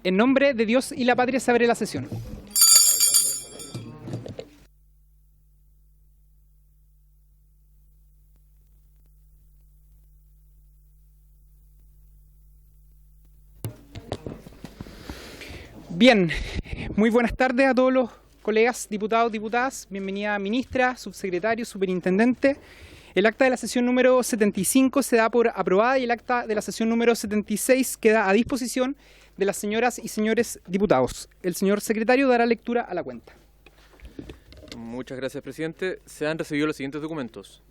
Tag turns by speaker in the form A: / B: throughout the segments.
A: En nombre de Dios y la patria se abre la sesión. Bien, muy buenas tardes a todos los colegas, diputados, diputadas. Bienvenida ministra, subsecretario, superintendente. El acta de la sesión número 75 se da por aprobada y el acta de la sesión número 76 queda a disposición de las señoras y señores diputados. El señor secretario dará lectura a la cuenta.
B: Muchas gracias, presidente. Se han recibido los siguientes documentos.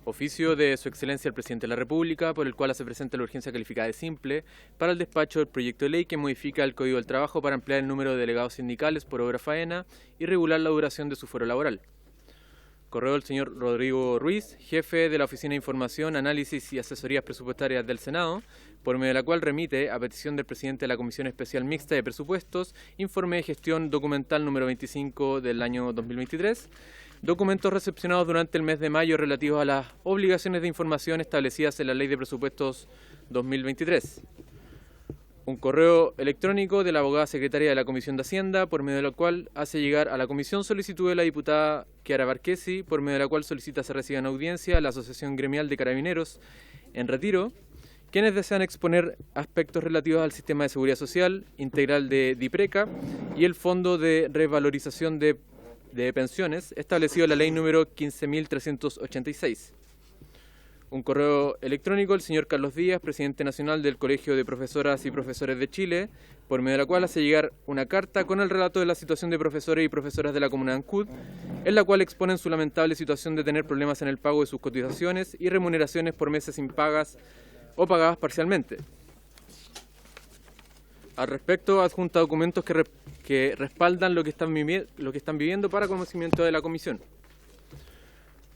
B: Oficio de Su Excelencia el Presidente de la República, por el cual se presenta la urgencia calificada de simple para el despacho del proyecto de ley que modifica el Código del Trabajo para ampliar el número de delegados sindicales por obra faena y regular la duración de su fuero laboral. Correo del señor Rodrigo Ruiz, jefe de la Oficina de Información, Análisis y Asesorías Presupuestarias del Senado, por medio de la cual remite, a petición del presidente de la Comisión Especial Mixta de Presupuestos, informe de gestión documental número 25 del año 2023, documentos recepcionados durante el mes de mayo relativos a las obligaciones de información establecidas en la Ley de Presupuestos 2023. Un correo electrónico de la abogada secretaria de la Comisión de Hacienda, por medio de la cual hace llegar a la comisión solicitud de la diputada Chiara Barquesi, por medio de la cual solicita se reciba en audiencia a la Asociación Gremial de Carabineros en retiro, quienes desean exponer aspectos relativos al sistema de seguridad social integral de DIPRECA y el Fondo de Revalorización de Pensiones, establecido en la ley número 15.386. Un correo electrónico del señor Carlos Díaz, presidente nacional del Colegio de Profesoras y Profesores de Chile, por medio de la cual hace llegar una carta con el relato de la situación de profesores y profesoras de la comuna de Ancud, en la cual exponen su lamentable situación de tener problemas en el pago de sus cotizaciones y remuneraciones por meses impagas o pagadas parcialmente. Al respecto, adjunta documentos que respaldan lo que están viviendo para conocimiento de la comisión.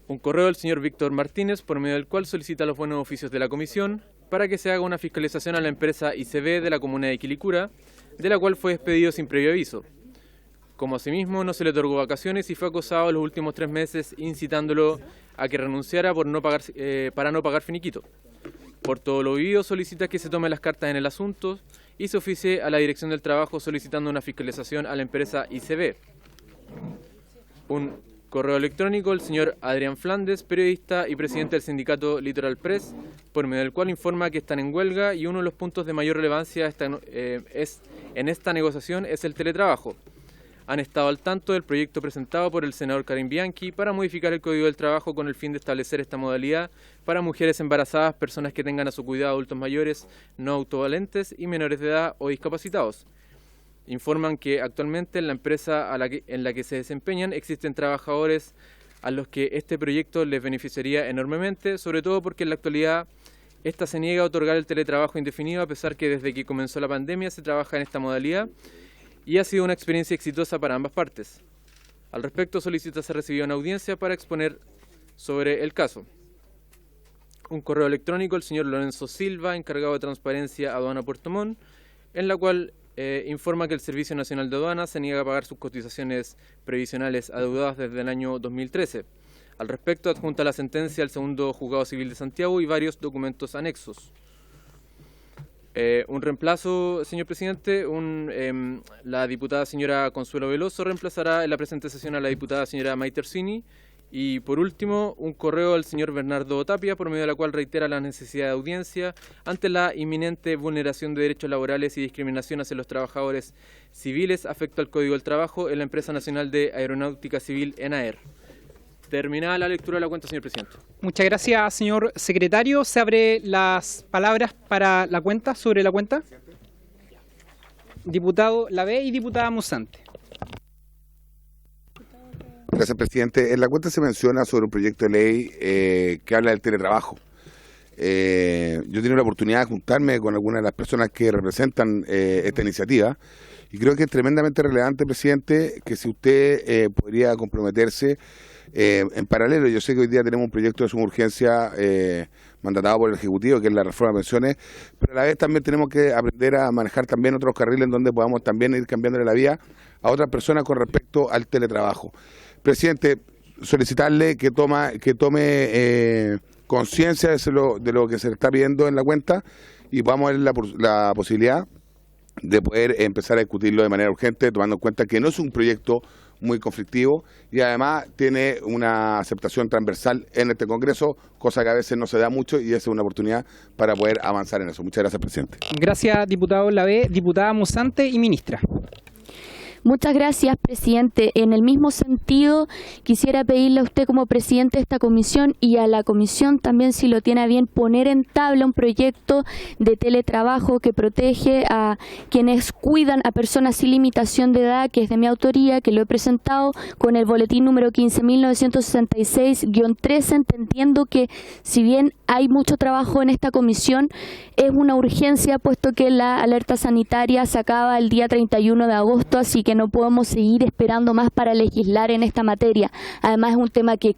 B: Un correo del señor Víctor Martínez, por medio del cual solicita los buenos oficios de la comisión para que se haga una fiscalización a la empresa ICB de la comuna de Quilicura, de la cual fue despedido sin previo aviso. Como asimismo no se le otorgó vacaciones y fue acosado los últimos 3 meses, incitándolo a que renunciara para no pagar finiquito. Por todo lo vivido, solicita que se tomen las cartas en el asunto y se oficie a la Dirección del Trabajo solicitando una fiscalización a la empresa ICB. Un correo electrónico del señor Adrián Flandes, periodista y presidente del sindicato Litoral Press, por medio del cual informa que están en huelga y uno de los puntos de mayor relevancia en esta negociación es el teletrabajo. Han estado al tanto del proyecto presentado por el senador Karim Bianchi para modificar el Código del Trabajo con el fin de establecer esta modalidad para mujeres embarazadas, personas que tengan a su cuidado adultos mayores, no autovalentes y menores de edad o discapacitados. Informan que actualmente en la empresa en la que se desempeñan existen trabajadores a los que este proyecto les beneficiaría enormemente, sobre todo porque en la actualidad esta se niega a otorgar el teletrabajo indefinido, a pesar que desde que comenzó la pandemia se trabaja en esta modalidad y ha sido una experiencia exitosa para ambas partes. Al respecto, solicita ser recibido en audiencia para exponer sobre el caso. Un correo electrónico del señor Lorenzo Silva, encargado de Transparencia Aduana Puerto Montt, en la cual informa que el Servicio Nacional de Aduanas se niega a pagar sus cotizaciones previsionales adeudadas desde el año 2013. Al respecto, adjunta la sentencia al segundo Juzgado Civil de Santiago y varios documentos anexos. Un reemplazo, señor presidente, la diputada señora Consuelo Veloso reemplazará en la presente sesión a la diputada señora Maite Orsini. Y por último, un correo al señor Bernardo Tapia, por medio de la cual reitera la necesidad de audiencia ante la inminente vulneración de derechos laborales y discriminación hacia los trabajadores civiles afecto al Código del Trabajo en la Empresa Nacional de Aeronáutica Civil, ENAER. Terminada la lectura de la cuenta, señor presidente.
A: Muchas gracias, señor secretario. Se abre las palabras para la cuenta, sobre la cuenta. Diputado Lavé y diputada Musante.
C: Gracias, presidente. En la cuenta se menciona sobre un proyecto de ley que habla del teletrabajo. Yo he tenido la oportunidad de juntarme con algunas de las personas que representan esta iniciativa y creo que es tremendamente relevante, presidente, que si usted podría comprometerse En paralelo, yo sé que hoy día tenemos un proyecto de suma urgencia mandatado por el Ejecutivo, que es la reforma de pensiones, pero a la vez también tenemos que aprender a manejar también otros carriles en donde podamos también ir cambiándole la vía a otras personas con respecto al teletrabajo. Presidente, solicitarle que tome conciencia de lo que se le está pidiendo en la cuenta y vamos a ver la posibilidad de poder empezar a discutirlo de manera urgente, tomando en cuenta que no es un proyecto muy conflictivo y además tiene una aceptación transversal en este Congreso, cosa que a veces no se da mucho y esa es una oportunidad para poder avanzar en eso. Muchas gracias, presidente.
A: Gracias, diputado Lavé. Diputada Musante y ministra.
D: Muchas gracias, presidente. En el mismo sentido, quisiera pedirle a usted como presidente de esta comisión y a la comisión también, si lo tiene a bien, poner en tabla un proyecto de teletrabajo que protege a quienes cuidan a personas sin limitación de edad, que es de mi autoría, que lo he presentado con el boletín número 15.966-13, entendiendo que si bien hay mucho trabajo en esta comisión, es una urgencia puesto que la alerta sanitaria se acaba el día 31 de agosto, así que no podemos seguir esperando más para legislar en esta materia. Además es un tema que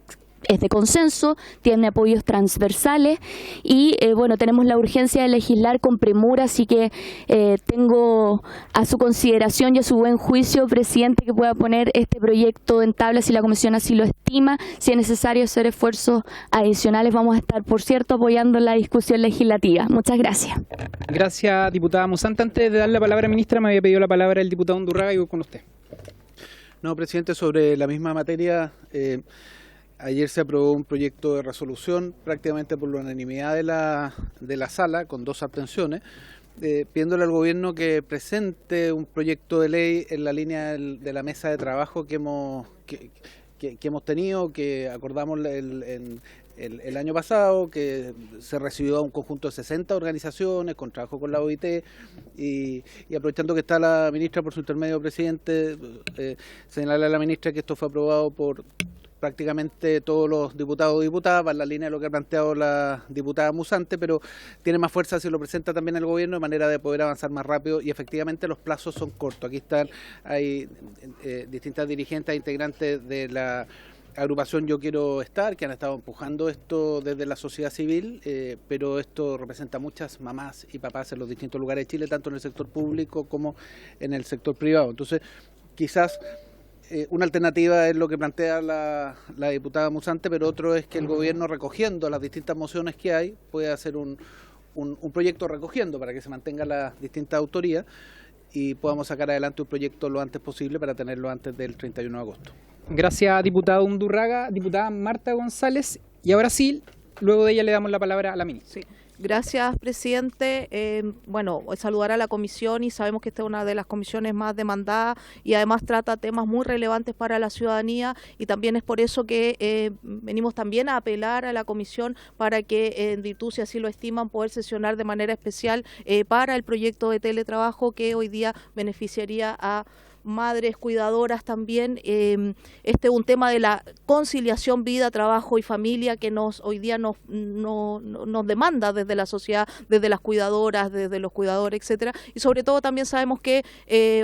D: es de consenso, tiene apoyos transversales y bueno, tenemos la urgencia de legislar con premura, así que tengo a su consideración y a su buen juicio, presidente, que pueda poner este proyecto en tabla si la comisión así lo estima. Si es necesario hacer esfuerzos adicionales, vamos a estar, por cierto, apoyando la discusión legislativa. Muchas gracias.
A: Gracias, diputada Musante. Antes de dar la palabra, ministra, me había pedido la palabra el diputado Undurraga y voy con usted.
E: No, presidente, sobre la misma materia, ayer se aprobó un proyecto de resolución prácticamente por la unanimidad de la sala, con 2 abstenciones, pidiéndole al gobierno que presente un proyecto de ley en la línea de la mesa de trabajo que hemos tenido, que acordamos el año pasado, que se recibió a un conjunto de 60 organizaciones con trabajo con la OIT y aprovechando que está la ministra por su intermedio, presidente, señalarle a la ministra que esto fue aprobado por prácticamente todos los diputados y diputadas, va en la línea de lo que ha planteado la diputada Musante, pero tiene más fuerza si lo presenta también el gobierno de manera de poder avanzar más rápido y efectivamente los plazos son cortos. Aquí hay distintas dirigentes e integrantes de la agrupación Yo Quiero Estar, que han estado empujando esto desde la sociedad civil, pero esto representa muchas mamás y papás en los distintos lugares de Chile, tanto en el sector público como en el sector privado. Entonces, quizás una alternativa es lo que plantea la diputada Musante, pero otro es que el gobierno, recogiendo las distintas mociones que hay, puede hacer un proyecto recogiendo para que se mantengan las distintas autorías y podamos sacar adelante un proyecto lo antes posible para tenerlo antes del 31 de agosto.
A: Gracias, diputado Undurraga. Diputada Marta González. Y ahora sí, luego de ella le damos la palabra a la ministra.
F: Sí. Gracias, presidente. Bueno, saludar a la comisión y sabemos que esta es una de las comisiones más demandadas y además trata temas muy relevantes para la ciudadanía y también es por eso que venimos también a apelar a la comisión para que, en virtud, si así lo estiman, poder sesionar de manera especial para el proyecto de teletrabajo que hoy día beneficiaría a madres cuidadoras también. Este es un tema de la conciliación vida, trabajo y familia que hoy día nos demanda desde la sociedad, desde las cuidadoras, desde los cuidadores, etcétera. Y sobre todo también sabemos que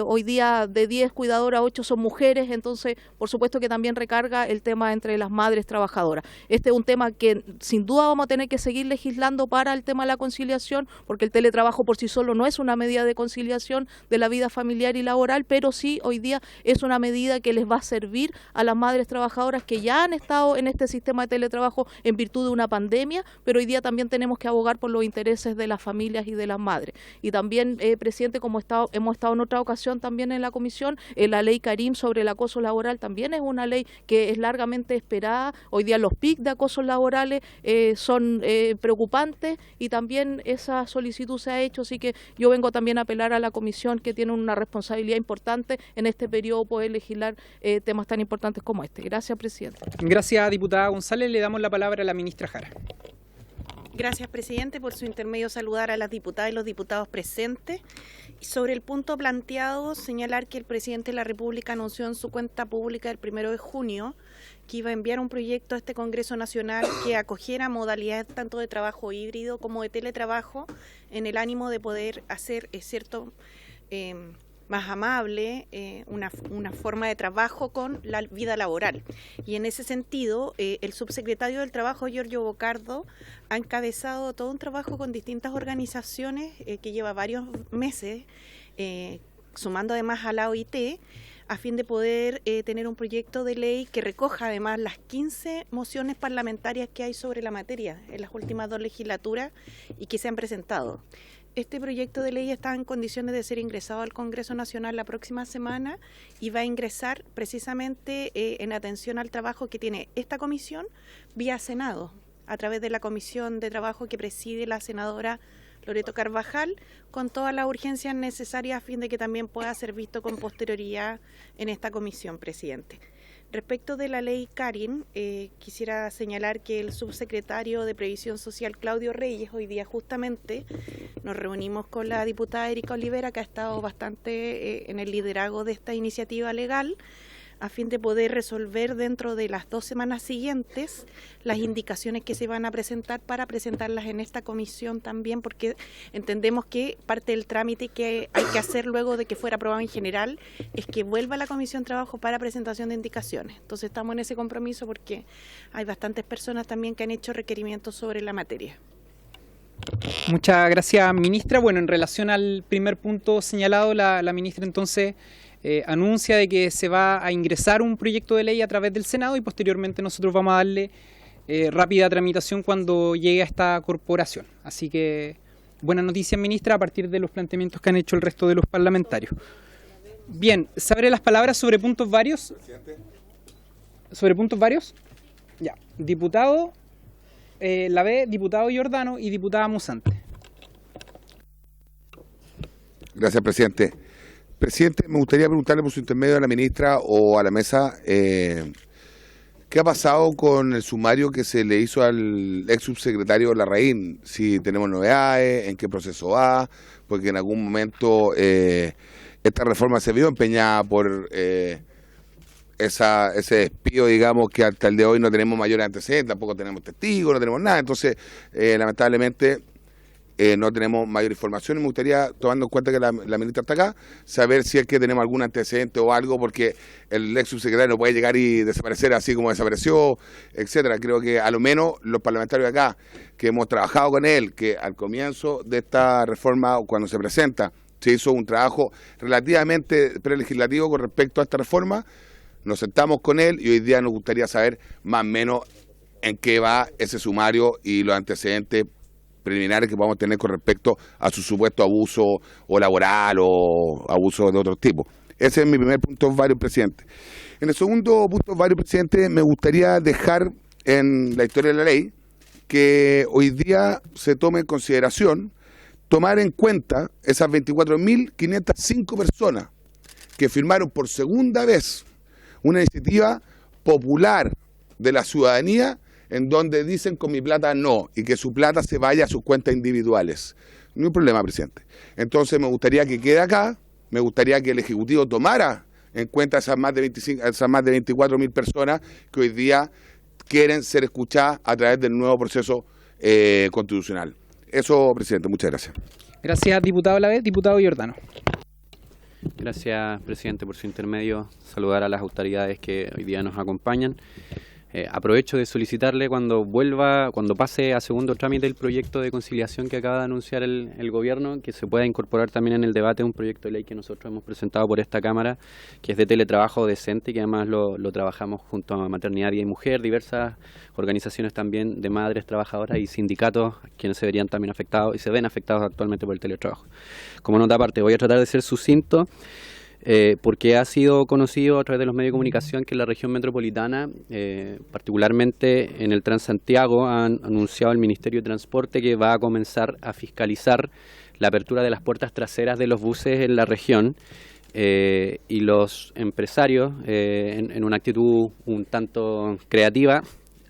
F: hoy día de 10 cuidadoras, 8 son mujeres, entonces por supuesto que también recarga el tema entre las madres trabajadoras. Este es un tema que sin duda vamos a tener que seguir legislando para el tema de la conciliación, porque el teletrabajo por sí solo no es una medida de conciliación de la vida familiar y laboral, pero sí hoy día es una medida que les va a servir a las madres trabajadoras que ya han estado en este sistema de teletrabajo en virtud de una pandemia, pero hoy día también tenemos que abogar por los intereses de las familias y de las madres. Y también, presidente, como hemos estado en otra ocasión también en la comisión, la ley Karim sobre el acoso laboral también es una ley que es largamente esperada. Hoy día los PIC de acosos laborales son preocupantes y también esa solicitud se ha hecho, así que yo vengo también a apelar a la comisión que tiene una responsabilidad importante en este periodo poder legislar temas tan importantes como este. Gracias, presidente.
A: Gracias, diputada González. Le damos la palabra a la ministra Jara.
G: Gracias, presidente. Por su intermedio saludar a las diputadas y los diputados presentes. Y sobre el punto planteado, señalar que el presidente de la República anunció en su cuenta pública el 1 de junio que iba a enviar un proyecto a este Congreso Nacional que acogiera modalidades tanto de trabajo híbrido como de teletrabajo en el ánimo de poder hacer más amable, una forma de trabajo con la vida laboral. Y en ese sentido, el subsecretario del Trabajo, Giorgio Bocardo, ha encabezado todo un trabajo con distintas organizaciones que lleva varios meses, sumando además a la OIT, a fin de poder tener un proyecto de ley que recoja además las 15 mociones parlamentarias que hay sobre la materia en las últimas 2 legislaturas y que se han presentado. Este proyecto de ley está en condiciones de ser ingresado al Congreso Nacional la próxima semana y va a ingresar precisamente en atención al trabajo que tiene esta comisión vía Senado, a través de la Comisión de Trabajo que preside la senadora Loreto Carvajal, con todas las urgencias necesarias a fin de que también pueda ser visto con posterioridad en esta comisión, presidente. Respecto de la ley Karin, quisiera señalar que el subsecretario de Previsión Social, Claudio Reyes, hoy día justamente nos reunimos con la diputada Erika Olivera, que ha estado bastante en el liderazgo de esta iniciativa legal, a fin de poder resolver dentro de las 2 semanas siguientes las indicaciones que se van a presentar para presentarlas en esta comisión también, porque entendemos que parte del trámite que hay que hacer luego de que fuera aprobado en general es que vuelva a la Comisión de Trabajo para presentación de indicaciones. Entonces estamos en ese compromiso porque hay bastantes personas también que han hecho requerimientos sobre la materia.
A: Muchas gracias, ministra. Bueno, en relación al primer punto señalado, la ministra entonces anuncia de que se va a ingresar un proyecto de ley a través del Senado y posteriormente nosotros vamos a darle rápida tramitación cuando llegue a esta corporación. Así que buenas noticias, ministra, a partir de los planteamientos que han hecho el resto de los parlamentarios. Bien, ¿se abren las palabras sobre puntos varios? ¿Sobre puntos varios? Ya. Diputado Lavé, diputado Giordano y diputada Musante.
C: Gracias, presidente. Presidente, me gustaría preguntarle por su intermedio a la ministra o a la mesa, ¿qué ha pasado con el sumario que se le hizo al ex subsecretario Larraín? Si tenemos novedades, en qué proceso va, porque en algún momento esta reforma se vio empeñada por ese despido, digamos, que hasta el de hoy no tenemos mayores antecedentes, tampoco tenemos testigos, no tenemos nada, entonces lamentablemente no tenemos mayor información y me gustaría, tomando en cuenta que la ministra está acá, saber si es que tenemos algún antecedente o algo, porque el ex subsecretario no puede llegar y desaparecer así como desapareció, etcétera. Creo que a lo menos los parlamentarios de acá, que hemos trabajado con él, que al comienzo de esta reforma, cuando se presenta, se hizo un trabajo relativamente prelegislativo con respecto a esta reforma, nos sentamos con él y hoy día nos gustaría saber más o menos en qué va ese sumario y los antecedentes preliminares que podamos tener con respecto a su supuesto abuso o laboral o abuso de otro tipo. Ese es mi primer punto varios, presidente. En el segundo punto varios, presidente, me gustaría dejar en la historia de la ley que hoy día se tome en consideración tomar en cuenta esas 24.505 personas que firmaron por segunda vez una iniciativa popular de la ciudadanía en donde dicen con mi plata no, y que su plata se vaya a sus cuentas individuales. No hay problema, presidente. Entonces me gustaría que quede acá, me gustaría que el Ejecutivo tomara en cuenta esas más de 24.000 personas que hoy día quieren ser escuchadas a través del nuevo proceso constitucional. Eso, presidente, muchas gracias.
A: Gracias, diputado Lavé. Diputado Giordano.
H: Gracias, presidente, por su intermedio. Saludar a las autoridades que hoy día nos acompañan. Aprovecho de solicitarle cuando pase a segundo trámite el proyecto de conciliación que acaba de anunciar el gobierno, que se pueda incorporar también en el debate un proyecto de ley que nosotros hemos presentado por esta Cámara, que es de teletrabajo decente y que además lo trabajamos junto a Maternidad y Mujer, diversas organizaciones también de madres trabajadoras y sindicatos, quienes se verían también afectados y se ven afectados actualmente por el teletrabajo. Como nota aparte, voy a tratar de ser sucinto. Porque ha sido conocido a través de los medios de comunicación que en la región metropolitana, particularmente en el Transantiago, han anunciado el Ministerio de Transporte que va a comenzar a fiscalizar la apertura de las puertas traseras de los buses en la región y los empresarios, en una actitud un tanto creativa,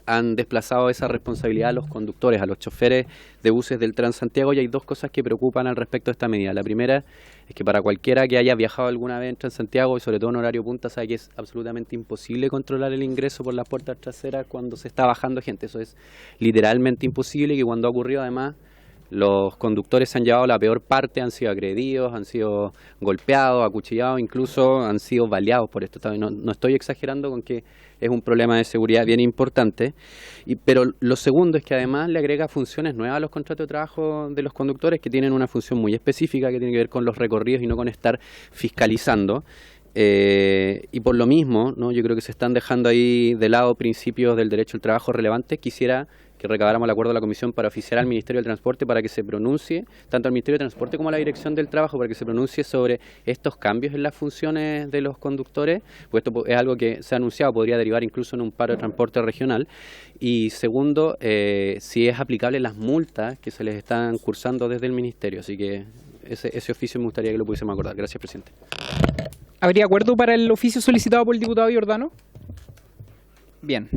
H: han desplazado esa responsabilidad a los conductores, a los choferes de buses del Transantiago, y hay dos cosas que preocupan al respecto de esta medida. La primera es que para cualquiera que haya viajado alguna vez en Transantiago, y sobre todo en horario punta, sabe que es absolutamente imposible controlar el ingreso por las puertas traseras cuando se está bajando gente. Eso es literalmente imposible, y que cuando ha ocurrido además Los conductores se han llevado la peor parte, han sido agredidos, han sido golpeados, acuchillados, incluso han sido baleados por esto. No estoy exagerando con que es un problema de seguridad bien importante, pero lo segundo es que además le agrega funciones nuevas a los contratos de trabajo de los conductores que tienen una función muy específica que tiene que ver con los recorridos y no con estar fiscalizando. Y por lo mismo, ¿no? Yo creo que se están dejando ahí de lado principios del derecho al trabajo relevantes. Quisiera que recabáramos el acuerdo de la Comisión para oficiar al Ministerio del Transporte para que se pronuncie, tanto al Ministerio de Transporte como a la Dirección del Trabajo, para que se pronuncie sobre estos cambios en las funciones de los conductores, pues esto es algo que se ha anunciado, podría derivar incluso en un paro de transporte regional. Y segundo, si es aplicable las multas que se les están cursando desde el Ministerio. Así que ese oficio me gustaría que lo pudiésemos acordar. Gracias, presidente.
A: ¿Habría acuerdo para el oficio solicitado por el diputado Giordano? Bien.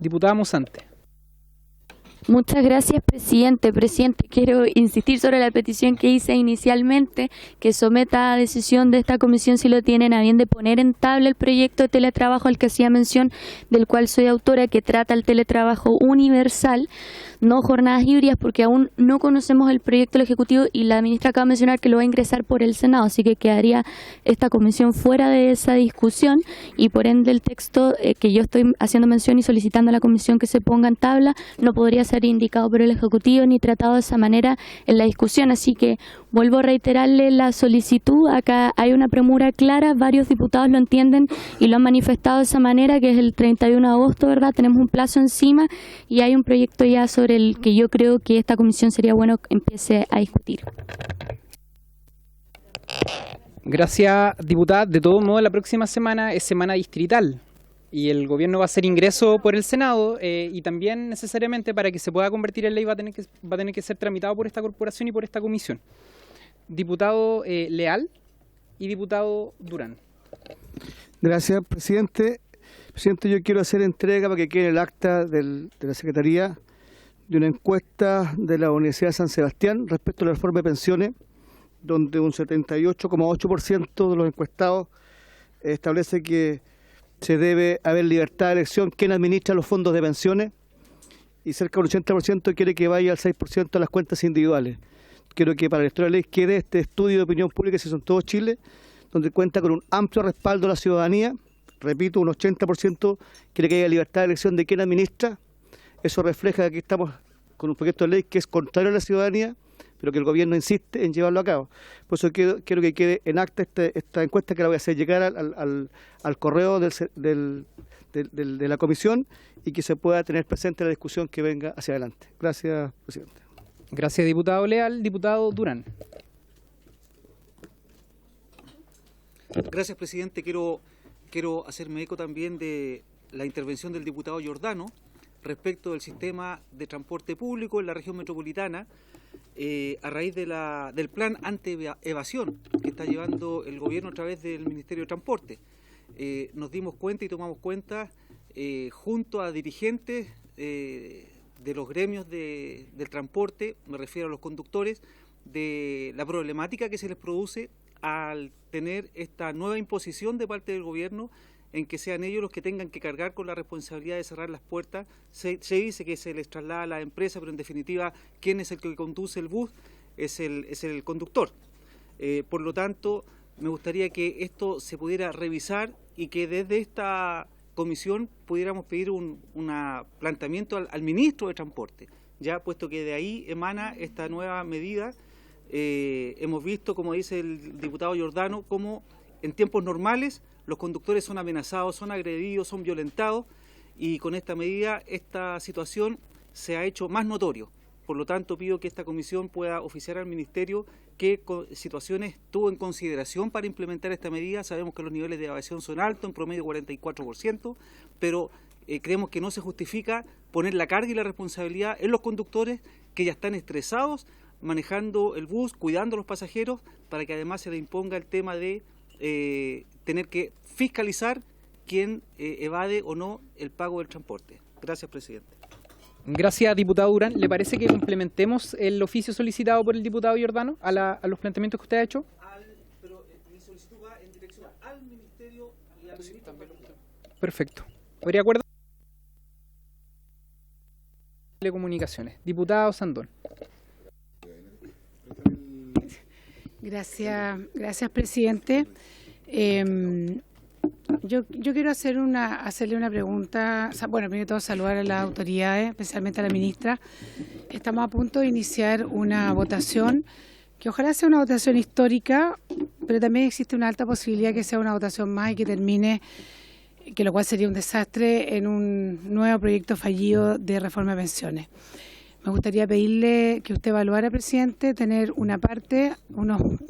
A: Diputada Musante.
D: Muchas gracias, presidente. Presidente, quiero insistir sobre la petición que hice inicialmente, que someta a decisión de esta comisión si lo tienen a bien de poner en tabla el proyecto de teletrabajo al que hacía mención, del cual soy autora, que trata el teletrabajo universal, no jornadas híbridas, porque aún no conocemos el proyecto del Ejecutivo y la ministra acaba de mencionar que lo va a ingresar por el Senado, así que quedaría esta comisión fuera de esa discusión y por ende el texto que yo estoy haciendo mención y solicitando a la comisión que se ponga en tabla no podría ser indicado por el Ejecutivo ni tratado de esa manera en la discusión, así que vuelvo a reiterarle la solicitud. Acá hay una premura clara, varios diputados lo entienden y lo han manifestado de esa manera, que es el 31 de agosto, ¿verdad? Tenemos un plazo encima y hay un proyecto ya sobre el que yo creo que esta comisión sería bueno que empiece a discutir.
A: Gracias, diputada. De todo modo, la próxima semana es semana distrital y el gobierno va a hacer ingreso por el Senado y también necesariamente para que se pueda convertir en ley va a tener que ser tramitado por esta corporación y por esta comisión. Diputado Leal y diputado Durán.
I: Gracias, presidente. Presidente, yo quiero hacer entrega para que quede el acta de la Secretaría de una encuesta de la Universidad de San Sebastián respecto a la reforma de pensiones, donde un 78,8% de los encuestados establece que se debe haber libertad de elección quién administra los fondos de pensiones y cerca del 80% quiere que vaya al 6% a las cuentas individuales. Quiero que para la lectura de ley quede este estudio de opinión pública que se hizo en todo Chile, donde cuenta con un amplio respaldo de la ciudadanía. Repito, un 80% quiere que haya libertad de elección de quién administra. Eso refleja que estamos con un proyecto de ley que es contrario a la ciudadanía, pero que el gobierno insiste en llevarlo a cabo. Por eso quiero que quede en acta esta encuesta, que la voy a hacer llegar al correo de la comisión y que se pueda tener presente la discusión que venga hacia adelante. Gracias, presidente.
A: Gracias, diputado Leal. Diputado Durán.
J: Gracias, presidente. Quiero hacerme eco también de la intervención del diputado Giordano respecto del sistema de transporte público en la región metropolitana, a raíz del plan anti-evasión que está llevando el gobierno a través del Ministerio de Transporte. Nos dimos cuenta y tomamos cuenta, junto a dirigentes de los gremios del transporte, me refiero a los conductores, de la problemática que se les produce al tener esta nueva imposición de parte del gobierno en que sean ellos los que tengan que cargar con la responsabilidad de cerrar las puertas. Se dice que se les traslada a la empresa, pero en definitiva, ¿quién es el que conduce el bus? Es el conductor. Por lo tanto, me gustaría que esto se pudiera revisar y que desde esta comisión pudiéramos pedir un planteamiento al ministro de Transporte, ya puesto que de ahí emana esta nueva medida. Hemos visto, como dice el diputado Giordano, cómo en tiempos normales los conductores son amenazados, son agredidos, son violentados, y con esta medida esta situación se ha hecho más notorio. Por lo tanto, pido que esta comisión pueda oficiar al Ministerio qué situaciones tuvo en consideración para implementar esta medida. Sabemos que los niveles de evasión son altos, en promedio 44%, pero creemos que no se justifica poner la carga y la responsabilidad en los conductores que ya están estresados manejando el bus, cuidando a los pasajeros, para que además se le imponga el tema de tener que fiscalizar quién evade o no el pago del transporte. Gracias, presidente.
A: Gracias, diputado Durán. ¿Le parece que complementemos el oficio solicitado por el diputado Giordano a los planteamientos que usted ha hecho?
J: Pero mi solicitud va en dirección al Ministerio y al ministro.
A: Perfecto. ¿Habría acuerdo? Telecomunicaciones. Diputado Sandón.
K: Gracias, presidente. Yo quiero hacerle una pregunta. Bueno, primero de todo saludar a las autoridades, especialmente a la ministra. Estamos a punto de iniciar una votación, que ojalá sea una votación histórica, pero también existe una alta posibilidad que sea una votación más y que termine, que lo cual sería un desastre, en un nuevo proyecto fallido de reforma de pensiones. Me gustaría pedirle que usted evaluara, presidente, tener una parte,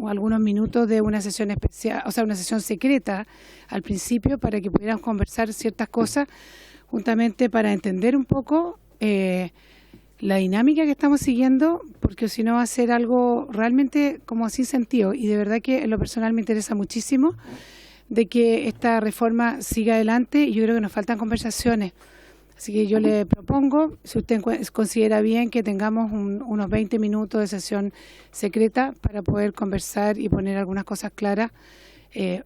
K: algunos minutos de una sesión especial, o sea, una sesión secreta al principio, para que pudiéramos conversar ciertas cosas, juntamente para entender un poco la dinámica que estamos siguiendo, porque si no va a ser algo realmente como sin sentido. Y de verdad que en lo personal me interesa muchísimo de que esta reforma siga adelante, y yo creo que nos faltan conversaciones. Así que yo le propongo, si usted considera bien, que tengamos unos 20 minutos de sesión secreta para poder conversar y poner algunas cosas claras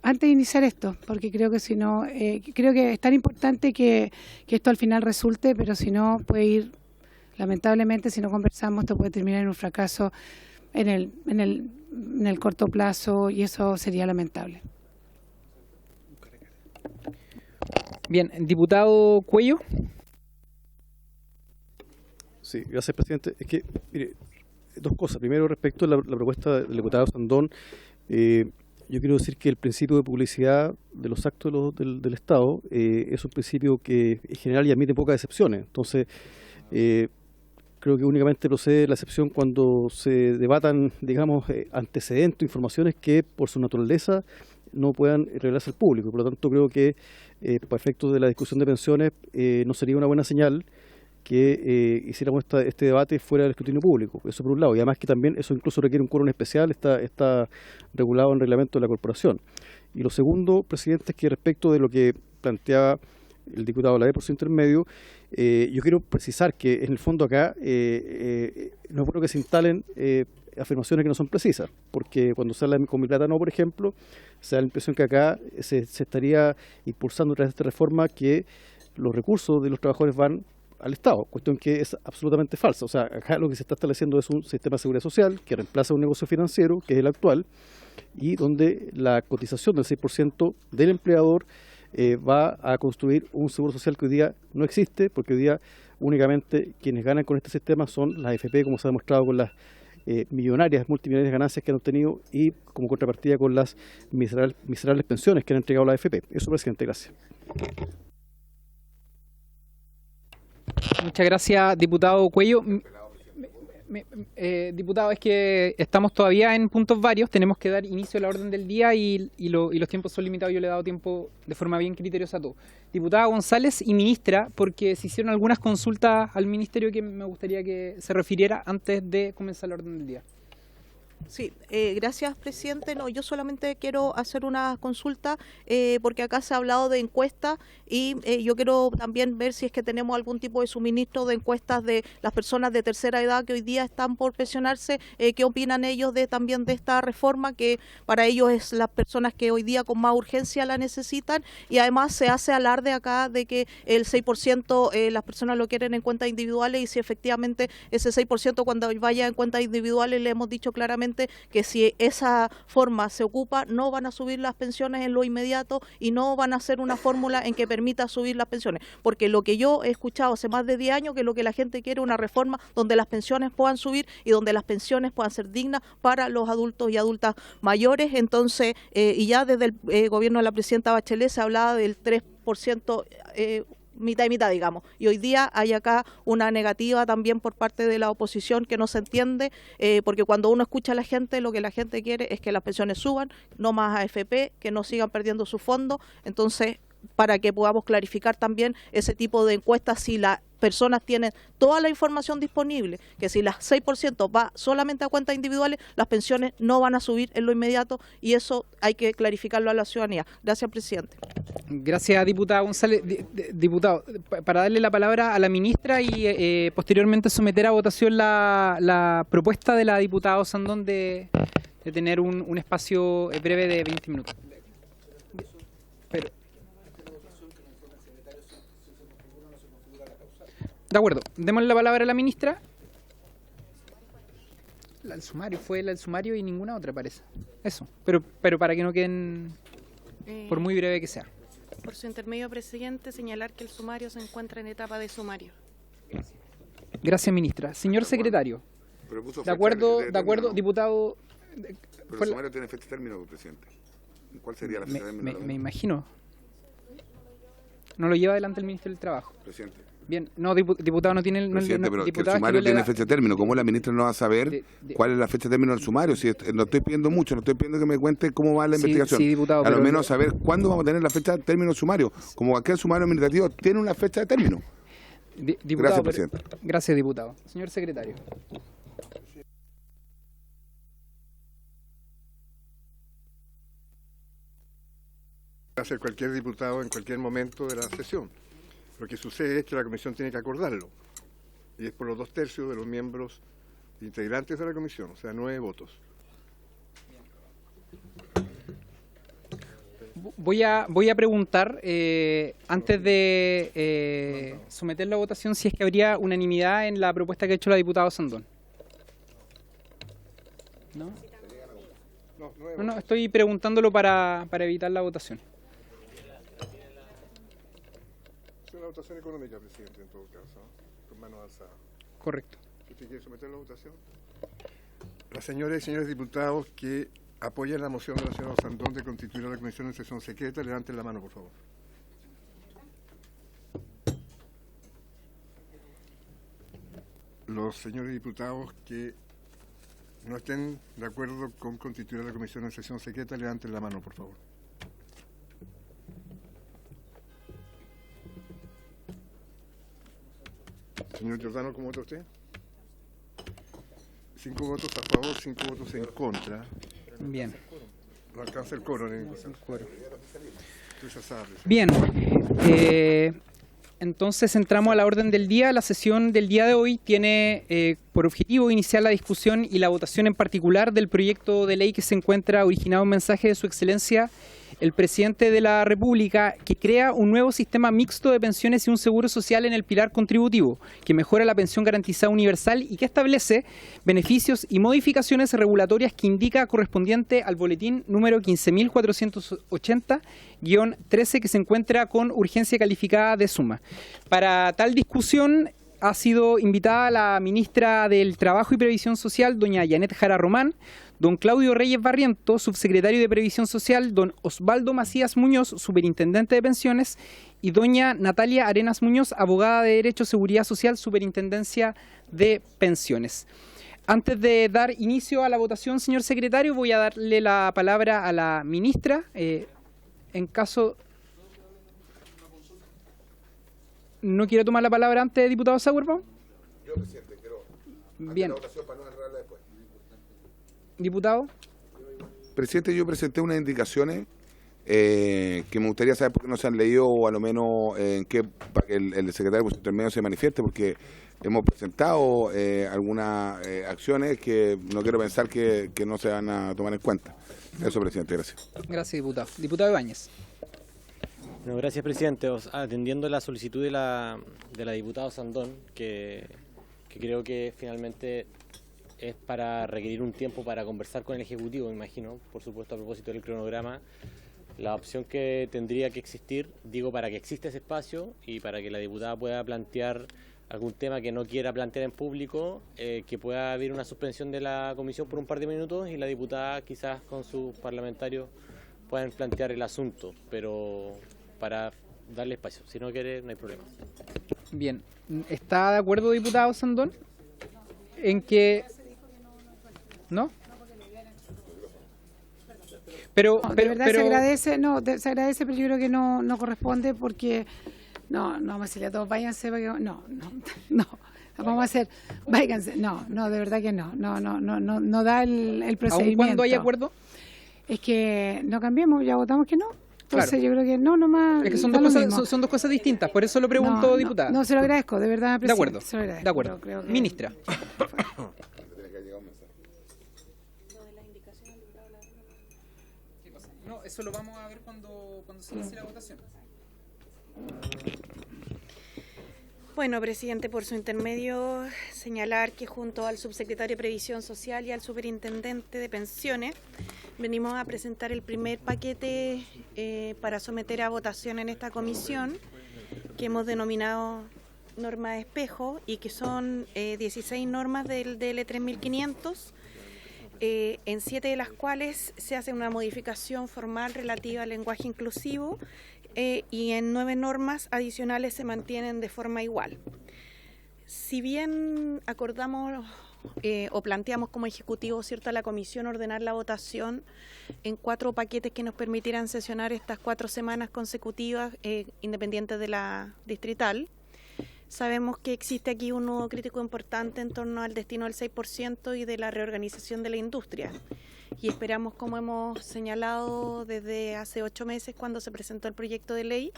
K: antes de iniciar esto, porque creo que si no, creo que es tan importante que esto al final resulte, pero si no puede ir, lamentablemente, si no conversamos, esto puede terminar en un fracaso en el corto plazo, y eso sería lamentable.
A: Bien, diputado Cuello.
L: Sí, gracias, presidente. Es que, mire, dos cosas. Primero, respecto a la propuesta del diputado Sandón, yo quiero decir que el principio de publicidad de los actos del Estado es un principio que en general ya admite pocas excepciones. Entonces, creo que únicamente procede la excepción cuando se debatan, digamos, antecedentes, informaciones que por su naturaleza no puedan revelarse al público. Por lo tanto, creo que para efectos de la discusión de pensiones no sería una buena señal que hiciéramos este debate fuera del escrutinio público. Eso por un lado. Y además que también eso incluso requiere un quórum especial, está regulado en el reglamento de la corporación. Y lo segundo, presidente, es que respecto de lo que planteaba el diputado Lavé por su intermedio, yo quiero precisar que en el fondo acá no es bueno que se instalen afirmaciones que no son precisas, porque cuando se habla con Mi Plata No, por ejemplo, se da la impresión que acá se estaría impulsando a través de esta reforma que los recursos de los trabajadores van al Estado, cuestión que es absolutamente falsa. O sea, acá lo que se está estableciendo es un sistema de seguridad social que reemplaza un negocio financiero, que es el actual, y donde la cotización del 6% del empleador va a construir un seguro social que hoy día no existe, porque hoy día únicamente quienes ganan con este sistema son las AFP, como se ha demostrado con las multimillonarias ganancias que han obtenido, y como contrapartida con las miserables pensiones que han entregado la AFP. Eso, presidente, gracias.
A: Muchas gracias, diputado Cuello. Diputado, es que estamos todavía en puntos varios, tenemos que dar inicio a la orden del día y los tiempos son limitados. Yo le he dado tiempo de forma bien criteriosa a todos. Diputada González y ministra, porque se hicieron algunas consultas al ministerio que me gustaría que se refiriera antes de comenzar la orden del día.
F: Sí, gracias, presidente. No, yo solamente quiero hacer una consulta porque acá se ha hablado de encuestas y yo quiero también ver si es que tenemos algún tipo de suministro de encuestas de las personas de tercera edad que hoy día están por pensionarse. ¿Qué opinan ellos también de esta reforma, que para ellos es las personas que hoy día con más urgencia la necesitan? Y además se hace alarde acá de que el 6% las personas lo quieren en cuentas individuales, y si efectivamente ese 6% cuando vaya en cuentas individuales le hemos dicho claramente que si esa forma se ocupa no van a subir las pensiones en lo inmediato y no van a hacer una fórmula en que permita subir las pensiones, porque lo que yo he escuchado hace más de 10 años que lo que la gente quiere es una reforma donde las pensiones puedan subir y donde las pensiones puedan ser dignas para los adultos y adultas mayores. Entonces, y ya desde el gobierno de la presidenta Bachelet se hablaba del 3%, mitad y mitad, digamos, y hoy día hay acá una negativa también por parte de la oposición que no se entiende, porque cuando uno escucha a la gente, lo que la gente quiere es que las pensiones suban, no más AFP, que no sigan perdiendo su fondo. Entonces, para que podamos clarificar también ese tipo de encuestas, si las personas tienen toda la información disponible, que si las 6% va solamente a cuentas individuales, las pensiones no van a subir en lo inmediato, y eso hay que clarificarlo a la ciudadanía. Gracias, presidente.
A: Gracias, diputada González. Diputado, para darle la palabra a la ministra y posteriormente someter a votación la propuesta de la diputada Sandón de tener un espacio breve de 20 minutos. De acuerdo. Démosle la palabra a la ministra. La del sumario, fue la del sumario y ninguna otra parece. Eso. Pero para que no queden, por muy breve que sea.
G: Por su intermedio, presidente, señalar que el sumario se encuentra en etapa de sumario.
A: Gracias, ministra. Señor secretario. De acuerdo, diputado.
C: Pero el sumario tiene fecha de término, presidente. ¿Cuál sería la fecha de término?
A: Me imagino. No lo lleva adelante el ministro del Trabajo.
C: Presidente.
A: Bien, no, diputado no tiene el...
C: Presidente, pero el sumario tiene fecha de término. ¿Cómo la ministra no va a saber cuál es la fecha de término del sumario? Si no estoy pidiendo mucho, no estoy pidiendo que me cuente cómo va la investigación.
A: Sí, diputado.
C: A lo menos saber cuándo vamos a tener la fecha de término del sumario. Como cualquier sumario administrativo tiene una fecha de término.
A: Diputado,
C: gracias, presidente.
A: Gracias, diputado. Señor secretario.
M: Hacer cualquier diputado en cualquier momento de la sesión. Lo que sucede es que la comisión tiene que acordarlo, y es por los 2/3 de los miembros integrantes de la comisión, o sea, 9 votos.
A: Voy a preguntar, antes de someter la votación, si es que habría unanimidad en la propuesta que ha hecho la diputada Sandón. ¿No? No, estoy preguntándolo para evitar la votación.
M: Es una votación económica, presidente, en todo caso, con manos alzadas.
A: Correcto.
M: ¿Usted quiere someter la votación? Las señoras y señores diputados que apoyan la moción de la señora Sandón de constituir a la comisión en sesión secreta, levanten la mano, por favor. Los señores diputados que no estén de acuerdo con constituir a la comisión en sesión secreta, levanten la mano, por favor. Señor Giordano, ¿cómo vota usted? 5 votos a favor, 5 votos en contra.
A: Bien.
M: No alcanza el quórum.
A: Bien. Entonces entramos a la orden del día. La sesión del día de hoy tiene por objetivo iniciar la discusión y la votación en particular del proyecto de ley que se encuentra originado en mensaje de Su Excelencia el Presidente de la República, que crea un nuevo sistema mixto de pensiones y un seguro social en el pilar contributivo, que mejora la pensión garantizada universal y que establece beneficios y modificaciones regulatorias que indica correspondiente al boletín número 15.480-13, que se encuentra con urgencia calificada de suma. Para tal discusión ha sido invitada la ministra del Trabajo y Previsión Social, doña Janet Jara Román, don Claudio Reyes Barriento, subsecretario de Previsión Social, don Osvaldo Macías Muñoz, superintendente de pensiones, y doña Natalia Arenas Muñoz, abogada de Derecho, Seguridad Social, Superintendencia de Pensiones. Antes de dar inicio a la votación, señor secretario, voy a darle la palabra a la ministra. En caso... ¿No quiere tomar la palabra antes, diputado Sauerbaum?
C: Yo, presidente, quiero...
A: Bien.
C: La votación para no enredarla después.
A: Diputado.
C: Presidente, yo presenté unas indicaciones que me gustaría saber por qué no se han leído, o a lo menos en qué, para que el secretario de Intermedio se manifieste, porque hemos presentado algunas acciones que no quiero pensar que no se van a tomar en cuenta. Eso, presidente, gracias.
A: Gracias, diputado. Diputado Ibáñez.
N: No, gracias, presidente. Atendiendo la solicitud de la diputada Sandón, que creo que finalmente es para requerir un tiempo para conversar con el Ejecutivo, me imagino, por supuesto, a propósito del cronograma. La opción que tendría que existir, digo, para que exista ese espacio y para que la diputada pueda plantear algún tema que no quiera plantear en público, que pueda haber una suspensión de la comisión por un par de minutos y la diputada quizás con sus parlamentarios puedan plantear el asunto, pero para darle espacio. Si no quiere, no hay problema.
A: Bien. ¿Está de acuerdo, diputado Sandón, en que... ¿No? Pero
K: de verdad se agradece, se agradece, pero yo creo que no corresponde porque no vamos a decirle a todos váyanse para que no vamos a hacer váyanse, de verdad que no da el procedimiento.
A: ¿Aún cuando hay acuerdo?
K: Es que no cambiemos, ya votamos que no. Entonces
A: claro.
K: Yo creo que nomás.
A: Es que son dos cosas distintas, por eso lo pregunto, diputada.
K: No, se lo agradezco, de verdad, presidente.
A: De acuerdo,
K: se lo agradezco,
A: de acuerdo.
K: Creo que...
A: Ministra. No, eso lo vamos a ver cuando se inicie la votación.
G: Bueno, presidente, por su intermedio, señalar que junto al subsecretario de Previsión Social y al superintendente de Pensiones, venimos a presentar el primer paquete para someter a votación en esta comisión, que hemos denominado norma de espejo, y que son 16 normas del DL 3500, en 7 de las cuales se hace una modificación formal relativa al lenguaje inclusivo, y en 9 normas adicionales se mantienen de forma igual. Si bien acordamos o planteamos como Ejecutivo, ¿cierto?, a la Comisión ordenar la votación en 4 paquetes que nos permitieran sesionar estas 4 semanas consecutivas, independientes de la distrital, sabemos que existe aquí un nudo crítico importante en torno al destino del 6% y de la reorganización de la industria. Y esperamos, como hemos señalado desde hace 8 meses cuando se presentó el proyecto de ley,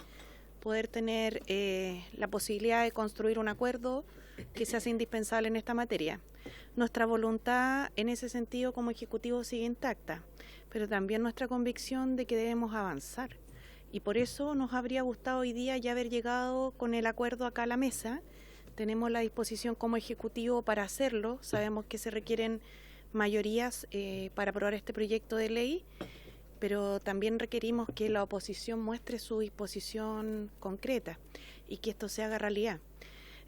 G: poder tener la posibilidad de construir un acuerdo que se hace indispensable en esta materia. Nuestra voluntad en ese sentido como Ejecutivo sigue intacta, pero también nuestra convicción de que debemos avanzar. Y por eso nos habría gustado hoy día ya haber llegado con el acuerdo acá a la mesa. Tenemos la disposición como Ejecutivo para hacerlo, sabemos que se requieren mayorías para aprobar este proyecto de ley, pero también requerimos que la oposición muestre su disposición concreta y que esto se haga realidad.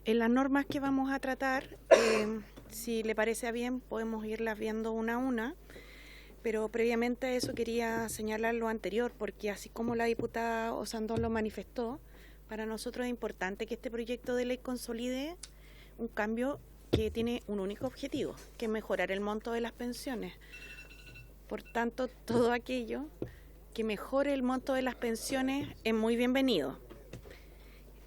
G: En las normas que vamos a tratar, si le parece bien, podemos irlas viendo una a una, pero previamente a eso quería señalar lo anterior, porque así como la diputada Osandón lo manifestó, para nosotros es importante que este proyecto de ley consolide un cambio que tiene un único objetivo, que es mejorar el monto de las pensiones. Por tanto, todo aquello que mejore el monto de las pensiones es muy bienvenido.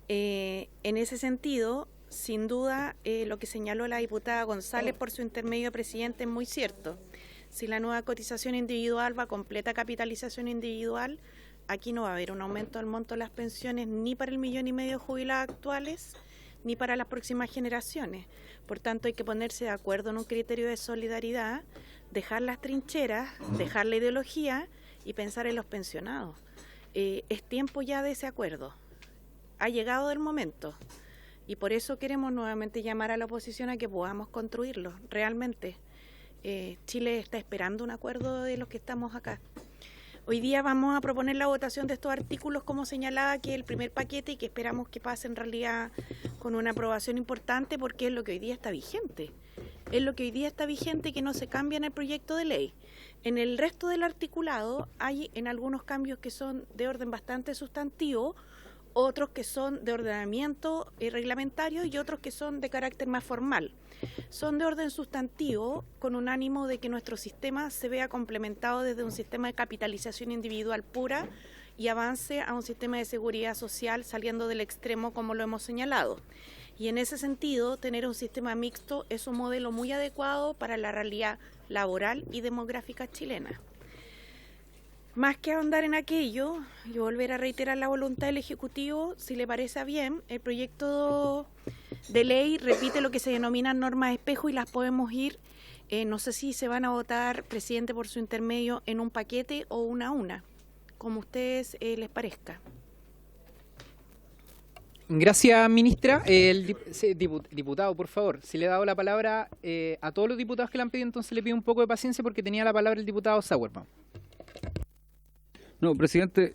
G: En ese sentido, sin duda, lo que señaló la diputada González por su intermedio, presidente, es muy cierto. Si la nueva cotización individual va a completa capitalización individual, aquí no va a haber un aumento del monto de las pensiones ni para el 1,5 millones de jubilados actuales, ni para las próximas generaciones. Por tanto, hay que ponerse de acuerdo en un criterio de solidaridad, dejar las trincheras, dejar la ideología y pensar en los pensionados. Es tiempo ya de ese acuerdo. Ha llegado el momento y por eso queremos nuevamente llamar a la oposición a que podamos construirlo. Realmente, Chile está esperando un acuerdo de los que estamos acá. Hoy día vamos a proponer la votación de estos artículos, como señalaba, que es el primer paquete y que esperamos que pase en realidad con una aprobación importante, porque es lo que hoy día está vigente. Es lo que hoy día está vigente, que no se cambia en el proyecto de ley. En el resto del articulado hay en algunos cambios que son de orden bastante sustantivo, otros que son de ordenamiento reglamentario y otros que son de carácter más formal. Son de orden sustantivo con un ánimo de que nuestro sistema se vea complementado desde un sistema de capitalización individual pura y avance a un sistema de seguridad social saliendo del extremo como lo hemos señalado. Y en ese sentido, tener un sistema mixto es un modelo muy adecuado para la realidad laboral y demográfica chilena. Más que ahondar en aquello, y volver a reiterar la voluntad del Ejecutivo, si le parece bien, el proyecto de ley repite lo que se denominan normas de espejo y las podemos ir, no sé si se van a votar, presidente, por su intermedio, en un paquete o una a una, como a ustedes les parezca.
A: Gracias, ministra. Diputado, por favor, si le he dado la palabra a todos los diputados que le han pedido, entonces le pido un poco de paciencia porque tenía la palabra el diputado Sauerman.
O: No, presidente,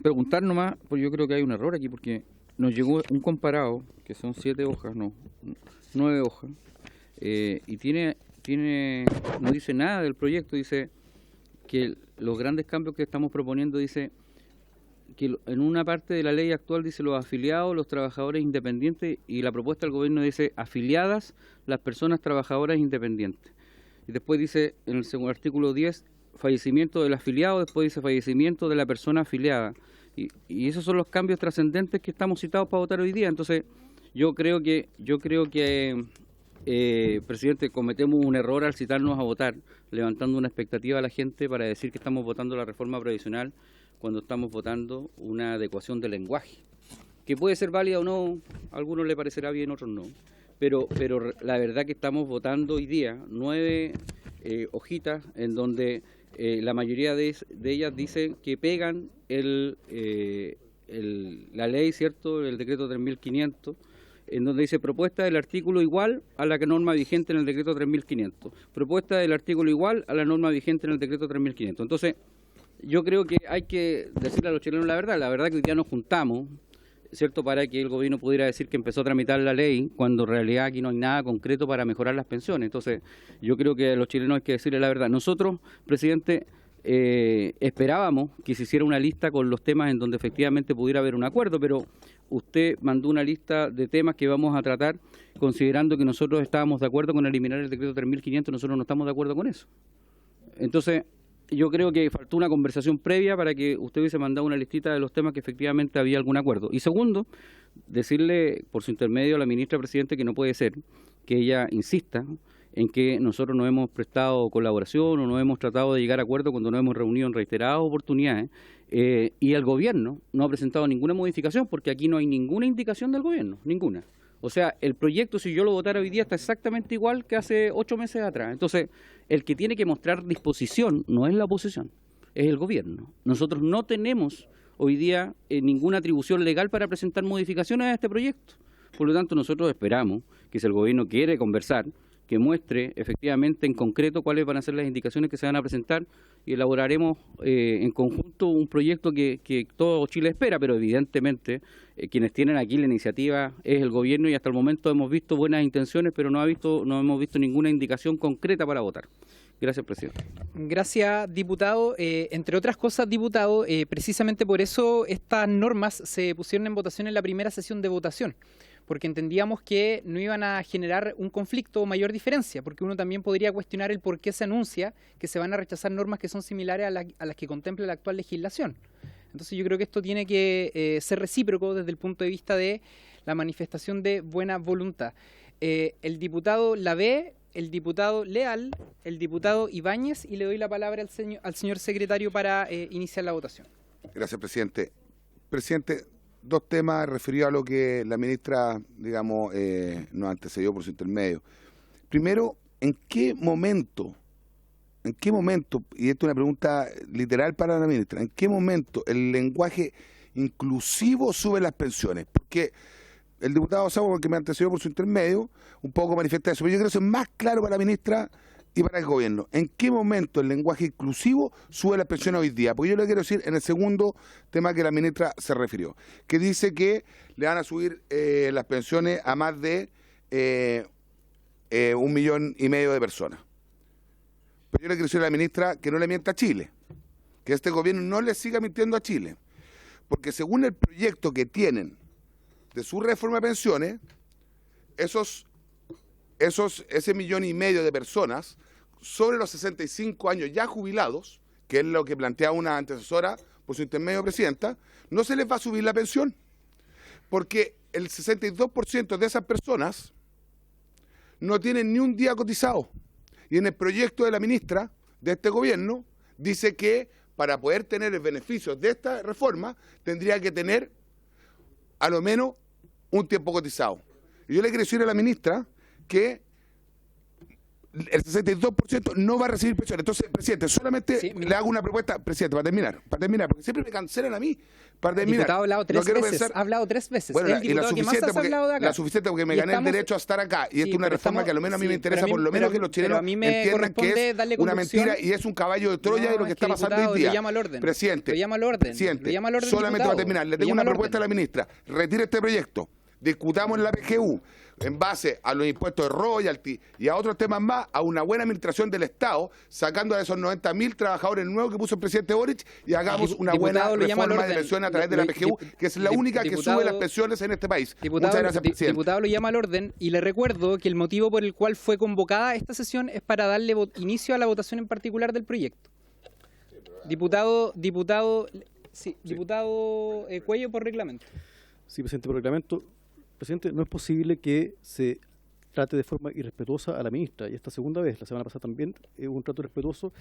O: preguntar nomás, pues yo creo que hay un error aquí porque nos llegó un comparado, que son 7 hojas, no, 9 hojas, y no dice nada del proyecto, dice que los grandes cambios que estamos proponiendo, dice que en una parte de la ley actual dice los afiliados, los trabajadores independientes, y la propuesta del gobierno dice afiliadas las personas trabajadoras independientes. Y después dice en el segundo artículo 10, fallecimiento del afiliado, después dice fallecimiento de la persona afiliada. Y esos son los cambios trascendentes que estamos citados para votar hoy día. Entonces, yo creo que presidente, cometemos un error al citarnos a votar, levantando una expectativa a la gente para decir que estamos votando la reforma previsional cuando estamos votando una adecuación del lenguaje, que puede ser válida o no, a algunos le parecerá bien, a otros no. Pero la verdad que estamos votando hoy día 9 hojitas en donde la mayoría de ellas dicen que pegan la ley, ¿cierto?, el decreto 3500, en donde dice propuesta del artículo igual a la norma vigente en el decreto 3.500. Propuesta del artículo igual a la norma vigente en el decreto 3.500. Entonces, yo creo que hay que decirle a los chilenos la verdad que hoy día nos juntamos, ¿cierto?, para que el gobierno pudiera decir que empezó a tramitar la ley, cuando en realidad aquí no hay nada concreto para mejorar las pensiones. Entonces, yo creo que a los chilenos hay que decirle la verdad. Nosotros, presidente, esperábamos que se hiciera una lista con los temas en donde efectivamente pudiera haber un acuerdo, pero usted mandó una lista de temas que vamos a tratar, considerando que nosotros estábamos de acuerdo con eliminar el decreto 3.500, nosotros no estamos de acuerdo con eso. Entonces, yo creo que faltó una conversación previa para que usted hubiese mandado una listita de los temas que efectivamente había algún acuerdo. Y segundo, decirle por su intermedio a la ministra Presidente que no puede ser que ella insista en que nosotros no hemos prestado colaboración o no hemos tratado de llegar a acuerdo cuando nos hemos reunido en reiteradas oportunidades, y el gobierno no ha presentado ninguna modificación, porque aquí no hay ninguna indicación del gobierno, ninguna. O sea, el proyecto, si yo lo votara hoy día, está exactamente igual que hace 8 meses atrás. Entonces, el que tiene que mostrar disposición no es la oposición, es el gobierno. Nosotros no tenemos hoy día ninguna atribución legal para presentar modificaciones a este proyecto. Por lo tanto, nosotros esperamos que si el gobierno quiere conversar, que muestre efectivamente en concreto cuáles van a ser las indicaciones que se van a presentar, y elaboraremos en conjunto un proyecto que todo Chile espera, pero evidentemente quienes tienen aquí la iniciativa es el gobierno, y hasta el momento hemos visto buenas intenciones, pero no hemos visto ninguna indicación concreta para votar. Gracias, presidente.
A: Gracias, diputado. Entre otras cosas, diputado, precisamente por eso estas normas se pusieron en votación en la primera sesión de votación, porque entendíamos que no iban a generar un conflicto o mayor diferencia, porque uno también podría cuestionar el por qué se anuncia que se van a rechazar normas que son similares a las que contempla la actual legislación. Entonces yo creo que esto tiene que ser recíproco desde el punto de vista de la manifestación de buena voluntad. El diputado Lavé, el diputado Leal, el diputado Ibáñez, y le doy la palabra al señor secretario para iniciar la votación.
C: Gracias, presidente. Presidente, dos temas referidos a lo que la ministra, digamos, nos antecedió por su intermedio. Primero, ¿en qué momento, y esto es una pregunta literal para la ministra, en qué momento el lenguaje inclusivo sube las pensiones? Porque el diputado Sabo, que me antecedió por su intermedio, un poco manifiesta eso, pero yo creo que eso es más claro para la ministra y para el gobierno. ¿En qué momento el lenguaje inclusivo sube las pensiones hoy día? Porque yo le quiero decir en el segundo tema que la ministra se refirió, que dice que le van a subir las pensiones a más de 1,5 millones de personas. Pero yo le quiero decir a la ministra que no le mienta a Chile, que este gobierno no le siga mintiendo a Chile, porque según el proyecto que tienen de su reforma de pensiones, ese 1,5 millones de personas sobre los 65 años ya jubilados, que es lo que plantea una antecesora por su intermedio, presidenta, no se les va a subir la pensión, porque el 62% de esas personas no tienen ni un día cotizado. Y en el proyecto de la ministra de este gobierno dice que para poder tener el beneficio de esta reforma tendría que tener a lo menos un tiempo cotizado. Y yo le quiero decir a la ministra que el 62% no va a recibir pensión. Entonces, presidente, solamente le hago una propuesta, presidente, para terminar, porque siempre me cancelan a mí. Para terminar,
A: diputado ha hablado tres veces.
C: Bueno,
A: el diputado que más ha hablado de acá.
C: La suficiente porque me gané el derecho a estar acá. Y esto es una reforma que a lo menos a mí me interesa, por lo menos que los chilenos entiendan que es una mentira y es un caballo de Troya de lo que está pasando hoy día.
A: Lo llama al orden.
C: Presidente,
A: lo llama al orden.
C: Solamente para terminar, le tengo una propuesta a la ministra. Retire este proyecto. Discutamos en la PGU en base a los impuestos de royalty y a otros temas más, a una buena administración del Estado, sacando a esos 90.000 trabajadores nuevos que puso el presidente Boric, y hagamos una buena reforma de pensiones a través de la PGU, que es la única que sube las pensiones en este país. Muchas gracias, presidente.
A: El diputado lo llama al orden, y le recuerdo que el motivo por el cual fue convocada esta sesión es para darle inicio a la votación en particular del proyecto. Diputado Cuello, por reglamento.
L: Sí, presidente, por reglamento. Presidente, no es posible que se trate de forma irrespetuosa a la ministra, y esta segunda vez, la semana pasada también, hubo un trato irrespetuoso.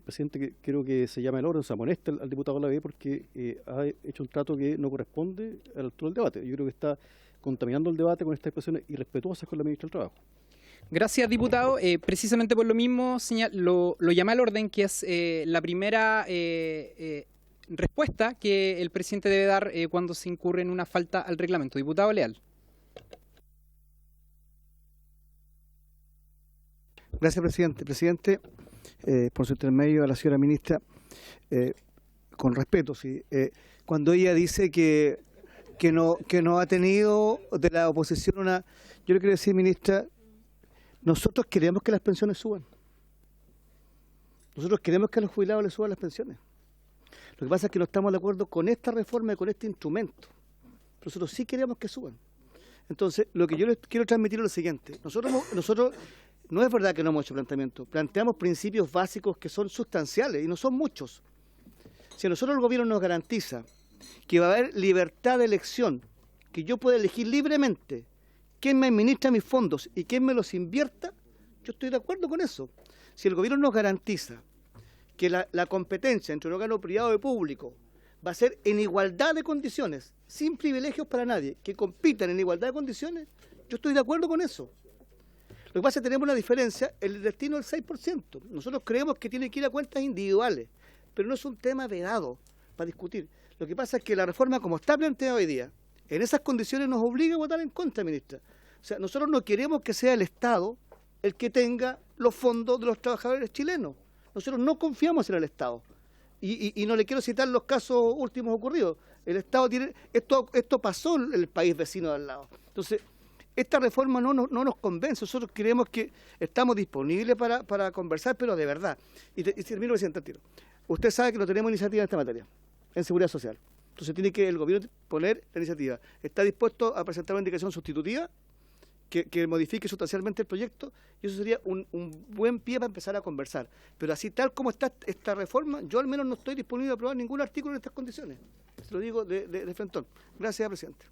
L: Presidente, que creo que se llama el orden, o sea, molesta al diputado Lavé porque ha hecho un trato que no corresponde a la altura del debate. Yo creo que está contaminando el debate con estas expresiones irrespetuosas con la ministra del Trabajo.
A: Gracias, diputado. Precisamente por lo mismo lo llamé al orden, que es la primera respuesta que el presidente debe dar cuando se incurre en una falta al reglamento. Diputado Leal.
I: Gracias, presidente. Presidente, por su intermedio a la señora ministra, con respeto, sí. Cuando ella dice que no ha tenido de la oposición una... Yo le quiero decir, ministra, nosotros queremos que las pensiones suban. Nosotros queremos que a los jubilados les suban las pensiones. Lo que pasa es que no estamos de acuerdo con esta reforma y con este instrumento. Nosotros sí queremos que suban. Entonces, lo que yo les quiero transmitir es lo siguiente. Nosotros no es verdad que no hemos hecho planteamiento. Planteamos principios básicos que son sustanciales y no son muchos. Si a nosotros el gobierno nos garantiza que va a haber libertad de elección, que yo pueda elegir libremente quién me administra mis fondos y quién me los invierta, yo estoy de acuerdo con eso. Si el gobierno nos garantiza que la competencia entre un órgano privado y público va a ser en igualdad de condiciones, sin privilegios para nadie, que compitan en igualdad de condiciones, yo estoy de acuerdo con eso. Lo que pasa es que tenemos una diferencia, el destino del 6%. Nosotros creemos que tiene que ir a cuentas individuales, pero no es un tema vedado para discutir. Lo que pasa es que la reforma, como está planteada hoy día, en esas condiciones nos obliga a votar en contra, ministra. O sea, nosotros no queremos que sea el Estado el que tenga los fondos de los trabajadores chilenos. Nosotros no confiamos en el Estado. Y no le quiero citar los casos últimos ocurridos. El Estado tiene... Esto pasó en el país vecino de al lado. Entonces, esta reforma no nos convence. Nosotros creemos que estamos disponibles para conversar, pero de verdad. Y termino, presidente, al tiro. Usted sabe que no tenemos iniciativa en esta materia, en seguridad social. Entonces tiene que el gobierno poner la iniciativa. ¿Está dispuesto a presentar una indicación sustitutiva que modifique sustancialmente el proyecto? Y eso sería un buen pie para empezar a conversar. Pero así tal como está esta reforma, yo al menos no estoy disponible a aprobar ningún artículo en estas condiciones. Se lo digo de frentón. Gracias, presidente.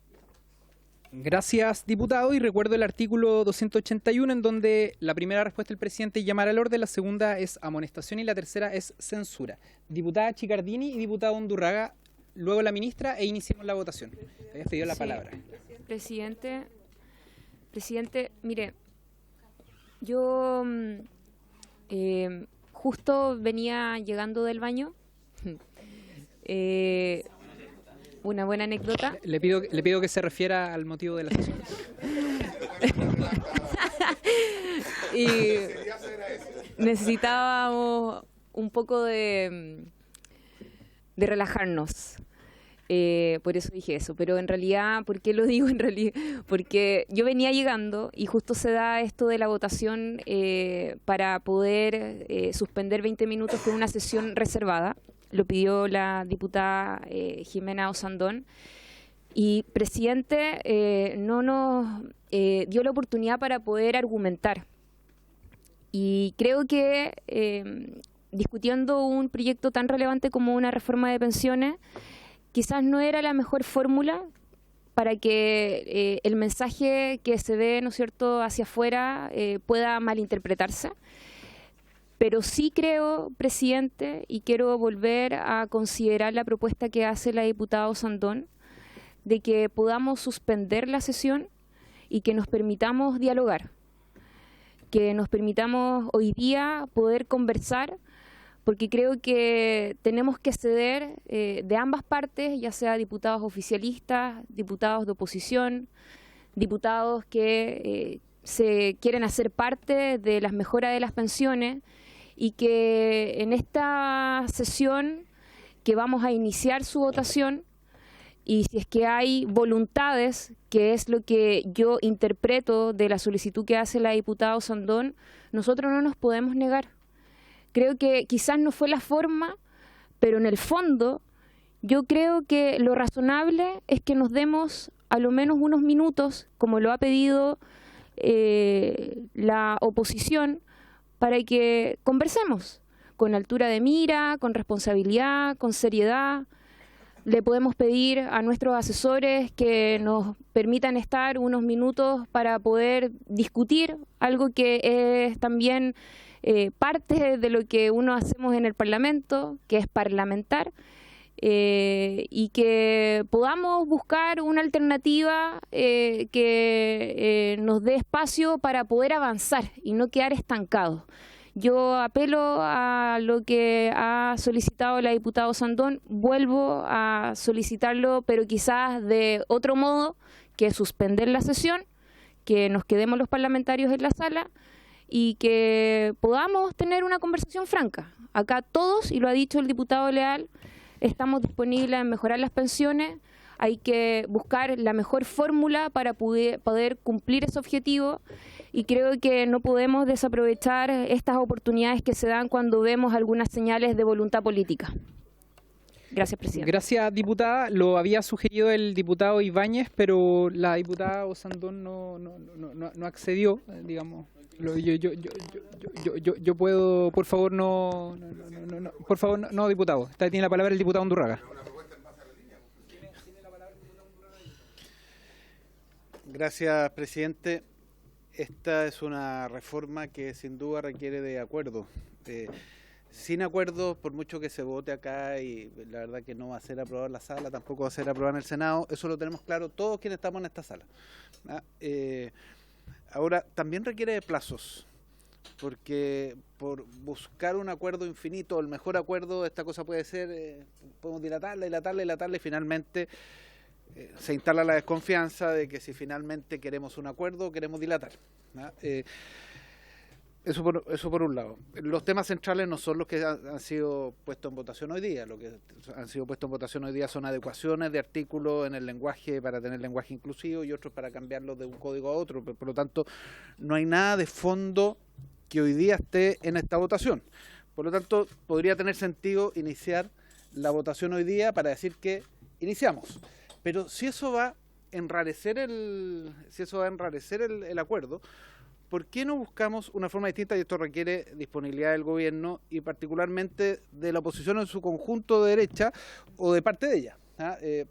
A: Gracias, diputado. Y recuerdo el artículo 281, en donde la primera respuesta del presidente es llamar al orden, la segunda es amonestación y la tercera es censura. Diputada Chicardini y diputado Undurraga, luego la ministra, e iniciamos la votación. Habías pedido la palabra.
P: Presidente, mire, yo justo venía llegando del baño. Una buena anécdota.
A: Le pido que se refiera al motivo de la sesión.
P: Y necesitábamos un poco de relajarnos. Por eso dije eso, pero en realidad, ¿por qué lo digo en realidad? Porque yo venía llegando y justo se da esto de la votación para poder suspender 20 minutos con una sesión reservada. Lo pidió la diputada Jimena Osandón. Y presidente no nos dio la oportunidad para poder argumentar. Y creo que discutiendo un proyecto tan relevante como una reforma de pensiones, quizás no era la mejor fórmula para que el mensaje que se dé, ¿no es cierto?, hacia afuera pueda malinterpretarse. Pero sí creo, presidente, y quiero volver a considerar la propuesta que hace la diputada Osandón, de que podamos suspender la sesión y que nos permitamos dialogar, que nos permitamos hoy día poder conversar, porque creo que tenemos que ceder de ambas partes, ya sea diputados oficialistas, diputados de oposición, diputados que se quieren hacer parte de las mejoras de las pensiones, y que en esta sesión que vamos a iniciar su votación, y si es que hay voluntades, que es lo que yo interpreto de la solicitud que hace la diputada Osandón, nosotros no nos podemos negar. Creo que quizás no fue la forma, pero en el fondo yo creo que lo razonable es que nos demos a lo menos unos minutos, como lo ha pedido la oposición, para que conversemos con altura de mira, con responsabilidad, con seriedad. Le podemos pedir a nuestros asesores que nos permitan estar unos minutos para poder discutir algo que es también parte de lo que uno hacemos en el Parlamento, que es parlamentar, y que podamos buscar una alternativa que nos dé espacio para poder avanzar y no quedar estancados. Yo apelo a lo que ha solicitado la diputada Osandón, vuelvo a solicitarlo, pero quizás de otro modo, que suspender la sesión, que nos quedemos los parlamentarios en la sala y que podamos tener una conversación franca. Acá todos, y lo ha dicho el diputado Leal, estamos disponibles en mejorar las pensiones. Hay que buscar la mejor fórmula para poder cumplir ese objetivo, y creo que no podemos desaprovechar estas oportunidades que se dan cuando vemos algunas señales de voluntad política. Gracias, presidente.
A: Gracias, diputada. Lo había sugerido el diputado Ibáñez, pero la diputada Osandón no accedió, digamos. Yo puedo, por favor, por favor, no, diputado. Tiene la palabra el diputado Undurraga.
E: Gracias, presidente. Esta es una reforma que sin duda requiere de acuerdo. Sin acuerdo, por mucho que se vote acá, y la verdad que no va a ser aprobado en la sala, tampoco va a ser aprobado en el Senado, eso lo tenemos claro todos quienes estamos en esta sala. Ahora, también requiere de plazos, porque por buscar un acuerdo infinito, el mejor acuerdo, esta cosa puede ser, podemos dilatarla y finalmente se instala la desconfianza de que si finalmente queremos un acuerdo, queremos dilatar. Eso por un lado. Los temas centrales no son los que han sido puestos en votación hoy día. Lo que han sido puestos en votación hoy día son adecuaciones de artículos en el lenguaje para tener lenguaje inclusivo y otros para cambiarlos de un código a otro. Por lo tanto, no hay nada de fondo que hoy día esté en esta votación. Por lo tanto, podría tener sentido iniciar la votación hoy día para decir que iniciamos. Pero si eso va a enrarecer el acuerdo, ¿por qué no buscamos una forma distinta? Y esto requiere disponibilidad del gobierno y particularmente de la oposición en su conjunto de derecha o de parte de ella,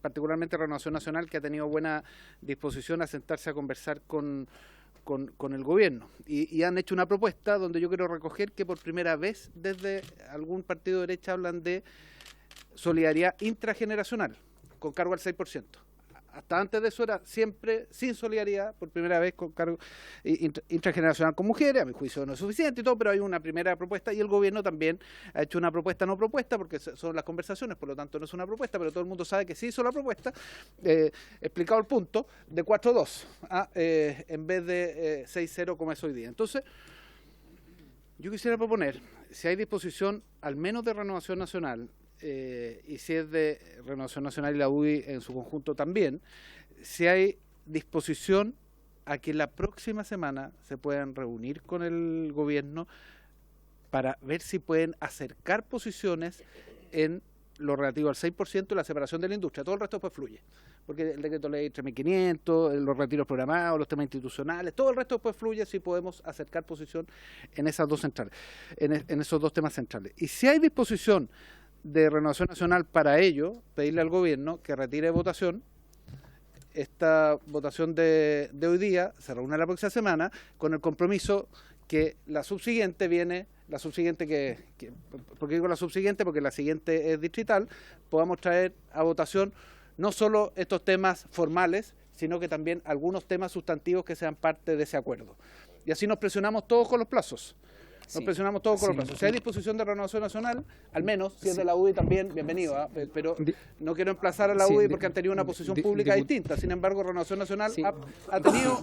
E: particularmente Renovación Nacional, que ha tenido buena disposición a sentarse a conversar con el gobierno. Y han hecho una propuesta donde yo quiero recoger que por primera vez desde algún partido de derecha hablan de solidaridad intrageneracional, con cargo al 6%. Hasta antes de eso era siempre sin solidaridad, por primera vez con cargo intrageneracional con mujeres. A mi juicio no es suficiente y todo, pero hay una primera propuesta y el gobierno también ha hecho una propuesta no propuesta, porque son las conversaciones, por lo tanto no es una propuesta, pero todo el mundo sabe que sí hizo la propuesta, explicado el punto, de 4-2, en vez de 6-0 como es hoy día. Entonces, yo quisiera proponer, si hay disposición al menos de Renovación Nacional, y si es de Renovación Nacional y la UDI en su conjunto también, si hay disposición a que la próxima semana se puedan reunir con el gobierno para ver si pueden acercar posiciones en lo relativo al 6% y la separación de la industria. Todo el resto después fluye, porque el decreto ley 3.500, los retiros programados, los temas institucionales, todo el resto después fluye si podemos acercar posición en esas dos centrales, en esos dos temas centrales. Y si hay disposición de Renovación Nacional para ello, pedirle al gobierno que retire de votación esta votación de hoy día, se reúne la próxima semana, con el compromiso que la subsiguiente ¿por qué digo la subsiguiente? Porque la siguiente es distrital, podamos traer a votación no solo estos temas formales, sino que también algunos temas sustantivos que sean parte de ese acuerdo. Y así nos presionamos todos con los plazos. Si hay disposición de Renovación Nacional, al menos, si es de la UDI también, bienvenido, pero no quiero emplazar a la UDI porque han tenido una posición pública distinta. Sin embargo, Renovación Nacional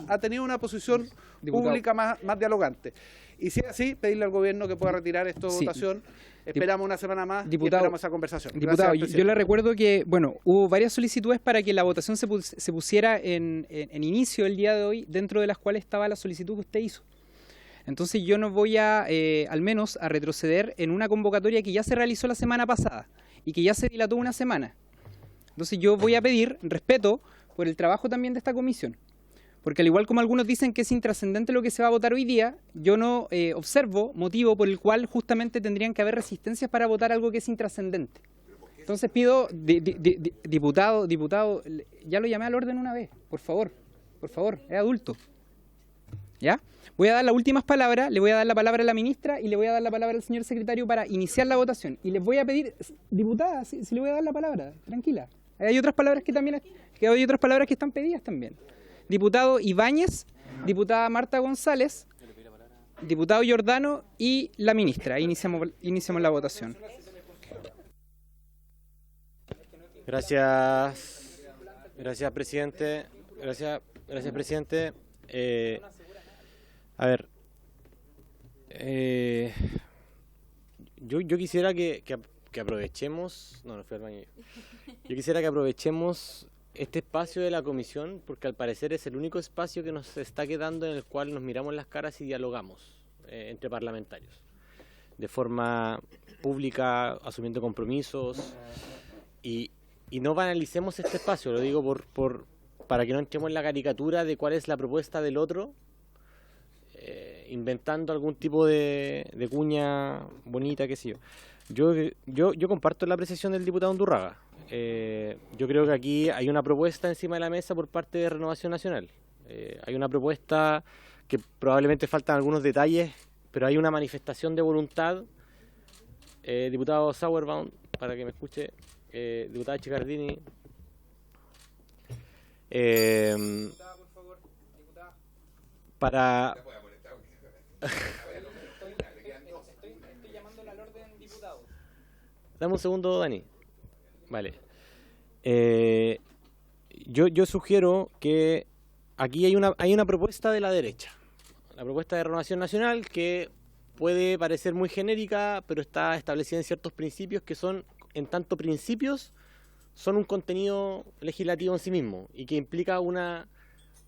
E: ha tenido una posición pública más dialogante. Y si es así, pedirle al gobierno que pueda retirar esto de votación. Esperamos una semana más y esperamos esa conversación.
A: Diputado, yo le recuerdo que hubo varias solicitudes para que la votación se pusiera en inicio el día de hoy, dentro de las cuales estaba la solicitud que usted hizo. Entonces yo no voy al menos a retroceder en una convocatoria que ya se realizó la semana pasada y que ya se dilató una semana. Entonces yo voy a pedir respeto por el trabajo también de esta comisión. Porque al igual como algunos dicen que es intrascendente lo que se va a votar hoy día, yo no observo motivo por el cual justamente tendrían que haber resistencias para votar algo que es intrascendente. Entonces pido, diputado, ya lo llamé al orden una vez, por favor, es adulto. ¿Ya? Voy a dar las últimas palabras, le voy a dar la palabra a la ministra y le voy a dar la palabra al señor secretario para iniciar la votación. Y les voy a pedir, diputada, si le voy a dar la palabra, tranquila. Hay otras palabras que están pedidas también. Diputado Ibáñez, diputada Marta González, diputado Giordano y la ministra. Iniciamos la votación.
N: Gracias, presidente. Gracias, presidente. A ver, Yo quisiera que aprovechemos... No fui al baño. Yo quisiera que aprovechemos este espacio de la comisión, porque al parecer es el único espacio que nos está quedando en el cual nos miramos las caras y dialogamos entre parlamentarios. De forma pública, asumiendo compromisos, y no banalicemos este espacio, lo digo para que no entremos en la caricatura de cuál es la propuesta del otro, inventando algún tipo de cuña bonita, qué sé yo. Yo comparto la apreciación del diputado Undurraga. Yo creo que aquí hay una propuesta encima de la mesa por parte de Renovación Nacional. Hay una propuesta que probablemente faltan algunos detalles, pero hay una manifestación de voluntad. Diputado Sauerbaum, para que me escuche, diputada Chicardini.
A: Diputada, por favor, diputada.
N: Para...
A: Estoy llamando al orden, diputado.
N: Dame un segundo, Dani. Vale. Yo sugiero que aquí hay una propuesta de la derecha. La propuesta de Renovación Nacional que puede parecer muy genérica, pero está establecida en ciertos principios que son, en tanto principios, son un contenido legislativo en sí mismo y que implica una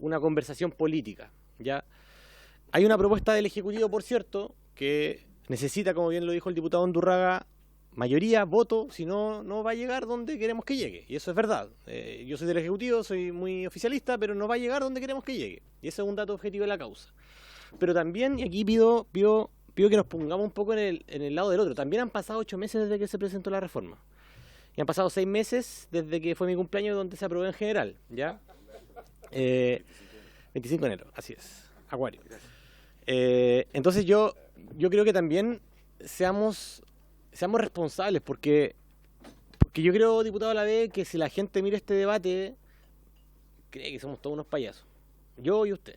N: conversación política, ¿ya? Hay una propuesta del Ejecutivo, por cierto, que necesita, como bien lo dijo el diputado Undurraga, mayoría, voto, si no, no va a llegar donde queremos que llegue. Y eso es verdad. Yo soy del Ejecutivo, soy muy oficialista, pero no va a llegar donde queremos que llegue. Y ese es un dato objetivo de la causa. Pero también, y aquí pido que nos pongamos un poco en el lado del otro. También han pasado 8 meses desde que se presentó la reforma. Y han pasado 6 meses desde que fue mi cumpleaños, donde se aprobó en general, ¿ya? 25 de enero, así es. Acuario. Entonces yo creo que también seamos responsables, porque yo creo, diputado Lavey, que si la gente mira este debate, cree que somos todos unos payasos. Yo y usted,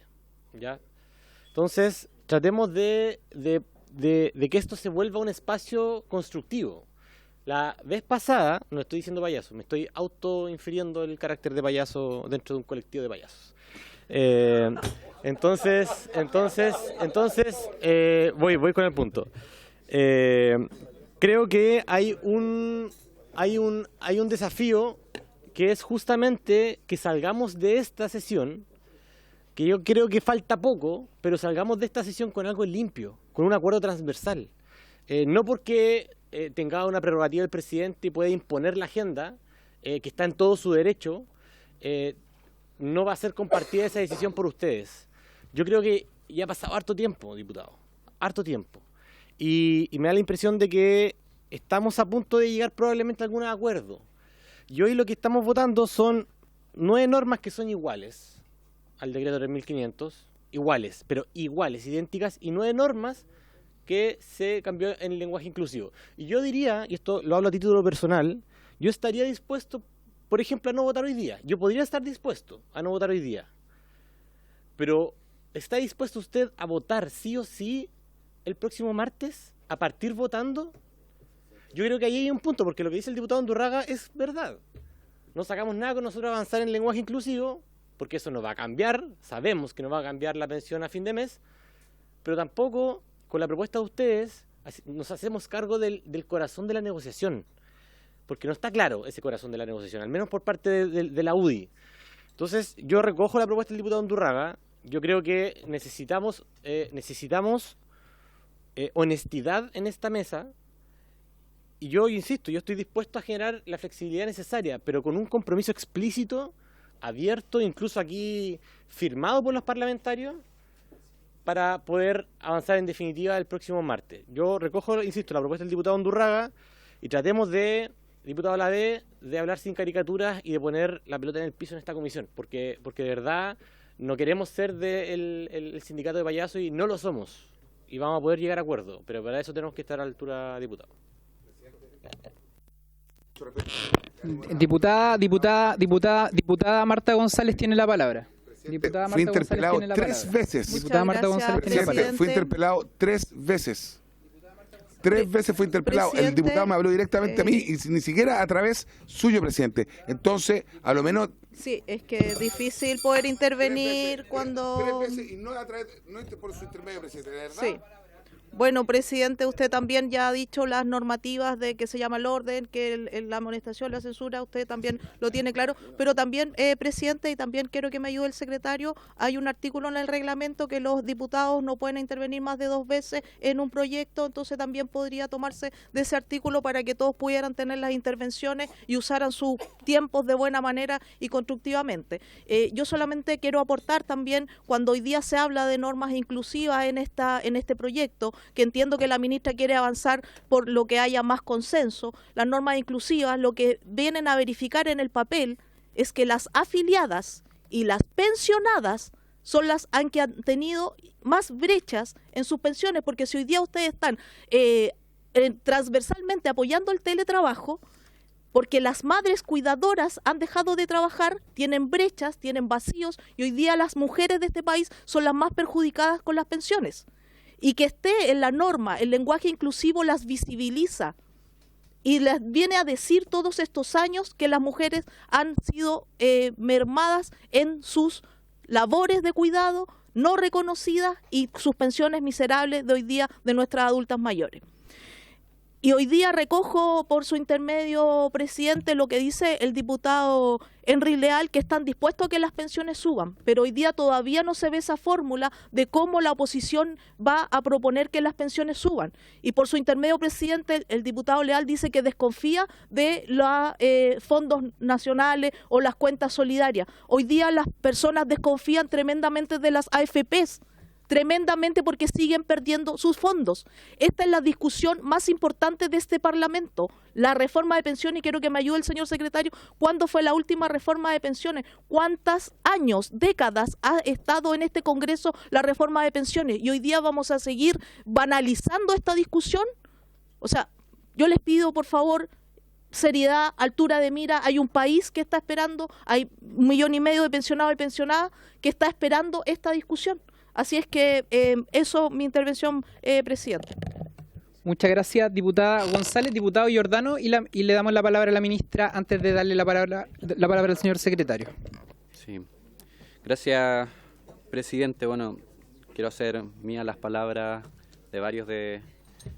N: ¿ya? Entonces, tratemos de que esto se vuelva un espacio constructivo. La vez pasada, no estoy diciendo payaso, me estoy autoinfiriendo el carácter de payaso dentro de un colectivo de payasos. Entonces voy con el punto. Creo que hay un desafío que es justamente que salgamos de esta sesión, que yo creo que falta poco, pero salgamos de esta sesión con algo limpio, con un acuerdo transversal. No porque tenga una prerrogativa el presidente y pueda imponer la agenda, que está en todo su derecho, no va a ser compartida esa decisión por ustedes. Yo creo que ya ha pasado harto tiempo, diputado, harto tiempo. Y me da la impresión de que estamos a punto de llegar probablemente a algún acuerdo. Y hoy lo que estamos votando son 9 normas que son iguales al decreto 3500, iguales, pero iguales, idénticas, y 9 normas que se cambió en el lenguaje inclusivo. Y yo diría, y esto lo hablo a título personal, yo estaría dispuesto, por ejemplo, a no votar hoy día. Yo podría estar dispuesto a no votar hoy día. Pero, ¿está dispuesto usted a votar sí o sí el próximo martes? ¿A partir votando? Yo creo que ahí hay un punto, porque lo que dice el diputado Undurraga es verdad. No sacamos nada con nosotros avanzar en el lenguaje inclusivo, porque eso no va a cambiar, sabemos que no va a cambiar la pensión a fin de mes, pero tampoco con la propuesta de ustedes nos hacemos cargo del corazón de la negociación, porque no está claro ese corazón de la negociación, al menos por parte de la UDI. Entonces yo recojo la propuesta del diputado Undurraga. Yo creo que necesitamos honestidad en esta mesa, y yo insisto, yo estoy dispuesto a generar la flexibilidad necesaria, pero con un compromiso explícito, abierto, incluso aquí firmado por los parlamentarios, para poder avanzar en definitiva el próximo martes. Yo recojo, insisto, la propuesta del diputado Undurraga y tratemos de, diputado Lavey, de hablar sin caricaturas y de poner la pelota en el piso en esta comisión, porque de verdad no queremos ser el sindicato de payasos y no lo somos, y vamos a poder llegar a acuerdo, pero para eso tenemos que estar a la altura, diputado.
A: Diputada Marta González tiene la palabra. Diputada Marta
C: Fui interpelado
A: González tiene la
C: 3
A: palabra.
C: veces.
A: Diputada Marta González tiene la palabra.
C: Fui interpelado 3 veces. 3 veces fui interpelado. El
F: Presidente,
C: diputado me habló directamente a mí y ni siquiera a través suyo, presidente. Entonces, a lo menos...
F: Sí, es que es difícil poder intervenir cuando...
C: 3 veces y no a través, no por su intermedio, presidente, ¿de verdad?
F: Sí. Bueno, presidente, usted también ya ha dicho las normativas de que se llama el orden, que la amonestación, la censura, usted también lo tiene claro, pero también, presidente, y también quiero que me ayude el secretario, hay un artículo en el reglamento que los diputados no pueden intervenir más de 2 veces en un proyecto, entonces también podría tomarse de ese artículo para que todos pudieran tener las intervenciones y usaran sus tiempos de buena manera y constructivamente. Yo solamente quiero aportar también, cuando hoy día se habla de normas inclusivas en este proyecto, que entiendo que la ministra quiere avanzar por lo que haya más consenso, las normas inclusivas lo que vienen a verificar en el papel es que las afiliadas y las pensionadas son las que han tenido más brechas en sus pensiones, porque si hoy día ustedes están transversalmente apoyando el teletrabajo, porque las madres cuidadoras han dejado de trabajar, tienen brechas, tienen vacíos, y hoy día las mujeres de este país son las más perjudicadas con las pensiones. Y que esté en la norma, el lenguaje inclusivo las visibiliza y les viene a decir todos estos años que las mujeres han sido mermadas en sus labores de cuidado, no reconocidas, y sus pensiones miserables de hoy día de nuestras adultas mayores. Y hoy día recojo por su intermedio, presidente, lo que dice el diputado Henry Leal, que están dispuestos a que las pensiones suban, pero hoy día todavía no se ve esa fórmula de cómo la oposición va a proponer que las pensiones suban. Y por su intermedio, presidente, el diputado Leal dice que desconfía de los fondos nacionales o las cuentas solidarias. Hoy día las personas desconfían tremendamente de las AFPs, tremendamente, porque siguen perdiendo sus fondos. Esta es la discusión más importante de este Parlamento, la reforma de pensiones, y quiero que me ayude el señor secretario, ¿cuándo fue la última reforma de pensiones? ¿Cuántos años, décadas ha estado en este Congreso la reforma de pensiones? Y hoy día vamos a seguir banalizando esta discusión. O sea, yo les pido, por favor, seriedad, altura de mira. Hay un país que está esperando, hay 1,5 millones de pensionados y pensionadas que está esperando esta discusión. Así es que eso, mi intervención, presidente.
A: Muchas gracias, diputada González. Diputado Giordano, y le damos la palabra a la ministra antes de darle la palabra al señor secretario.
H: Sí. Gracias, presidente. Bueno, quiero hacer mías las palabras de varios de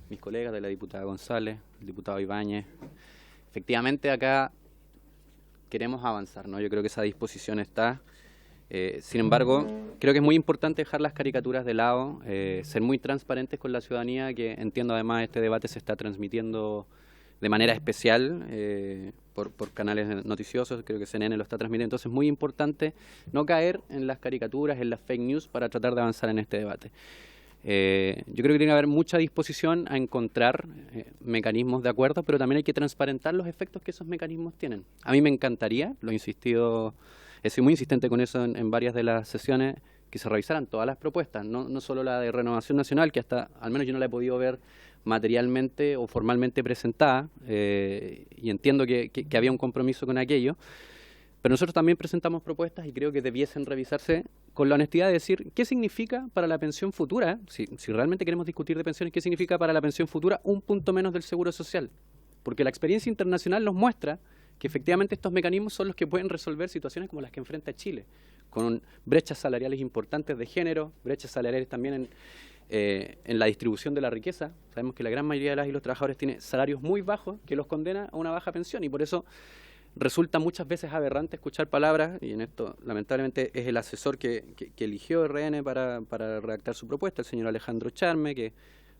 H: mis colegas, de la diputada González, el diputado Ibáñez. Efectivamente, acá queremos avanzar, ¿no? Yo creo que esa disposición está. Sin embargo, creo que es muy importante dejar las caricaturas de lado, ser muy transparentes con la ciudadanía, que entiendo además este debate se está transmitiendo de manera especial por canales noticiosos, creo que CNN lo está transmitiendo, entonces es muy importante no caer en las caricaturas, en las fake news para tratar de avanzar en este debate. Yo creo que tiene que haber mucha disposición a encontrar mecanismos de acuerdo, pero también hay que transparentar los efectos que esos mecanismos tienen. A mí me encantaría, lo he insistido, he sido muy insistente con eso en varias de las sesiones, que se revisaran todas las propuestas, no solo la de Renovación Nacional, que hasta, al menos yo no la he podido ver materialmente o formalmente presentada, y entiendo que había un compromiso con aquello, pero nosotros también presentamos propuestas y creo que debiesen revisarse con la honestidad de decir qué significa para la pensión futura, si realmente queremos discutir de pensiones, qué significa para la pensión futura un punto menos del seguro social, porque la experiencia internacional nos muestra que efectivamente estos mecanismos son los que pueden resolver situaciones como las que enfrenta Chile, con brechas salariales importantes de género, brechas salariales también en la distribución de la riqueza. Sabemos que la gran mayoría de las y los trabajadores tiene salarios muy bajos que los condena a una baja pensión, y por eso resulta muchas veces aberrante escuchar palabras, y en esto lamentablemente es el asesor que eligió RN para redactar su propuesta, el señor Alejandro Charme, que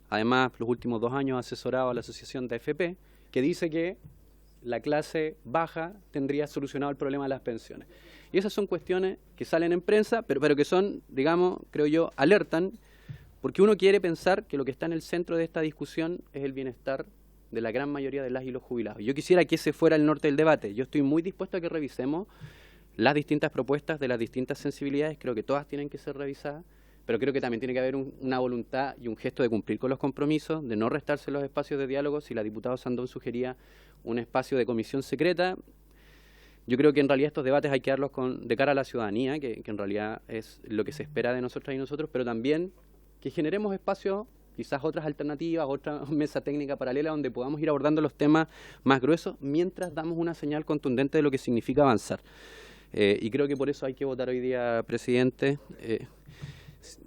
H: además los últimos 2 años ha asesorado a la Asociación de AFP, que dice que la clase baja tendría solucionado el problema de las pensiones. Y esas son cuestiones que salen en prensa, pero que son, digamos, creo yo, alertan, porque uno quiere pensar que lo que está en el centro de esta discusión es el bienestar de la gran mayoría de las y los jubilados. Yo quisiera que ese fuera el norte del debate. Yo estoy muy dispuesto a que revisemos las distintas propuestas de las distintas sensibilidades, creo que todas tienen que ser revisadas, pero creo que también tiene que haber una voluntad y un gesto de cumplir con los compromisos, de no restarse los espacios de diálogo. Si la diputada Sandón sugería un espacio de comisión secreta, yo creo que en realidad estos debates hay que darlos de cara a la ciudadanía, que en realidad es lo que se espera de nosotras y nosotros, pero también que generemos espacios, quizás otras alternativas, otra mesa técnica paralela donde podamos ir abordando los temas más gruesos mientras damos una señal contundente de lo que significa avanzar. Y creo que por eso hay que votar hoy día, presidente.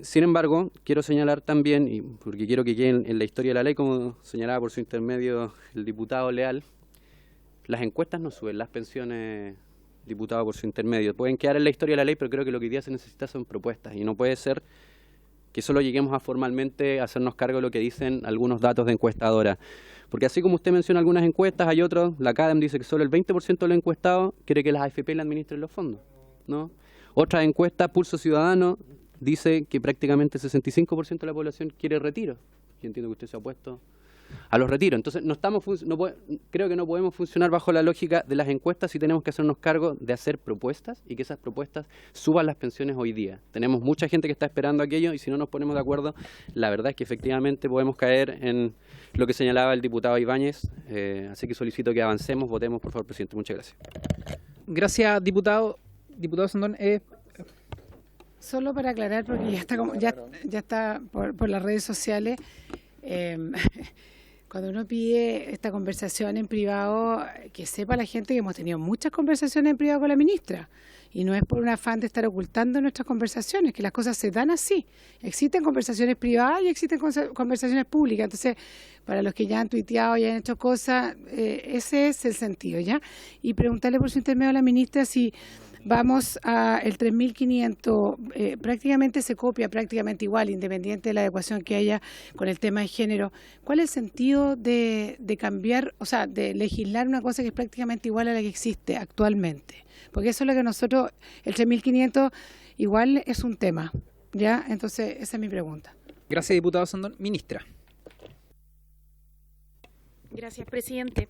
H: Sin embargo, quiero señalar también, y porque quiero que quede en la historia de la ley, como señalaba por su intermedio el diputado Leal, las encuestas no suben las pensiones, diputado, por su intermedio. Pueden quedar en la historia de la ley, pero creo que lo que hoy día se necesita son propuestas, y no puede ser que solo lleguemos a formalmente hacernos cargo de lo que dicen algunos datos de encuestadora. Porque así como usted menciona algunas encuestas, hay otros, la CADEM dice que solo el 20% de los encuestados quiere que las AFP le administren los fondos, ¿no? Otras encuestas, Pulso Ciudadano, dice que prácticamente el 65% de la población quiere retiro. Yo entiendo que usted se ha opuesto a los retiros. Entonces, creo que no podemos funcionar bajo la lógica de las encuestas si tenemos que hacernos cargo de hacer propuestas y que esas propuestas suban las pensiones hoy día. Tenemos mucha gente que está esperando aquello y si no nos ponemos de acuerdo, la verdad es que efectivamente podemos caer en lo que señalaba el diputado Ibáñez. Así que solicito que avancemos. Votemos, por favor, presidente. Muchas gracias.
A: Gracias, diputado. Diputado Sandón,
K: Solo para aclarar, porque ya está por las redes sociales, cuando uno pide esta conversación en privado, que sepa la gente que hemos tenido muchas conversaciones en privado con la ministra. Y no es por un afán de estar ocultando nuestras conversaciones, que las cosas se dan así. Existen conversaciones privadas y existen conversaciones públicas. Entonces, para los que ya han tuiteado y han hecho cosas, ese es el sentido, ¿ya? Y preguntarle por su intermedio a la ministra si vamos a el 3.500, prácticamente se copia prácticamente igual, independiente de la adecuación que haya con el tema de género. ¿Cuál es el sentido de cambiar, o sea, de legislar una cosa que es prácticamente igual a la que existe actualmente? Porque eso es lo que nosotros, el 3.500 igual es un tema, ¿ya? Entonces, esa es mi pregunta.
A: Gracias, diputado Sandón. Ministra.
G: Gracias, presidente.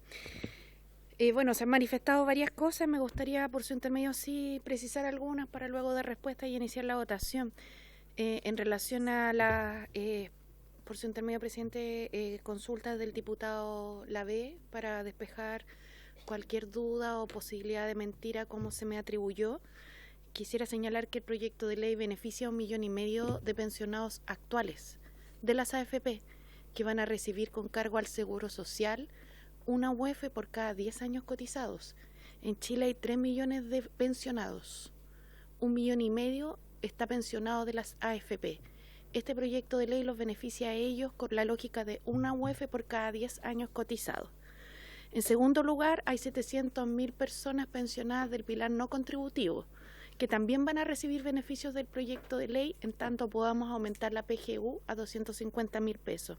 G: Bueno, se han manifestado varias cosas. Me gustaría, por su intermedio, sí precisar algunas para luego dar respuesta y iniciar la votación. En relación a la, por su intermedio, presidente, consulta del diputado Lavé para despejar cualquier duda o posibilidad de mentira como se me atribuyó. Quisiera señalar que el proyecto de ley beneficia a 1,5 millones de pensionados actuales de las AFP que van a recibir con cargo al Seguro Social una UEF por cada 10 años cotizados. En Chile hay 3 millones de pensionados. 1,5 millones está pensionado de las AFP. Este proyecto de ley los beneficia a ellos con la lógica de una UEF por cada 10 años cotizados. En segundo lugar, hay 700.000 personas pensionadas del pilar no contributivo, que también van a recibir beneficios del proyecto de ley en tanto podamos aumentar la PGU a 250.000 pesos.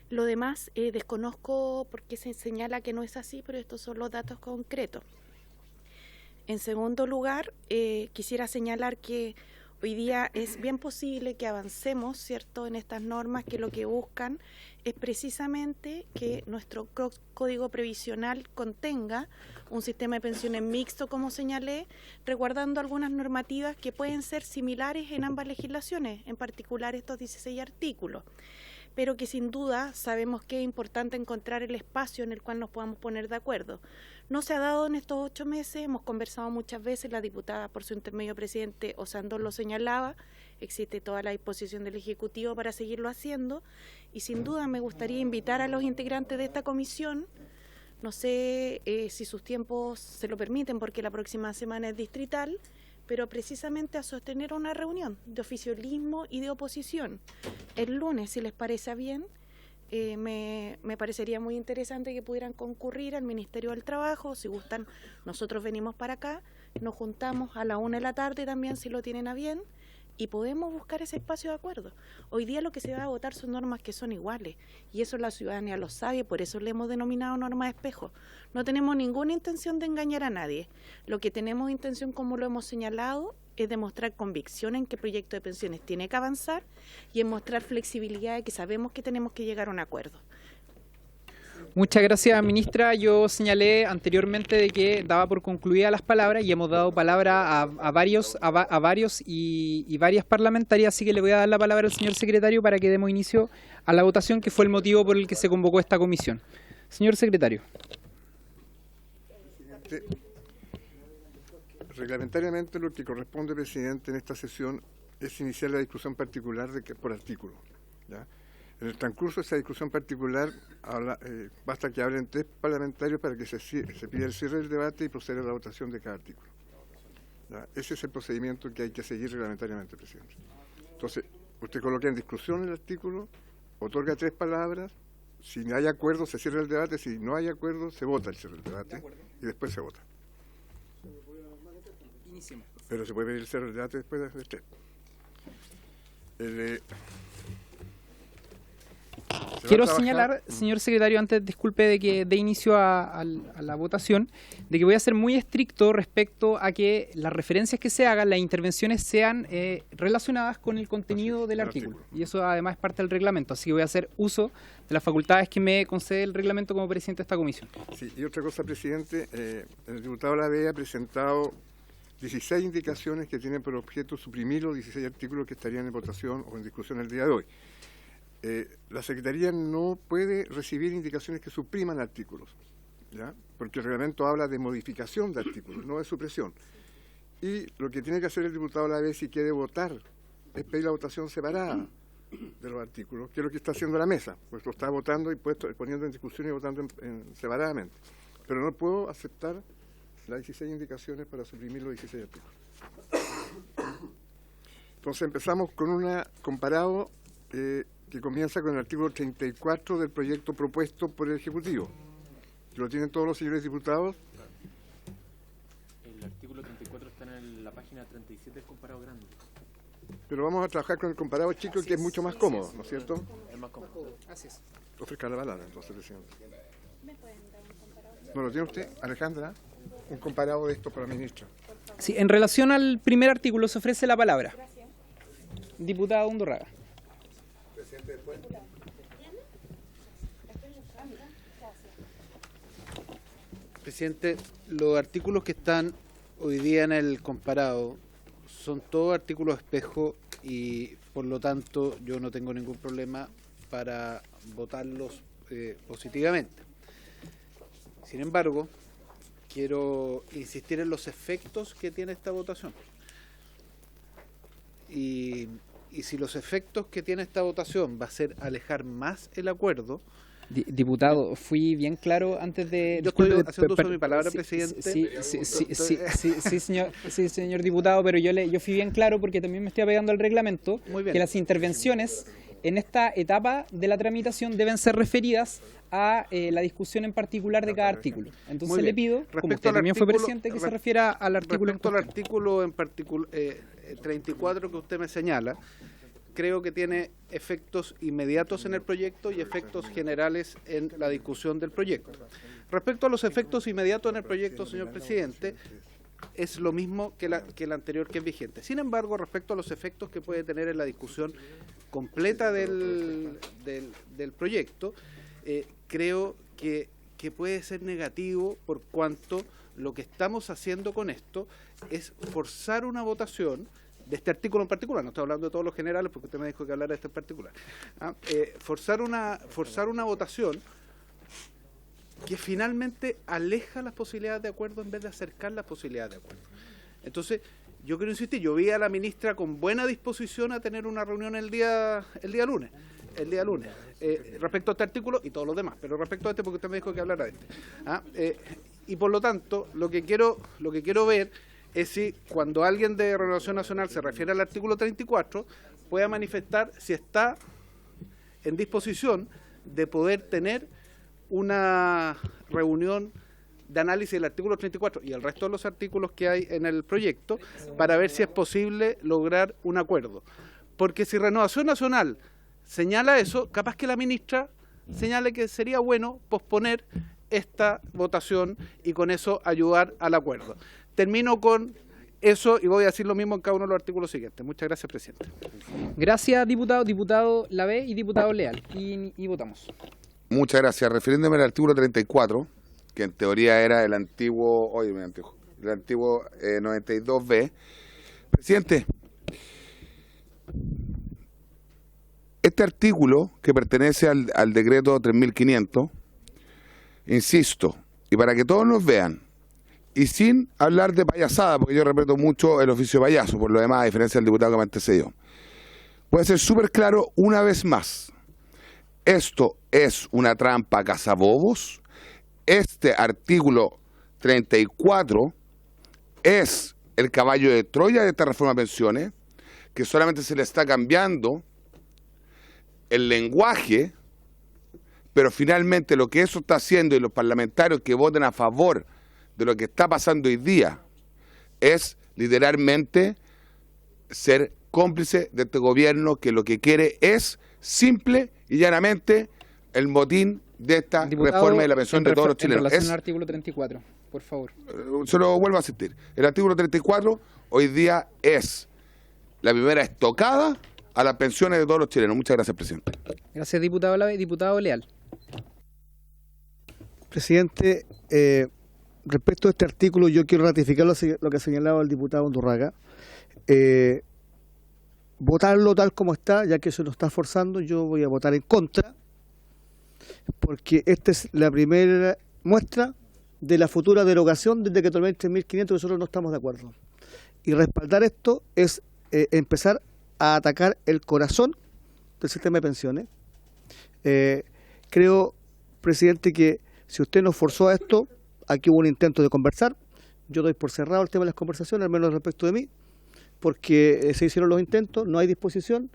G: Lo demás desconozco porque se señala que no es así, pero estos son los datos concretos. En segundo lugar, quisiera señalar que hoy día es bien posible que avancemos, ¿cierto?, en estas normas que lo que buscan es precisamente que nuestro código previsional contenga un sistema de pensiones mixto, como señalé, resguardando algunas normativas que pueden ser similares en ambas legislaciones, en particular estos 16 artículos. Pero que sin duda sabemos que es importante encontrar el espacio en el cual nos podamos poner de acuerdo. No se ha dado en estos 8 meses, hemos conversado muchas veces, la diputada por su intermedio presidente Osandón lo señalaba, existe toda la disposición del Ejecutivo para seguirlo haciendo y sin duda me gustaría invitar a los integrantes de esta comisión, no sé si sus tiempos se lo permiten porque la próxima semana es distrital, pero precisamente a sostener una reunión de oficialismo y de oposición. El lunes, si les parece bien, me parecería muy interesante que pudieran concurrir al Ministerio del Trabajo. Si gustan, nosotros venimos para acá, nos juntamos a la 1 de la tarde también, si lo tienen a bien, y podemos buscar ese espacio de acuerdo. Hoy día lo que se va a votar son normas que son iguales, y eso la ciudadanía lo sabe, por eso le hemos denominado norma de espejo. No tenemos ninguna intención de engañar a nadie. Lo que tenemos intención, como lo hemos señalado, es demostrar convicción en que el proyecto de pensiones tiene que avanzar y en mostrar flexibilidad de que sabemos que tenemos que llegar a un acuerdo.
A: Muchas gracias, ministra. Yo señalé anteriormente de que daba por concluidas las palabras y hemos dado palabra a varios y varias parlamentarias, así que le voy a dar la palabra al señor secretario para que demos inicio a la votación, que fue el motivo por el que se convocó esta comisión. Señor secretario.
M: Reglamentariamente lo que corresponde, presidente, en esta sesión es iniciar la discusión particular por artículo, ¿ya? En el transcurso de esa discusión particular basta que hablen 3 parlamentarios para que se pida el cierre del debate y proceda a la votación de cada artículo, ¿ya? Ese es el procedimiento que hay que seguir reglamentariamente, presidente. Entonces, usted coloca en discusión el artículo, otorga 3 palabras, si hay acuerdo se cierra el debate, si no hay acuerdo se vota el cierre del debate y después se vota. Pero se puede pedir el cierre del debate después de 3.
A: Quiero señalar, señor secretario, antes, disculpe, de que dé inicio a la votación, de que voy a ser muy estricto respecto a que las referencias que se hagan, las intervenciones sean relacionadas con el contenido del artículo. Y eso además es parte del reglamento, así que voy a hacer uso de las facultades que me concede el reglamento como presidente de esta comisión.
M: Sí, y otra cosa, presidente, el diputado Lavey ha presentado 16 indicaciones que tienen por objeto suprimir los 16 artículos que estarían en votación o en discusión el día de hoy. La Secretaría no puede recibir indicaciones que supriman artículos, ¿ya? Porque el reglamento habla de modificación de artículos, no de supresión. Y lo que tiene que hacer el diputado Lavey, si quiere votar, es pedir la votación separada de los artículos, que es lo que está haciendo la mesa, pues lo está votando y poniendo en discusión y votando separadamente. Pero no puedo aceptar las 16 indicaciones para suprimir los 16 artículos. Entonces empezamos con un comparado que comienza con el artículo 34 del proyecto propuesto por el Ejecutivo. ¿Lo tienen todos los señores diputados?
B: El artículo 34 está en la página 37 del comparado grande.
M: Pero vamos a trabajar con el comparado chico, que es mucho más cómodo, ¿no es cierto?
B: Es más cómodo.
A: Así es.
M: Ofrezca la palabra, entonces, presidente. ¿No lo tiene usted, Alejandra? Un comparado de esto para la ministra.
A: Sí, en relación al primer artículo se ofrece la palabra. Diputado Undurraga.
E: Presidente, los artículos que están hoy día en el comparado son todos artículos espejo y por lo tanto yo no tengo ningún problema para votarlos positivamente. Sin embargo, quiero insistir en los efectos que tiene esta votación. Y si los efectos que tiene esta votación va a ser alejar más el acuerdo.
A: Diputado, fui bien claro antes de...
E: Yo estoy haciendo uso de mi palabra, presidente.
A: Sí, señor diputado, pero yo fui bien claro porque también me estoy apegando al reglamento, que las intervenciones en esta etapa de la tramitación deben ser referidas a la discusión en particular de cada artículo. Entonces le pido, como usted también fue presidente, que se refiera al artículo.
E: Respecto al artículo en particular 34 que usted me señala, creo que tiene efectos inmediatos en el proyecto y efectos generales en la discusión del proyecto. Respecto a los efectos inmediatos en el proyecto, señor presidente, es lo mismo que el anterior que es vigente. Sin embargo, respecto a los efectos que puede tener en la discusión completa del proyecto, creo que puede ser negativo por cuanto lo que estamos haciendo con esto es forzar una votación de este artículo en particular, no estoy hablando de todos los generales porque usted me dijo que hablara de este en particular, forzar una votación que finalmente aleja las posibilidades de acuerdo en vez de acercar las posibilidades de acuerdo. Entonces, yo quiero insistir, yo vi a la ministra con buena disposición a tener una reunión el día lunes, respecto a este artículo y todos los demás, pero respecto a este porque usted me dijo que hablara de este. Y por lo tanto, lo que quiero ver es si cuando alguien de Renovación Nacional se refiere al artículo 34, pueda manifestar si está en disposición de poder tener una reunión de análisis del artículo 34 y el resto de los artículos que hay en el proyecto para ver si es posible lograr un acuerdo. Porque si Renovación Nacional señala eso, capaz que la ministra señale que sería bueno posponer esta votación y con eso ayudar al acuerdo. Termino con eso y voy a decir lo mismo en cada uno de los artículos siguientes. Muchas gracias, presidente.
A: Gracias, diputado Lavey y diputado Leal. Y votamos.
C: Muchas gracias. Refiriéndome al artículo 34, que en teoría era el antiguo 92B. Presidente, este artículo que pertenece al decreto 3500, insisto, y para que todos nos vean, y sin hablar de payasada, porque yo respeto mucho el oficio de payaso, por lo demás, a diferencia del diputado que me antecedió. Puede ser súper claro una vez más. Esto es una trampa cazabobos. Este artículo 34 es el caballo de Troya de esta reforma de pensiones, que solamente se le está cambiando el lenguaje, pero finalmente lo que eso está haciendo y los parlamentarios que voten a favor de lo que está pasando hoy día es literalmente ser cómplice de este gobierno que lo que quiere es simple y llanamente el motín de esta reforma de la pensión de todos los chilenos.
A: En relación al artículo 34, por favor.
C: Se lo vuelvo a asistir. El artículo 34 hoy día es la primera estocada a las pensiones de todos los chilenos. Muchas gracias, presidente.
A: Gracias, diputado Lave. Diputado Leal.
I: Presidente, respecto a este artículo, yo quiero ratificar lo que ha señalado el diputado Undurraga. Votarlo tal como está, ya que se nos está forzando, yo voy a votar en contra, porque esta es la primera muestra de la futura derogación desde que tomé el 3.500, que nosotros no estamos de acuerdo. Y respaldar esto es empezar a atacar el corazón del sistema de pensiones. Creo, presidente, que si usted nos forzó a esto, aquí hubo un intento de conversar. Yo doy por cerrado el tema de las conversaciones, al menos respecto de mí, porque se hicieron los intentos, no hay disposición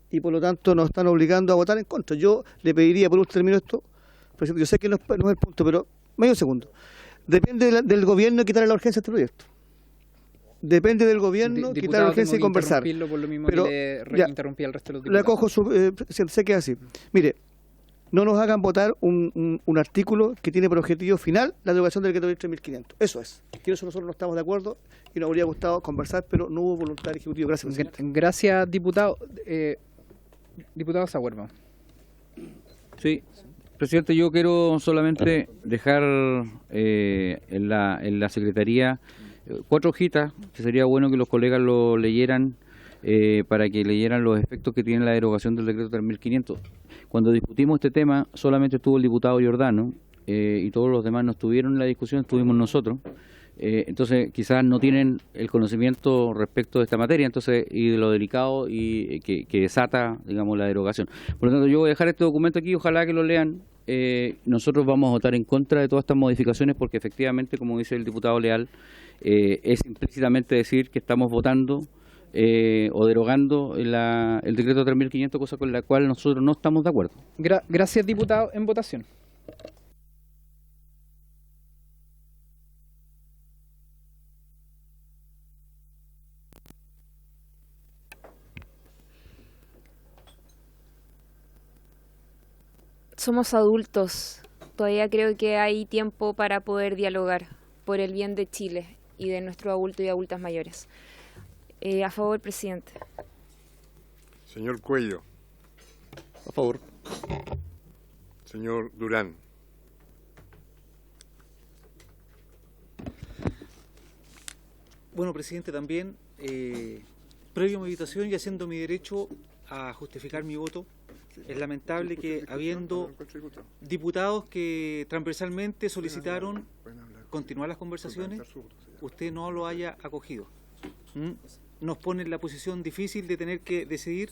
I: y por lo tanto nos están obligando a votar en contra. Yo le pediría, por un término esto, presidente, yo sé que no es el punto, pero medio segundo. Depende del gobierno quitarle la urgencia a este proyecto. Depende del gobierno quitar la urgencia y conversar.
A: Por lo mismo
I: pero
A: que le interrumpí al resto de los
I: le
A: diputados.
I: acojo sé que es así. Mire, no nos hagan votar un artículo que tiene por objetivo final la derogación del decreto de 3.500. Eso es. Que eso nosotros no estamos de acuerdo y nos habría gustado conversar, pero no hubo voluntad del Ejecutivo. Gracias, presidente.
A: Gracias, diputado. Diputado Sauerman.
O: Sí, presidente, yo quiero solamente dejar en la Secretaría 4 hojitas, que sería bueno que los colegas lo leyeran, para que leyeran los efectos que tiene la derogación del decreto 3.500. Cuando discutimos este tema, solamente estuvo el diputado Giordano y todos los demás no estuvieron en la discusión, estuvimos nosotros. Entonces, quizás no tienen el conocimiento respecto de esta materia, entonces y de lo delicado y que desata, digamos, la derogación. Por lo tanto, yo voy a dejar este documento aquí, ojalá que lo lean. Nosotros vamos a votar en contra de todas estas modificaciones porque efectivamente, como dice el diputado Leal, es implícitamente decir que estamos votando o derogando el decreto 3.500, cosa con la cual nosotros no estamos de acuerdo.
A: Gracias, diputado. En votación.
P: Somos adultos. Todavía creo que hay tiempo para poder dialogar por el bien de Chile y de nuestros adultos y adultas mayores. A favor, presidente.
M: Señor Cuello.
L: A favor.
M: Señor Durán.
J: Bueno, presidente, también, previo a mi votación y haciendo mi derecho a justificar mi voto, es lamentable que habiendo diputados que transversalmente solicitaron continuar las conversaciones, usted no lo haya acogido. Nos pone en la posición difícil de tener que decidir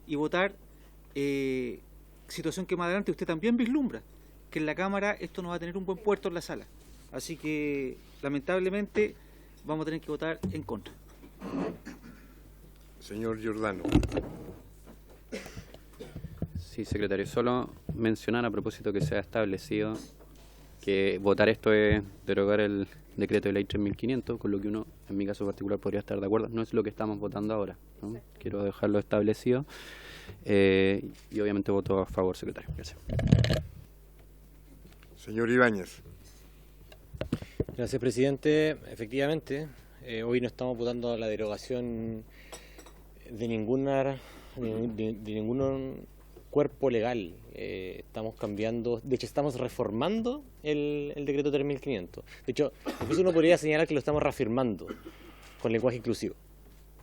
J: y votar, situación que más adelante usted también vislumbra, que en la Cámara esto no va a tener un buen puerto en la sala. Así que, lamentablemente, vamos a tener que votar en contra.
M: Señor Giordano.
H: Sí, secretario, solo mencionar a propósito que se ha establecido que votar esto es derogar el decreto de ley 3.500, con lo que uno, en mi caso particular, podría estar de acuerdo. No es lo que estamos votando ahora, ¿no? Quiero dejarlo establecido y obviamente voto a favor, secretario. Gracias.
M: Señor Ibáñez.
N: Gracias, presidente. Efectivamente, hoy no estamos votando a la derogación de ningún cuerpo legal. Estamos cambiando, de hecho estamos reformando el decreto 3.500. De hecho, incluso uno podría señalar que lo estamos reafirmando con lenguaje inclusivo.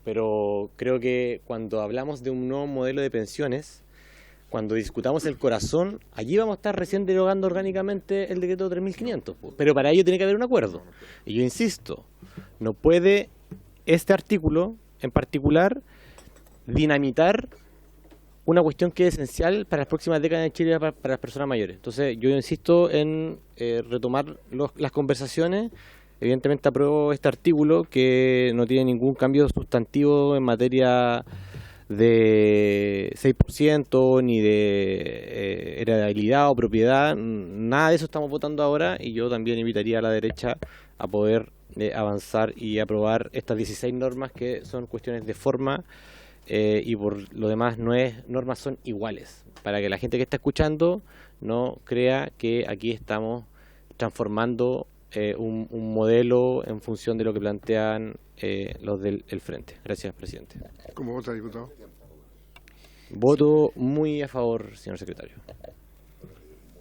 N: Pero creo que cuando hablamos de un nuevo modelo de pensiones, cuando discutamos el corazón, allí vamos a estar recién derogando orgánicamente el decreto 3.500. Pero para ello tiene que haber un acuerdo. Y yo insisto, no puede este artículo en particular dinamitar una cuestión que es esencial para las próximas décadas en Chile para las personas mayores. Entonces yo insisto en retomar las conversaciones. Evidentemente apruebo este artículo que no tiene ningún cambio sustantivo en materia de 6% ni de heredabilidad o propiedad, nada de eso estamos votando ahora, y yo también invitaría a la derecha a poder avanzar y aprobar estas 16 normas que son cuestiones de forma y por lo demás normas son iguales, para que la gente que está escuchando no crea que aquí estamos transformando un modelo en función de lo que plantean los del Frente. Gracias, presidente.
M: ¿Cómo vota, diputado?
N: Voto muy a favor, señor secretario.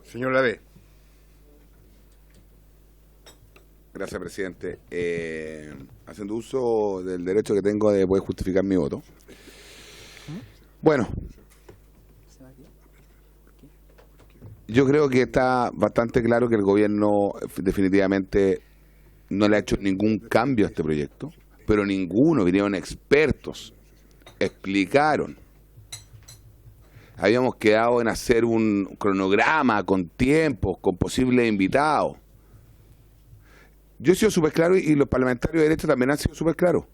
M: Señor Lavé.
C: Gracias, presidente. Haciendo uso del derecho que tengo de poder justificar mi voto. Bueno, yo creo que está bastante claro que el gobierno definitivamente no le ha hecho ningún cambio a este proyecto, pero ninguno, vinieron expertos, explicaron. Habíamos quedado en hacer un cronograma con tiempos, con posibles invitados. Yo he sido súper claro y los parlamentarios de derecha también han sido súper claros.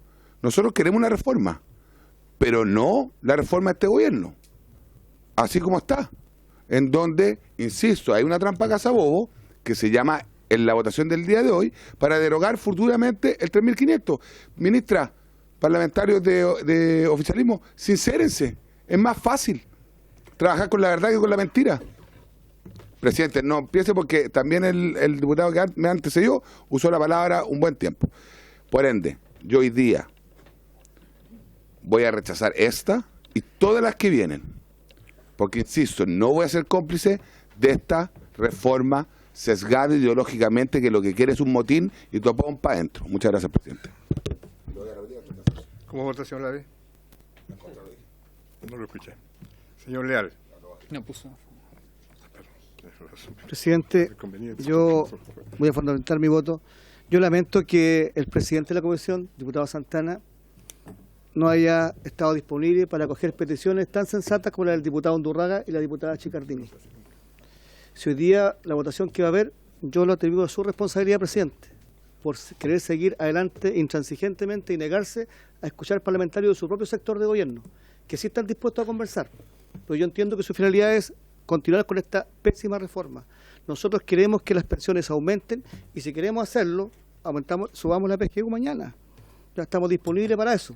C: Nosotros queremos una reforma, pero no la reforma de este gobierno, así como está, en donde, insisto, hay una trampa cazabobo que se llama en la votación del día de hoy para derogar futuramente el 3.500. Ministra, parlamentarios de oficialismo, sincérense, es más fácil trabajar con la verdad que con la mentira. Presidente, no empiece porque también el diputado que me antecedió usó la palabra un buen tiempo. Por ende, yo hoy día voy a rechazar esta y todas las que vienen, porque insisto, no voy a ser cómplice de esta reforma sesgada ideológicamente que lo que quiere es un motín y topón para adentro. Muchas gracias, presidente.
M: ¿Cómo vota, señor Lavé? No lo escuché. Señor Leal.
A: No puso.
I: Presidente, yo voy a fundamentar mi voto. Yo lamento que el presidente de la comisión, diputado Santana, no haya estado disponible para acoger peticiones tan sensatas como la del diputado Undurraga y la diputada Chicardini. Si hoy día la votación que va a haber, yo lo atribuyo a su responsabilidad, presidente, por querer seguir adelante intransigentemente y negarse a escuchar parlamentarios de su propio sector de gobierno, que sí están dispuestos a conversar. Pero yo entiendo que su finalidad es continuar con esta pésima reforma. Nosotros queremos que las pensiones aumenten y si queremos hacerlo, subamos la PGU mañana. Ya estamos disponibles para eso.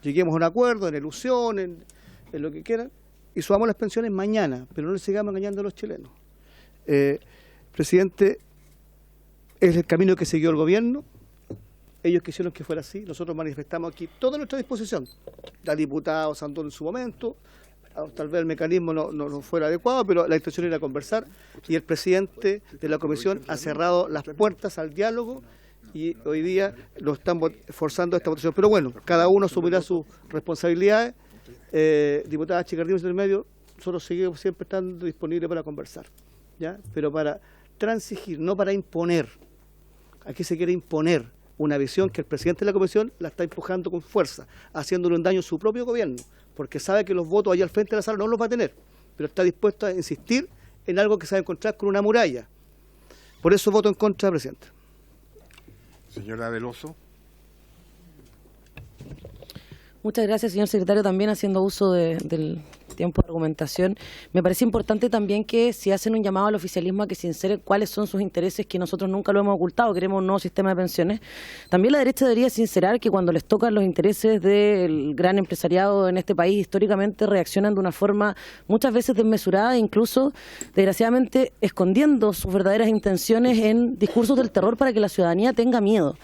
I: Lleguemos a un acuerdo en ilusión, en lo que quieran, y subamos las pensiones mañana, pero no le sigamos engañando a los chilenos. Presidente, es el camino que siguió el gobierno. Ellos quisieron que fuera así. Nosotros manifestamos aquí toda nuestra disposición. La diputada Sandón en su momento, tal vez el mecanismo no fuera adecuado, pero la intención era conversar y el presidente de la comisión ha cerrado las puertas al diálogo y hoy día lo están forzando a esta votación. Pero bueno, cada uno asumirá sus responsabilidades. Diputada Chicardini del medio, nosotros seguimos siempre estando disponibles para conversar, ¿ya? Pero para transigir, no para imponer. Aquí se quiere imponer una visión que el presidente de la comisión la está empujando con fuerza, haciéndole un daño a su propio gobierno, porque sabe que los votos allá al frente de la sala no los va a tener, pero está dispuesto a insistir en algo que se va a encontrar con una muralla. Por eso voto en contra, presidente.
M: Señora Veloso.
Q: Muchas gracias, señor secretario, también haciendo uso del tiempo de argumentación. Me parece importante también que si hacen un llamado al oficialismo a que sincere cuáles son sus intereses, que nosotros nunca lo hemos ocultado, queremos un nuevo sistema de pensiones. También la derecha debería sincerar que cuando les tocan los intereses del gran empresariado en este país, históricamente reaccionan de una forma muchas veces desmesurada e incluso, desgraciadamente, escondiendo sus verdaderas intenciones en discursos del terror para que la ciudadanía tenga miedo.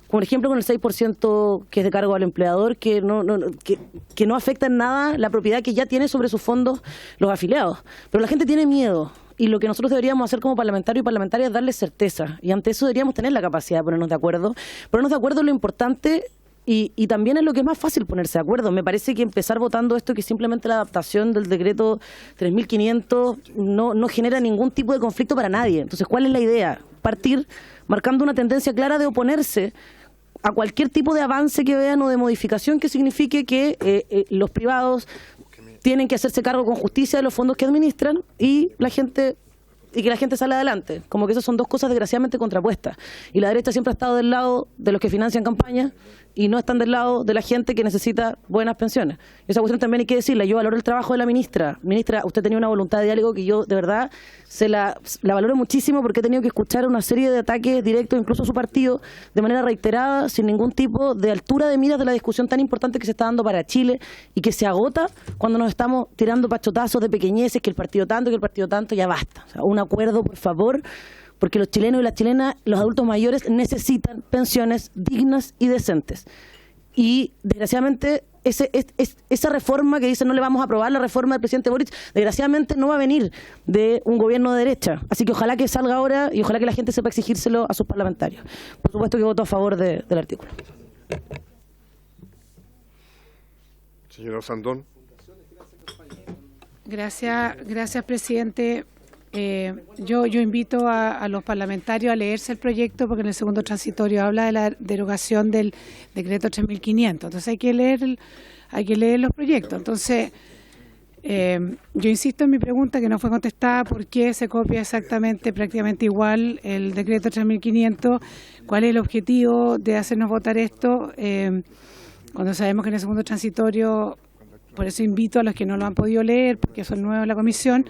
Q: Por ejemplo, con el 6% que es de cargo al empleador, que no afecta en nada la propiedad que ya tiene sobre sus fondos los afiliados. Pero la gente tiene miedo y lo que nosotros deberíamos hacer como parlamentarios y parlamentarias es darles certeza. Y ante eso deberíamos tener la capacidad de ponernos de acuerdo. Ponernos de acuerdo en lo importante y también es lo que es más fácil ponerse de acuerdo. Me parece que empezar votando esto, que simplemente la adaptación del decreto 3.500 no genera ningún tipo de conflicto para nadie. Entonces, ¿cuál es la idea? Partir marcando una tendencia clara de oponerse a cualquier tipo de avance que vean o de modificación que signifique que los privados tienen que hacerse cargo con justicia de los fondos que administran y que la gente sale adelante. Como que esas son dos cosas desgraciadamente contrapuestas. Y la derecha siempre ha estado del lado de los que financian campañas y no están del lado de la gente que necesita buenas pensiones. Y esa cuestión también hay que decirla. Yo valoro el trabajo de la ministra. Ministra, usted tenía una voluntad de diálogo que yo de verdad la valoro muchísimo, porque he tenido que escuchar una serie de ataques directos, incluso a su partido, de manera reiterada, sin ningún tipo de altura de miras de la discusión tan importante que se está dando para Chile y que se agota cuando nos estamos tirando pachotazos de pequeñeces, que el partido tanto, que el partido tanto, ya basta. O sea, un acuerdo, por favor, porque los chilenos y las chilenas, los adultos mayores, necesitan pensiones dignas y decentes. Y desgraciadamente esa reforma que dice no le vamos a aprobar, la reforma del presidente Boric, desgraciadamente no va a venir de un gobierno de derecha. Así que ojalá que salga ahora y ojalá que la gente sepa exigírselo a sus parlamentarios. Por supuesto que voto a favor del artículo.
M: Señora Sandón.
K: Gracias, presidente. Yo invito a los parlamentarios a leerse el proyecto, porque en el segundo transitorio habla de la derogación del decreto 3500. Entonces hay que leer los proyectos. Entonces yo insisto en mi pregunta, que no fue contestada: ¿por qué se copia exactamente, prácticamente igual, el decreto 3500? ¿Cuál es el objetivo de hacernos votar esto cuando sabemos que en el segundo transitorio? Por eso invito a los que no lo han podido leer, porque son nuevos en la comisión,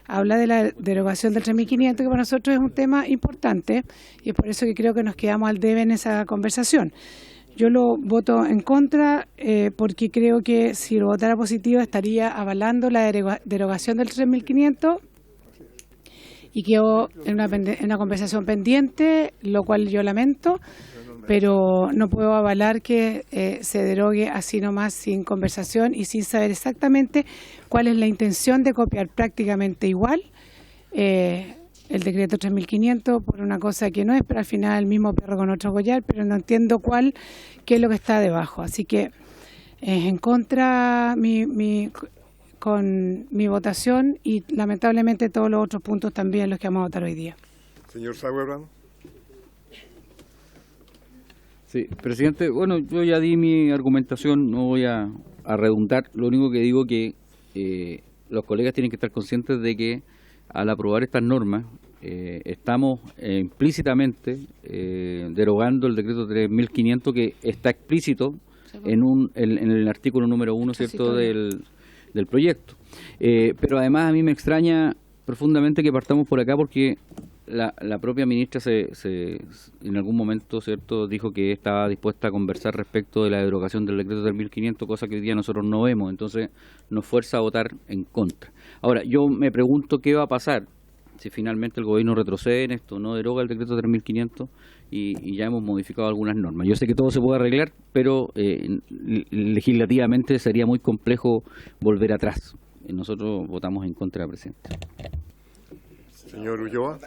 K: habla de la derogación del 3500, que para nosotros es un tema importante, y es por eso que creo que nos quedamos al debe en esa conversación. Yo lo voto en contra porque creo que si lo votara positivo estaría avalando la derogación del 3500 y quedó en una conversación pendiente, lo cual yo lamento, pero no puedo avalar que se derogue así nomás, sin conversación y sin saber exactamente cuál es la intención de copiar prácticamente igual el decreto 3500 por una cosa que no es, pero al final el mismo perro con otro collar, pero no entiendo qué es lo que está debajo. Así que en contra con mi votación, y lamentablemente todos los otros puntos también los que vamos a votar hoy día.
M: Señor Sauerbrand.
O: Sí, presidente, bueno, yo ya di mi argumentación, no voy a redundar. Lo único que digo que los colegas tienen que estar conscientes de que al aprobar estas normas estamos implícitamente derogando el decreto 3500, que está explícito en el artículo número 1, ¿cierto?, del proyecto. Pero además a mí me extraña profundamente que partamos por acá, porque la propia ministra en algún momento, ¿cierto?, dijo que estaba dispuesta a conversar respecto de la derogación del decreto 3500, cosa que hoy día nosotros no vemos. Entonces nos fuerza a votar en contra. Ahora, yo me pregunto qué va a pasar si finalmente el gobierno retrocede en esto, no deroga el decreto 3500 y ya hemos modificado algunas normas. Yo sé que todo se puede arreglar, pero legislativamente sería muy complejo volver atrás. Nosotros votamos en contra, presidente.
M: Señor Ulloa.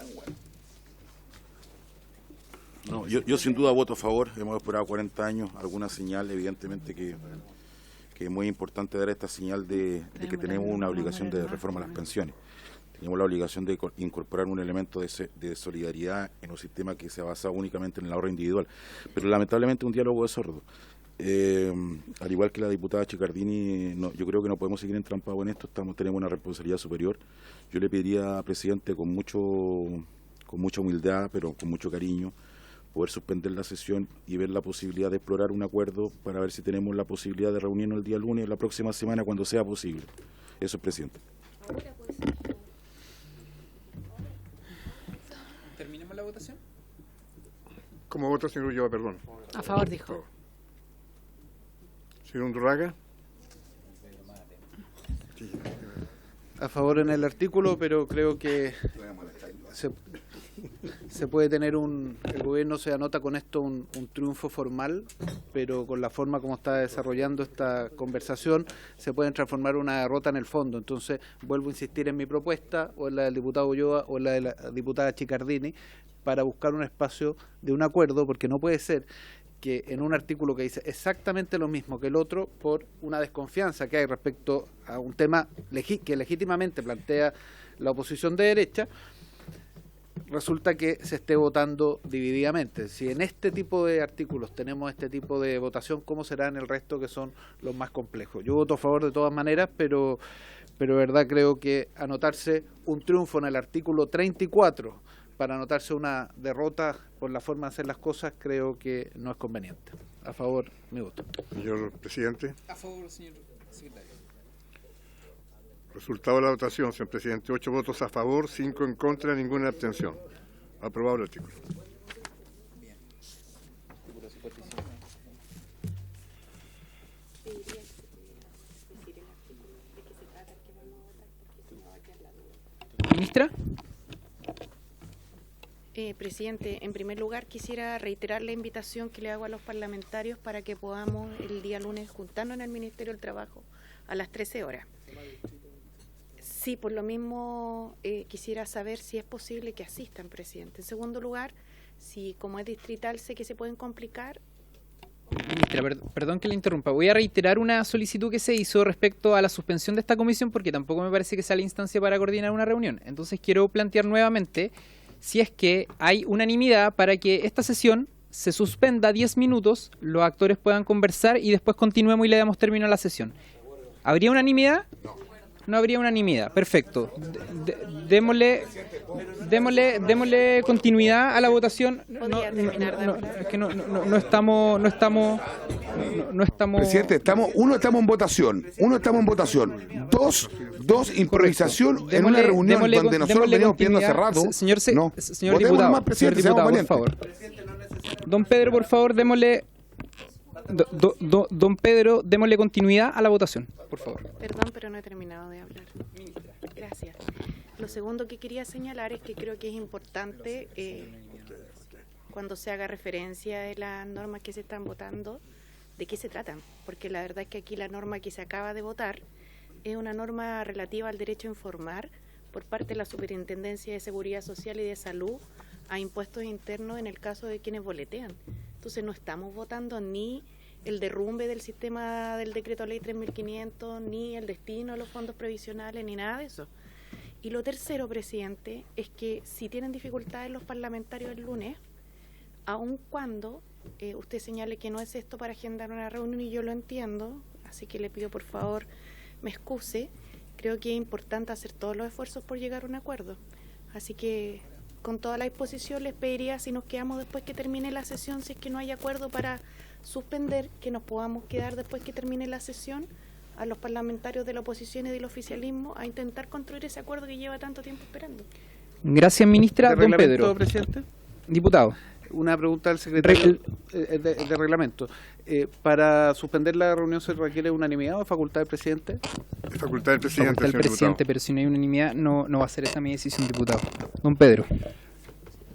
R: No, yo sin duda voto a favor. Hemos esperado 40 años, alguna señal, evidentemente que es muy importante dar esta señal de que tenemos una obligación de reforma a las pensiones. Tenemos la obligación de incorporar un elemento de solidaridad en un sistema que se basa únicamente en el ahorro individual. Pero lamentablemente un diálogo es sordo. Al igual que la diputada Chicardini, yo creo que no podemos seguir entrampados en esto. Tenemos una responsabilidad superior. Yo le pediría, presidente, con mucha humildad, pero con mucho cariño, poder suspender la sesión y ver la posibilidad de explorar un acuerdo para ver si tenemos la posibilidad de reunirnos el día lunes, la próxima semana, cuando sea posible. Eso es, presidente.
A: ¿Terminemos la votación?
M: ¿Cómo vota, señor Ulloa? Perdón.
K: A favor, dijo.
M: Señor Undurraga.
E: A favor en el artículo, pero creo que se puede tener el gobierno se anota con esto un triunfo formal, pero con la forma como está desarrollando esta conversación se puede transformar una derrota en el fondo. Entonces vuelvo a insistir en mi propuesta, o en la del diputado Ulloa o en la de la diputada Chicardini, para buscar un espacio de un acuerdo, porque no puede ser que en un artículo que dice exactamente lo mismo que el otro, por una desconfianza que hay respecto a un tema que legítimamente plantea la oposición de derecha, resulta que se esté votando divididamente. Si en este tipo de artículos tenemos este tipo de votación, ¿cómo será en el resto, que son los más complejos? Yo voto a favor de todas maneras, pero verdad creo que anotarse un triunfo en el artículo 34 para anotarse una derrota por la forma de hacer las cosas, creo que no es conveniente. a favor mi voto.
M: Señor presidente.
A: A favor, señor secretario.
M: Resultado de la votación, señor presidente. 8 votos a favor, 5 en contra, ninguna abstención. Aprobado el artículo.
A: Ministra.
G: Presidente, en primer lugar quisiera reiterar la invitación que le hago a los parlamentarios para que podamos el día lunes juntarnos en el Ministerio del Trabajo a las 13 horas. Sí, por lo mismo quisiera saber si es posible que asistan, presidente. En segundo lugar, si como es distrital sé que se pueden complicar.
A: Ministra, perdón que le interrumpa. Voy a reiterar una solicitud que se hizo respecto a la suspensión de esta comisión porque tampoco me parece que sea la instancia para coordinar una reunión. Entonces quiero plantear nuevamente si es que hay unanimidad para que esta sesión se suspenda 10 minutos, los actores puedan conversar y después continuemos y le damos término a la sesión. ¿Habría unanimidad? No habría unanimidad. Perfecto. Démosle continuidad a la votación. Es que no estamos.
C: Presidente, estamos en votación. Dos, improvisación en una reunión donde nosotros venimos pidiendo hace rato.
A: Señor diputado, por favor. Don Pedro, por favor, démosle continuidad a la votación, por favor.
G: Perdón, pero no he terminado de hablar. Gracias. Lo segundo que quería señalar es que creo que es importante cuando se haga referencia de las normas que se están votando, de qué se tratan, porque la verdad es que aquí la norma que se acaba de votar es una norma relativa al derecho a informar por parte de la Superintendencia de Seguridad Social y de Salud a impuestos internos en el caso de quienes boletean. Entonces no estamos votando ni el derrumbe del sistema del decreto ley 3.500, ni el destino de los fondos previsionales, ni nada de eso. Y lo tercero, presidente, es que si tienen dificultades los parlamentarios el lunes, aun cuando usted señale que no es esto para agendar una reunión, y yo lo entiendo, así que le pido por favor me excuse, creo que es importante hacer todos los esfuerzos por llegar a un acuerdo. Así que con toda la disposición les pediría, si nos quedamos después que termine la sesión, si es que no hay acuerdo para suspender, que nos podamos quedar después que termine la sesión a los parlamentarios de la oposición y del oficialismo a intentar construir ese acuerdo que lleva tanto tiempo esperando.
A: Gracias, ministra. Don Pedro.
E: Presidente.
A: Diputado.
E: Una pregunta al secretario de reglamento. ¿Para suspender la reunión se requiere unanimidad o facultad del presidente?
M: Facultad del presidente,
A: facultad del presidente, pero si no hay unanimidad no va a ser esa mi decisión, diputado. Don Pedro.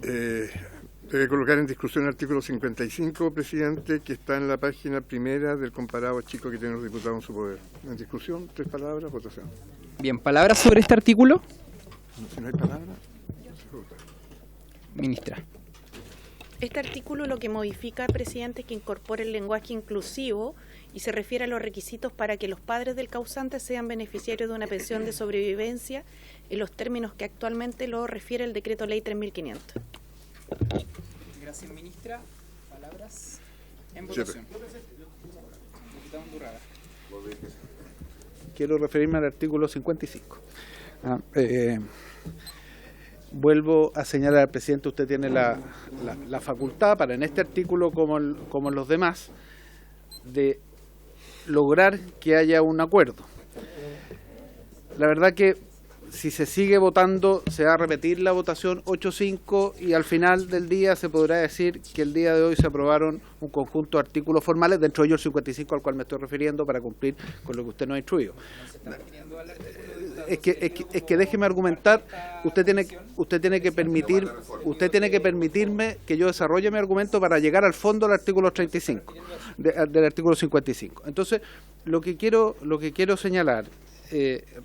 M: Debe colocar en discusión el artículo 55, presidente, que está en la página primera del comparado chico que tienen los diputados en su poder. En discusión, 3 palabras, votación.
A: Bien, ¿palabras sobre este artículo?
M: Si no hay palabras, se vota.
A: Ministra.
G: Este artículo lo que modifica, presidente, es que incorpore el lenguaje inclusivo y se refiere a los requisitos para que los padres del causante sean beneficiarios de una pensión de sobrevivencia en los términos que actualmente lo refiere el decreto ley 3.500.
A: Gracias, ministra. Palabras en votación.
E: Quiero referirme al artículo 55. Vuelvo a señalar al presidente, usted tiene la facultad para en este artículo como en los demás de lograr que haya un acuerdo. La verdad que si se sigue votando se va a repetir la votación 8-5 y al final del día se podrá decir que el día de hoy se aprobaron un conjunto de artículos formales, dentro de ellos el 55 al cual me estoy refiriendo para cumplir con lo que usted nos ha instruido. Es que déjeme argumentar, usted tiene que permitirme que yo desarrolle mi argumento para llegar al fondo del artículo 35, del artículo 55. Entonces, lo que quiero señalar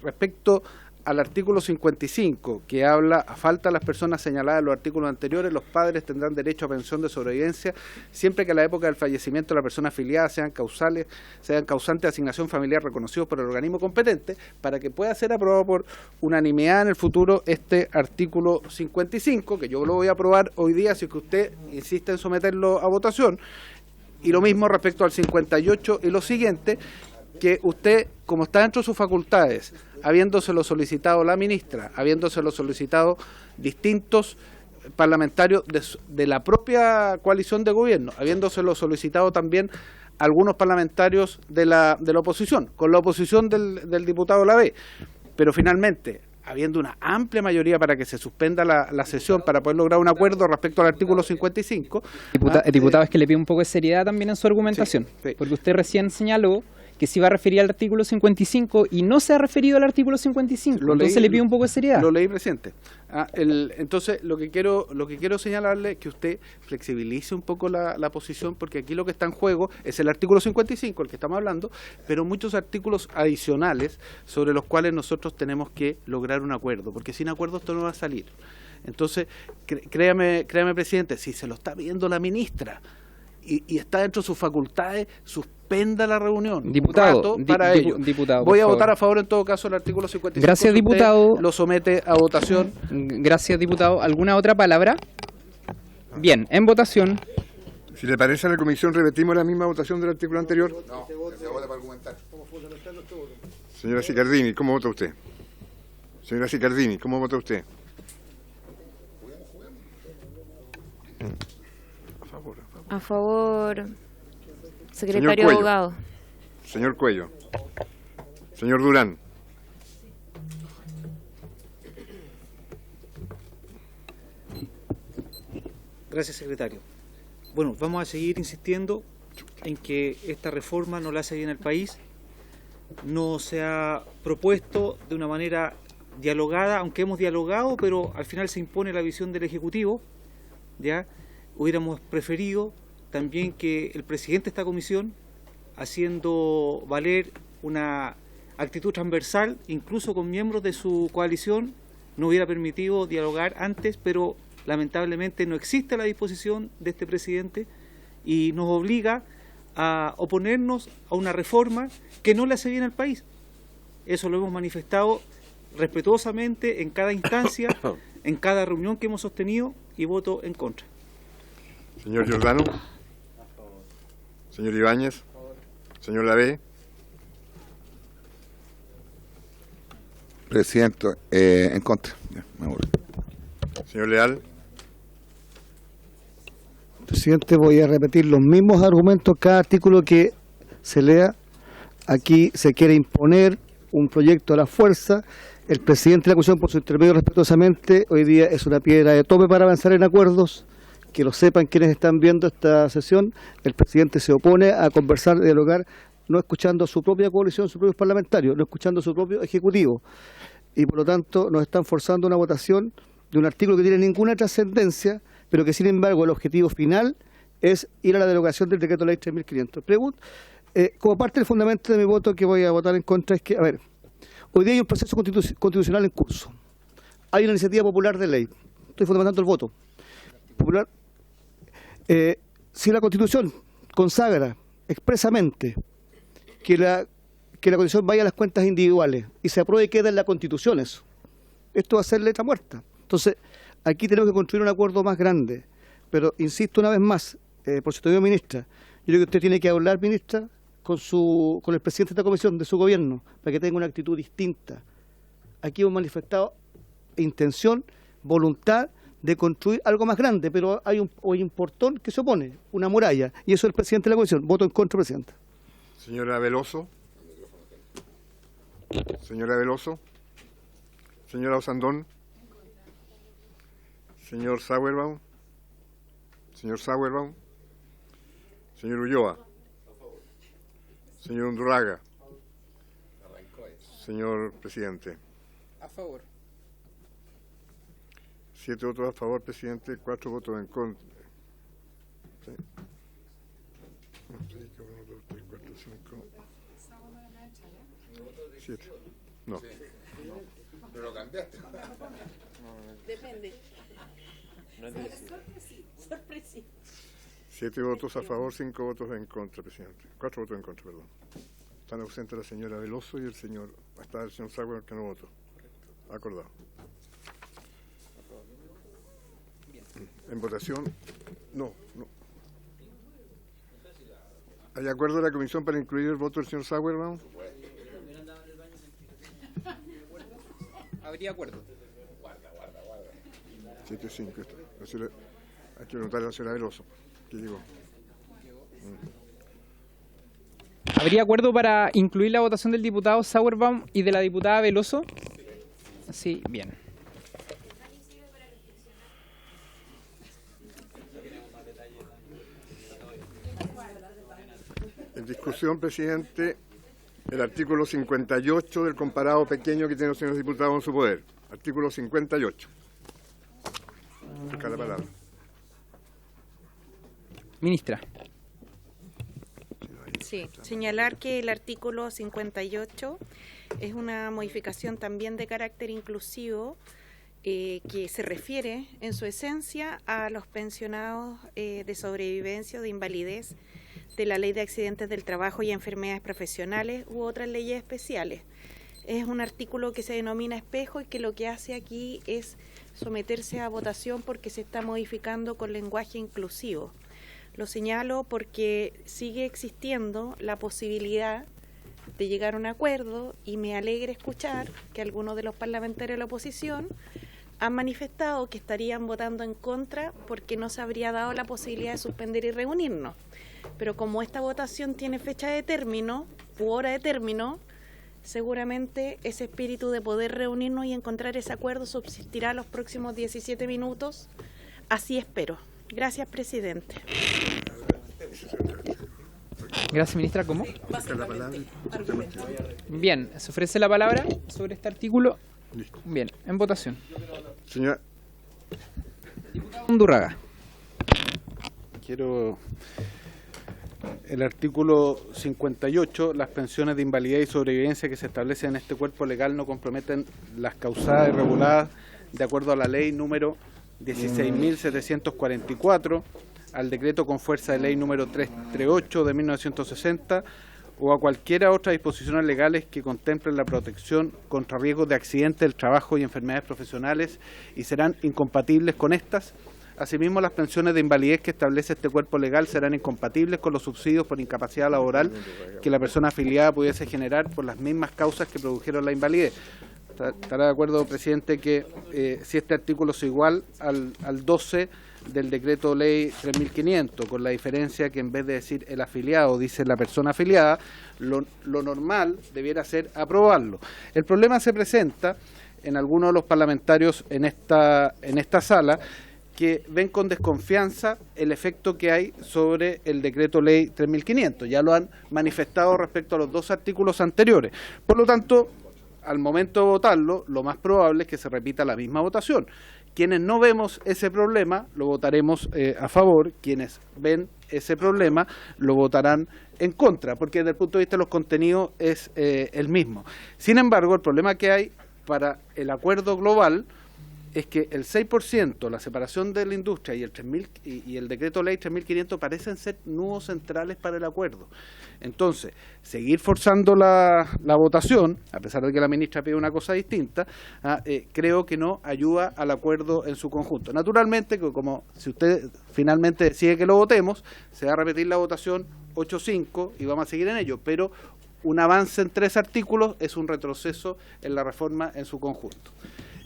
E: respecto al artículo 55, que habla, a falta de las personas señaladas en los artículos anteriores, los padres tendrán derecho a pensión de sobrevivencia siempre que a la época del fallecimiento de la persona afiliada sean causantes de asignación familiar reconocidos por el organismo competente, para que pueda ser aprobado por unanimidad en el futuro este artículo 55, que yo lo voy a aprobar hoy día si que usted insiste en someterlo a votación, y lo mismo respecto al 58 y lo siguiente, que usted, como está dentro de sus facultades, habiéndoselo solicitado la ministra, habiéndoselo solicitado distintos parlamentarios de la propia coalición de gobierno, habiéndoselo solicitado también algunos parlamentarios de la oposición, con la oposición del diputado Lavé. Pero finalmente, habiendo una amplia mayoría para que se suspenda la sesión para poder lograr un acuerdo respecto al artículo 55.
A: Diputado, es que le pido un poco de seriedad también en su argumentación, porque usted recién señaló que se iba a referir al artículo 55 y no se ha referido al artículo 55. Entonces le pido un poco de seriedad.
E: Lo leí, presidente. Entonces, lo que quiero señalarle es que usted flexibilice un poco la posición, porque aquí lo que está en juego es el artículo 55, el que estamos hablando, pero muchos artículos adicionales sobre los cuales nosotros tenemos que lograr un acuerdo, porque sin acuerdo esto no va a salir. Entonces, créame, presidente, si se lo está pidiendo la ministra y está dentro de sus facultades, suspenda la reunión.
A: Diputado,
E: para ello.
A: Diputado,
E: voy a votar a favor en todo caso del artículo 55.
A: Gracias, diputado.
E: Lo somete a votación.
A: Gracias, diputado. ¿Alguna otra palabra? Bien, en votación.
M: Si le parece a la comisión, repetimos la misma votación del artículo anterior.
C: No, se vota para argumentar.
M: Señora Sicardini, ¿cómo vota usted? Señora Sicardini, ¿cómo vota usted?
P: A favor, secretario abogado.
M: Señor Cuello. Señor Durán.
J: Gracias, secretario. Bueno, vamos a seguir insistiendo en que esta reforma no la hace bien al país. No se ha propuesto de una manera dialogada, aunque hemos dialogado, pero al final se impone la visión del Ejecutivo, ¿ya? Hubiéramos preferido también que el presidente de esta comisión, haciendo valer una actitud transversal, incluso con miembros de su coalición, no hubiera permitido dialogar antes, pero lamentablemente no existe la disposición de este presidente y nos obliga a oponernos a una reforma que no le hace bien al país. Eso lo hemos manifestado respetuosamente en cada instancia, en cada reunión que hemos sostenido, y voto en contra.
M: Señor Giordano. Señor Ibáñez. Señor Lavé.
C: Presidente, en contra.
M: Señor Leal.
I: Presidente, voy a repetir los mismos argumentos cada artículo que se lea. Aquí se quiere imponer un proyecto a la fuerza. El presidente de la Comisión, por su intermedio, respetuosamente, hoy día es una piedra de tope para avanzar en acuerdos. Que lo sepan quienes están viendo esta sesión. El presidente se opone a conversar, dialogar, no escuchando a su propia coalición, sus propios parlamentarios, no escuchando a su propio ejecutivo. Y por lo tanto nos están forzando una votación de un artículo que tiene ninguna trascendencia, pero que sin embargo el objetivo final es ir a la derogación del decreto ley 3.500. Como parte del fundamento de mi voto que voy a votar en contra es que, hoy día hay un proceso constitucional en curso. Hay una iniciativa popular de ley. Estoy fundamentando el voto popular. Si la Constitución consagra expresamente que la Constitución vaya a las cuentas individuales y se apruebe y queda en la Constitución eso, esto va a ser letra muerta. Entonces, aquí tenemos que construir un acuerdo más grande. Pero, insisto una vez más, por si todavía ministra, yo creo que usted tiene que hablar, ministra, con el presidente de esta comisión, de su gobierno, para que tenga una actitud distinta. Aquí hemos manifestado intención, voluntad de construir algo más grande, pero hay un portón que se opone, una muralla, y eso es el presidente de la comisión. Voto en contra, presidente.
M: Señora Veloso. Señora Veloso. Señora Osandón. Señor Sauerbaum. Señor Sauerbaum. Señor Ulloa. Señor Undurraga. Señor presidente.
A: A favor.
M: 7 votos a favor, presidente, 4 votos en contra. ¿Sí? 1, 2, 3, 4, 5. 7. No.
C: Pero lo cambiaste.
G: Depende.
M: Sorpresivo. 7 votos a favor, 5 votos en contra, presidente. 4 votos en contra, perdón. Están ausentes la señora Veloso y el señor Sauer, que no votó. Acordado. En votación, no. ¿Hay acuerdo de la comisión para incluir el voto del señor Sauerbaum?
A: Habría acuerdo.
M: 7-5 está. Hay que preguntarle a la señora Veloso. ¿Qué llegó?
A: ¿Habría acuerdo para incluir la votación del diputado Sauerbaum y de la diputada Veloso? Sí, bien.
M: En discusión, presidente, el artículo 58 del comparado pequeño que tienen los señores diputados en su poder. Artículo 58. Busca la palabra.
A: Ministra.
G: Sí, señalar que el artículo 58 es una modificación también de carácter inclusivo que se refiere en su esencia a los pensionados de sobrevivencia o de invalidez de la Ley de Accidentes del Trabajo y Enfermedades Profesionales u otras leyes especiales. Es un artículo que se denomina espejo y que lo que hace aquí es someterse a votación porque se está modificando con lenguaje inclusivo. Lo señalo porque sigue existiendo la posibilidad de llegar a un acuerdo y me alegra escuchar que algunos de los parlamentarios de la oposición han manifestado que estarían votando en contra porque no se habría dado la posibilidad de suspender y reunirnos. Pero como esta votación tiene fecha de término u hora de término, seguramente ese espíritu de poder reunirnos y encontrar ese acuerdo subsistirá los próximos 17 minutos. Así espero. Gracias, presidente.
A: Gracias, ministra. ¿Cómo? Bien, ¿se ofrece la palabra sobre este artículo?
M: Listo.
A: Bien, en votación.
M: Señora
A: Undurraga.
E: Quiero el artículo 58, las pensiones de invalidez y sobrevivencia que se establecen en este cuerpo legal no comprometen las causadas y reguladas de acuerdo a la ley número 16.744, al decreto con fuerza de ley número 338 de 1960 o a cualquiera otra disposiciones legales que contemplen la protección contra riesgos de accidentes del trabajo y enfermedades profesionales y serán incompatibles con estas. Asimismo, las pensiones de invalidez que establece este cuerpo legal serán incompatibles con los subsidios por incapacidad laboral que la persona afiliada pudiese generar por las mismas causas que produjeron la invalidez. ¿Estará de acuerdo, presidente, que si este artículo es igual al 12 del decreto ley 3.500, con la diferencia que en vez de decir el afiliado, dice la persona afiliada, lo normal debiera ser aprobarlo? El problema se presenta en algunos de los parlamentarios en esta sala, que ven con desconfianza el efecto que hay sobre el decreto ley 3.500. Ya lo han manifestado respecto a los dos artículos anteriores. Por lo tanto, al momento de votarlo, lo más probable es que se repita la misma votación. Quienes no vemos ese problema, lo votaremos a favor. Quienes ven ese problema, lo votarán en contra, porque desde el punto de vista de los contenidos es el mismo. Sin embargo, el problema que hay para el acuerdo global es que el 6%, la separación de la industria y el decreto ley 3.500 parecen ser nudos centrales para el acuerdo. Entonces, seguir forzando la votación, a pesar de que la ministra pide una cosa distinta, creo que no ayuda al acuerdo en su conjunto. Naturalmente, como si usted finalmente decide que lo votemos, se va a repetir la votación 8-5 y vamos a seguir en ello, pero un avance en 3 artículos es un retroceso en la reforma en su conjunto.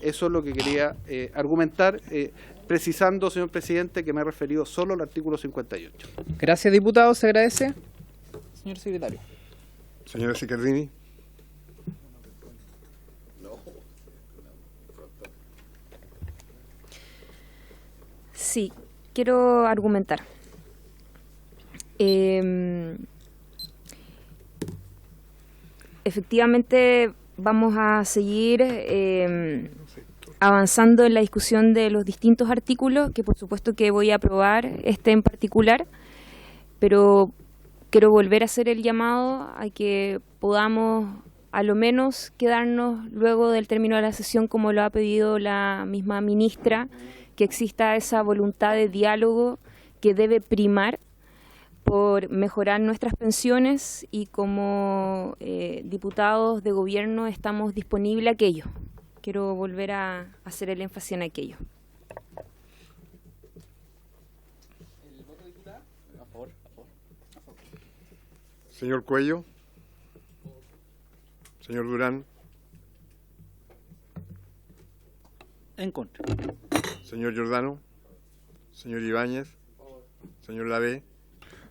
E: Eso es lo que quería argumentar, precisando, señor presidente, que me he referido solo al artículo 58.
A: Gracias, diputado. Se agradece. Señor secretario.
M: Señora Sicardini.
P: Sí, quiero argumentar. Efectivamente, vamos a seguir avanzando en la discusión de los distintos artículos, que por supuesto que voy a aprobar este en particular, pero quiero volver a hacer el llamado a que podamos a lo menos quedarnos luego del término de la sesión, como lo ha pedido la misma ministra, que exista esa voluntad de diálogo que debe primar por mejorar nuestras pensiones, y como diputados de gobierno estamos disponibles a aquello. Quiero volver a hacer el énfasis en aquello.
M: Señor Cuello. Señor Durán.
J: En contra.
M: Señor Giordano. Señor Ibáñez. Señor Lavé.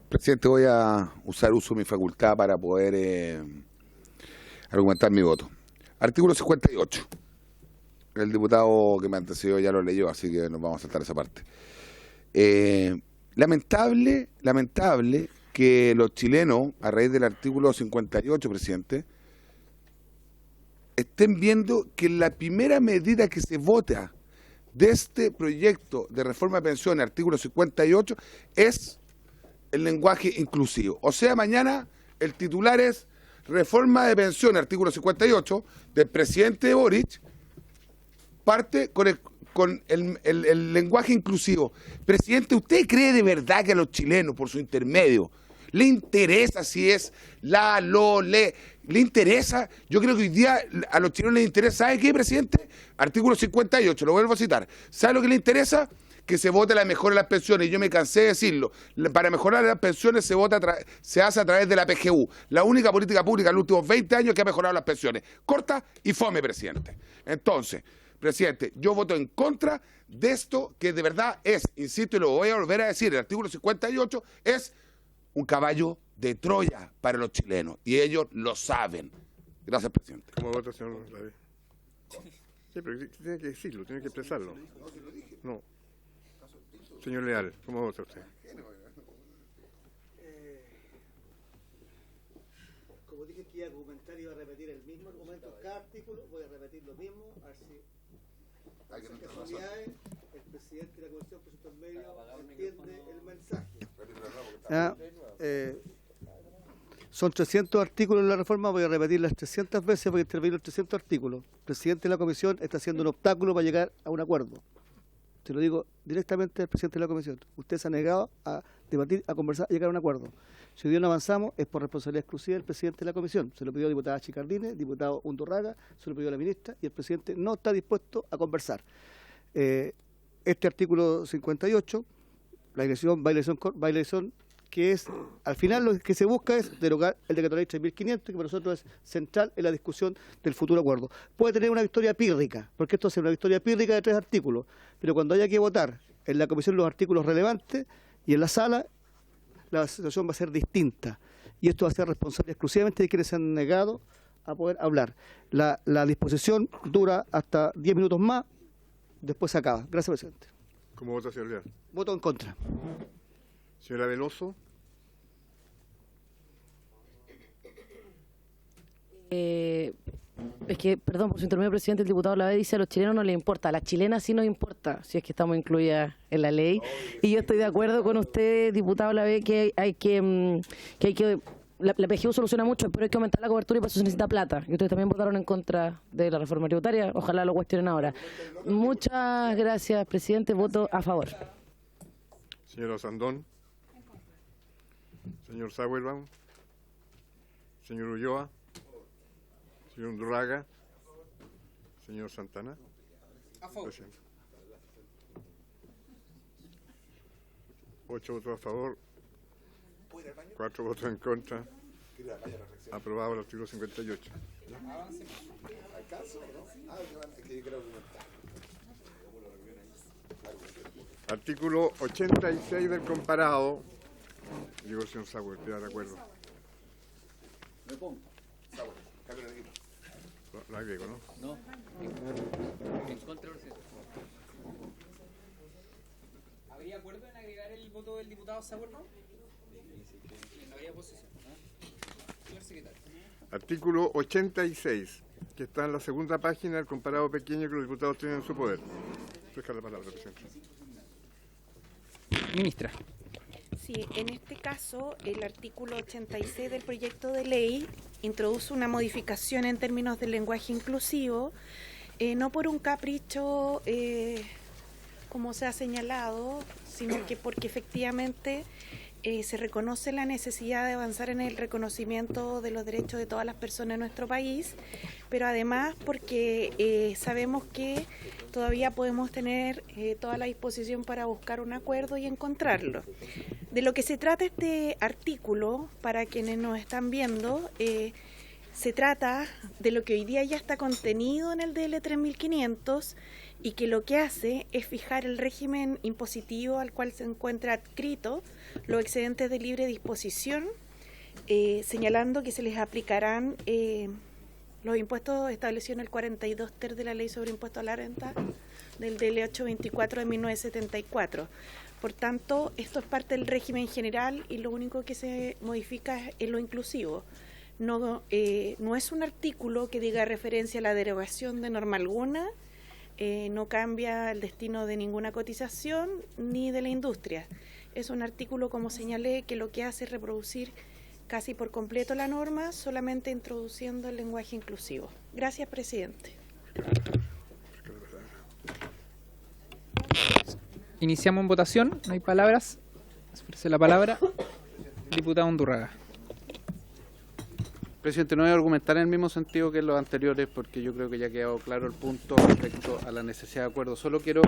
C: Presidente, voy a usar uso de mi facultad para poder argumentar mi voto. Artículo 58. El diputado que me antecedió ya lo leyó, así que nos vamos a saltar esa parte. Lamentable que los chilenos, a raíz del artículo 58, presidente, estén viendo que la primera medida que se vota de este proyecto de reforma de pensiones, artículo 58, es el lenguaje inclusivo. O sea, mañana el titular es reforma de pensiones, artículo 58, del presidente Boric, parte con el lenguaje inclusivo. Presidente, ¿usted cree de verdad que a los chilenos, por su intermedio, le interesa si es la, lo, le interesa? Yo creo que hoy día a los chilenos les interesa, ¿sabe qué, presidente? Artículo 58, lo vuelvo a citar. ¿Sabe lo que le interesa? Que se vote la mejora de las pensiones. Y yo me cansé de decirlo. Para mejorar las pensiones se hace a través de la PGU. La única política pública en los últimos 20 años que ha mejorado las pensiones. Corta y fome, presidente. Entonces, presidente, yo voto en contra de esto que de verdad es, insisto y lo voy a volver a decir, el artículo 58 es un caballo de Troya para los chilenos. Y ellos lo saben. Gracias, presidente.
M: ¿Cómo vota, señor Lavé? Sí, pero tiene que decirlo, tiene que expresarlo. No. Señor Leal, ¿cómo vota usted?
I: Como dije que iba a argumentar, iba a repetir el mismo argumento en cada artículo, voy a repetir lo mismo, a ver si el presidente de la Comisión por su medio entiende el mensaje. Son 300 artículos en la reforma, voy a repetirlas 300 veces, voy a intervenir los 300 artículos. El presidente de la Comisión está haciendo un obstáculo para llegar a un acuerdo. Se lo digo directamente al presidente de la Comisión. Usted se ha negado a debatir, a conversar, a llegar a un acuerdo. Si hoy día no avanzamos, es por responsabilidad exclusiva del presidente de la Comisión. Se lo pidió la diputada Chicardine, diputado Undurraga, se lo pidió la ministra, y el presidente no está dispuesto a conversar. Este artículo 58, la violación que es, al final lo que se busca es derogar el decreto de ley 3.500, que para nosotros es central en la discusión del futuro acuerdo. Puede tener una victoria pírrica, porque esto es una victoria pírrica de 3 artículos, pero cuando haya que votar en la comisión los artículos relevantes y en la sala, la situación va a ser distinta. Y esto va a ser responsable exclusivamente de quienes se han negado a poder hablar. La disposición dura hasta 10 minutos más, después se acaba. Gracias, presidente.
M: ¿Cómo vota, señor Leal?
I: Voto en contra.
M: Señora Veloso.
Q: Es que, perdón, por su intermedio, presidente, el diputado Lavé dice a los chilenos no les importa, a las chilenas sí nos importa, si es que estamos incluidas en la ley. Y yo estoy de acuerdo con usted, diputado Lavé, que hay que la PGU soluciona mucho, pero hay que aumentar la cobertura y para eso se necesita plata. Y ustedes también votaron en contra de la reforma tributaria, ojalá lo cuestionen ahora. Muchas gracias, presidente, voto a favor.
M: Señora Sandón. Señor Sauerbaum. Señor Ulloa. Señor Undurraga. Señor Santana.
A: A favor.
M: 8 votos a favor. 4 votos en contra. Aprobado el artículo 58. Artículo 86 del comparado. Digo, señor Sauer, ¿está de acuerdo? Lo agrego, ¿no?
O: No. En contra, presidente.
A: ¿Habría acuerdo en agregar el voto del diputado Sauer, no? No había posición. Señor secretario.
M: Artículo 86, que está en la segunda página del comparado pequeño que los diputados tienen en su poder. Deja la palabra, presidente.
A: Ministra.
G: Sí, en este caso, el artículo 86 del proyecto de ley introduce una modificación en términos del lenguaje inclusivo, no por un capricho, como se ha señalado, sino que porque efectivamente se reconoce la necesidad de avanzar en el reconocimiento de los derechos de todas las personas en nuestro país, pero además porque sabemos que todavía podemos tener toda la disposición para buscar un acuerdo y encontrarlo. De lo que se trata este artículo, para quienes nos están viendo, Se trata de lo que hoy día ya está contenido en el DL 3500 y que lo que hace es fijar el régimen impositivo al cual se encuentra adscrito los excedentes de libre disposición, señalando que se les aplicarán los impuestos establecidos en el 42 ter de la Ley sobre Impuesto a la Renta del DL 824 de 1974. Por tanto, esto es parte del régimen general y lo único que se modifica es lo inclusivo. No es un artículo que diga referencia a la derogación de norma alguna, no cambia el destino de ninguna cotización ni de la industria. Es un artículo, como señalé, que lo que hace es reproducir casi por completo la norma, solamente introduciendo el lenguaje inclusivo. Gracias, presidente.
A: Iniciamos en votación, no hay palabras. Se ofrece la palabra. Diputado Undurraga.
E: Presidente, no voy a argumentar en el mismo sentido que los anteriores porque yo creo que ya ha quedado claro el punto respecto a la necesidad de acuerdo. Solo quiero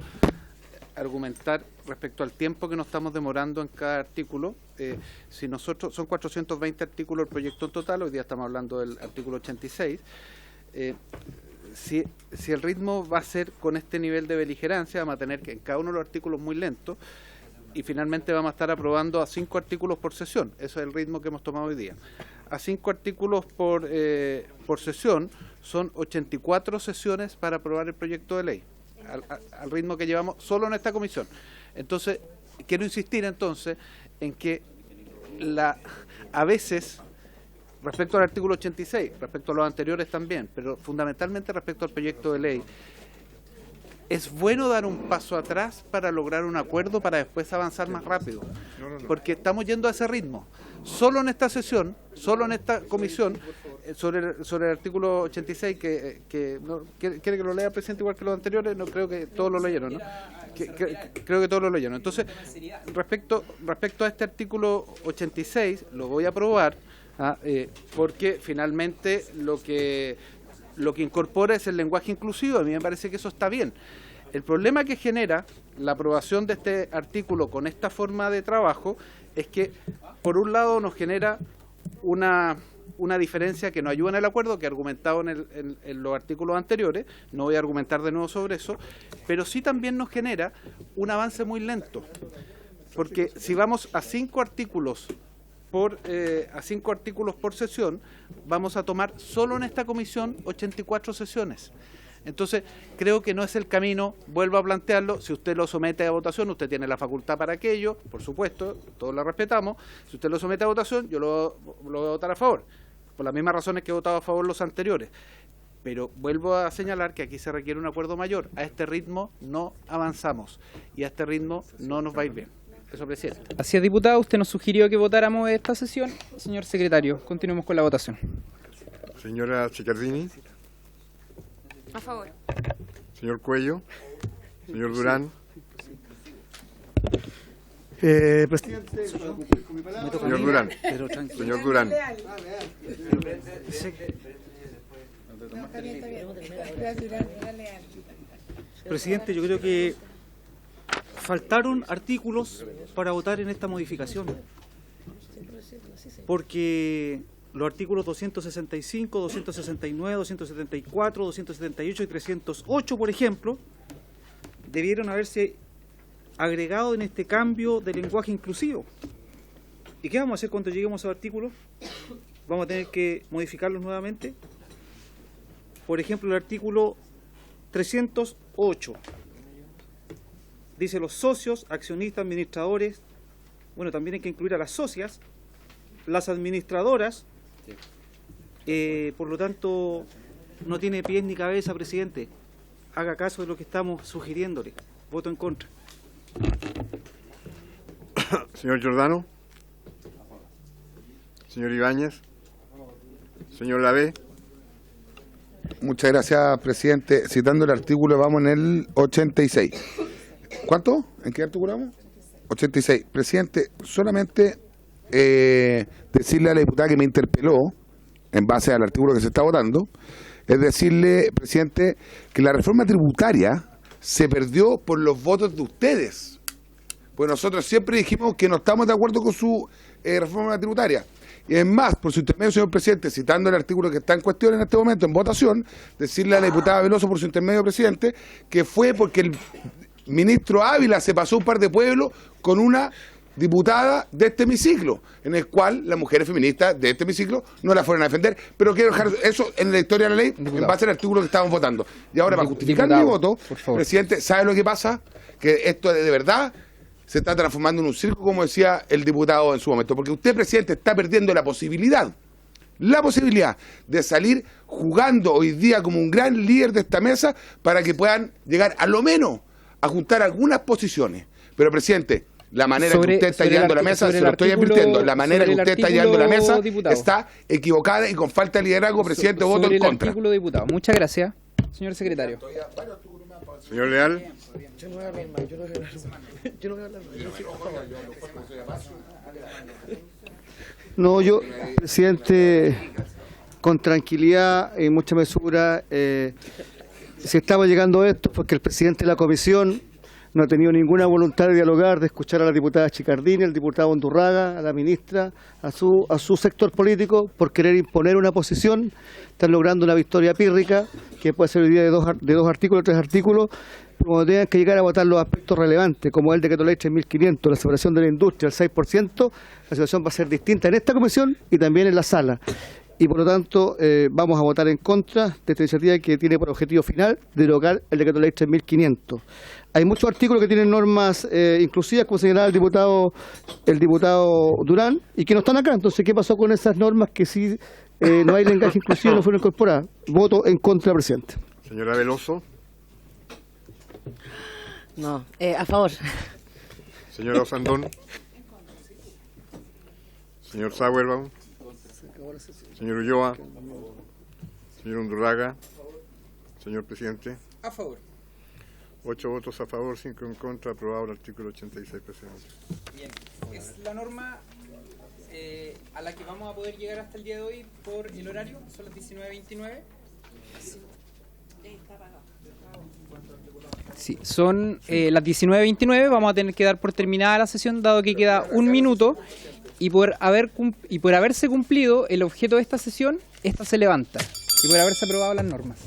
E: argumentar respecto al tiempo que nos estamos demorando en cada artículo. Si nosotros son 420 artículos el proyecto en total, hoy día estamos hablando del artículo 86. Si el ritmo va a ser con este nivel de beligerancia, vamos a tener que en cada uno de los artículos muy lentos y finalmente vamos a estar aprobando a 5 artículos por sesión. Eso es el ritmo que hemos tomado hoy día. A 5 artículos por sesión son 84 sesiones para aprobar el proyecto de ley, al ritmo que llevamos solo en esta comisión. Entonces, quiero insistir entonces en que a veces, respecto al artículo 86, respecto a los anteriores también, pero fundamentalmente respecto al proyecto de ley, es bueno dar un paso atrás para lograr un acuerdo para después avanzar más rápido, porque estamos yendo a ese ritmo. Solo en esta sesión, solo en esta comisión, sobre el artículo 86, ¿quiere que lo lea el presidente igual que los anteriores? No, creo que todos lo leyeron, ¿no? Creo que todos lo leyeron. Entonces, respecto a este artículo 86, lo voy a aprobar, porque finalmente lo que incorpora es el lenguaje inclusivo. A mí me parece que eso está bien. El problema que genera la aprobación de este artículo con esta forma de trabajo es que, por un lado, nos genera una diferencia que nos ayuda en el acuerdo, que he argumentado en los artículos anteriores, no voy a argumentar de nuevo sobre eso, pero sí también nos genera un avance muy lento, porque si vamos a 5 artículos por sesión, vamos a tomar solo en esta comisión 84 sesiones. Entonces, creo que no es el camino, vuelvo a plantearlo. Si usted lo somete a votación, usted tiene la facultad para aquello, por supuesto, todos la respetamos. Si usted lo somete a votación, yo lo voy a votar a favor, por las mismas razones que he votado a favor los anteriores. Pero vuelvo a señalar que aquí se requiere un acuerdo mayor. A este ritmo no avanzamos y a este ritmo no nos va a ir bien. Eso, presidente.
A: Así es, diputado, usted nos sugirió que votáramos esta sesión. Señor secretario, continuemos con la votación.
M: Señora Cicardini.
P: A favor.
M: Señor Cuello. Señor Durán.
I: Presidente,
M: señor Durán. Señor Durán.
J: Presidente, yo creo que faltaron artículos para votar en esta modificación, porque los artículos 265, 269, 274, 278 y 308, por ejemplo, debieron haberse agregado en este cambio de lenguaje inclusivo. ¿Y qué vamos a hacer cuando lleguemos a los artículos? ¿Vamos a tener que modificarlos nuevamente? Por ejemplo, el artículo 308 dice los socios, accionistas, administradores. Bueno, también hay que incluir a las socias, las administradoras. Por lo tanto, no tiene pies ni cabeza, presidente. Haga caso de lo que estamos sugiriéndole. Voto en contra.
M: Señor Giordano. Señor Ibáñez. Señor Lavé.
C: Muchas gracias, presidente. Citando el artículo, vamos en el 86. ¿Cuánto? ¿En qué artículo vamos? 86. Presidente, solamente decirle a la diputada que me interpeló en base al artículo que se está votando, es decirle, presidente, que la reforma tributaria se perdió por los votos de ustedes. Pues nosotros siempre dijimos que no estamos de acuerdo con su reforma tributaria. Y es más, por su intermedio, señor presidente, citando el artículo que está en cuestión en este momento, en votación, decirle a la diputada Veloso, por su intermedio, presidente, que fue porque el ministro Ávila se pasó un par de pueblos con una diputada de este hemiciclo, en el cual las mujeres feministas de este hemiciclo no la fueron a defender, pero quiero dejar eso en la historia de la ley, en base al artículo que estábamos votando. Y ahora, para justificar mi voto, presidente, ¿sabe lo que pasa? Que esto de verdad se está transformando en un circo, como decía el diputado en su momento, porque usted, presidente, está perdiendo la posibilidad de salir jugando hoy día como un gran líder de esta mesa para que puedan llegar a lo menos a juntar algunas posiciones. Pero, presidente, la manera que usted está llevando la mesa, se lo estoy advirtiendo, la manera que usted está llevando la mesa está equivocada y con falta de liderazgo, presidente, voto en contra.
A: Muchas gracias, señor secretario.
M: Señor Leal.
I: No, yo, presidente, con tranquilidad y mucha mesura, si estaba llegando esto porque el presidente de la comisión no ha tenido ninguna voluntad de dialogar, de escuchar a la diputada Chicardini, al diputado Undurraga, a la ministra, a su sector político, por querer imponer una posición. Están logrando una victoria pírrica, que puede ser hoy día de dos artículos, 3 artículos, pero cuando tengan que llegar a votar los aspectos relevantes, como el decreto ley 3.500, la separación de la industria al 6%, la situación va a ser distinta en esta comisión y también en la sala. Y por lo tanto vamos a votar en contra de esta iniciativa que tiene por objetivo final derogar el decreto ley 3.500. Hay muchos artículos que tienen normas inclusivas, como señalaba el diputado Durán, y que no están acá. Entonces, ¿qué pasó con esas normas que sí no hay lenguaje inclusivo, no fueron incorporadas? Voto en contra, presidente.
M: Señora Veloso.
Q: No, a favor.
M: Señora Osandón. Señor Sauerbaum. Señor Ulloa. Señor Undurraga. Señor presidente.
A: A favor.
M: 8 votos a favor, 5 en contra, aprobado el artículo 86, presidente.
A: Bien, es la norma a la que vamos a poder llegar hasta el día de hoy por el horario, son las 19:29. Sí, son las 19:29, vamos a tener que dar por terminada la sesión, dado que queda un minuto, y por haberse cumplido el objeto de esta sesión, esta se levanta, y por haberse aprobado las normas.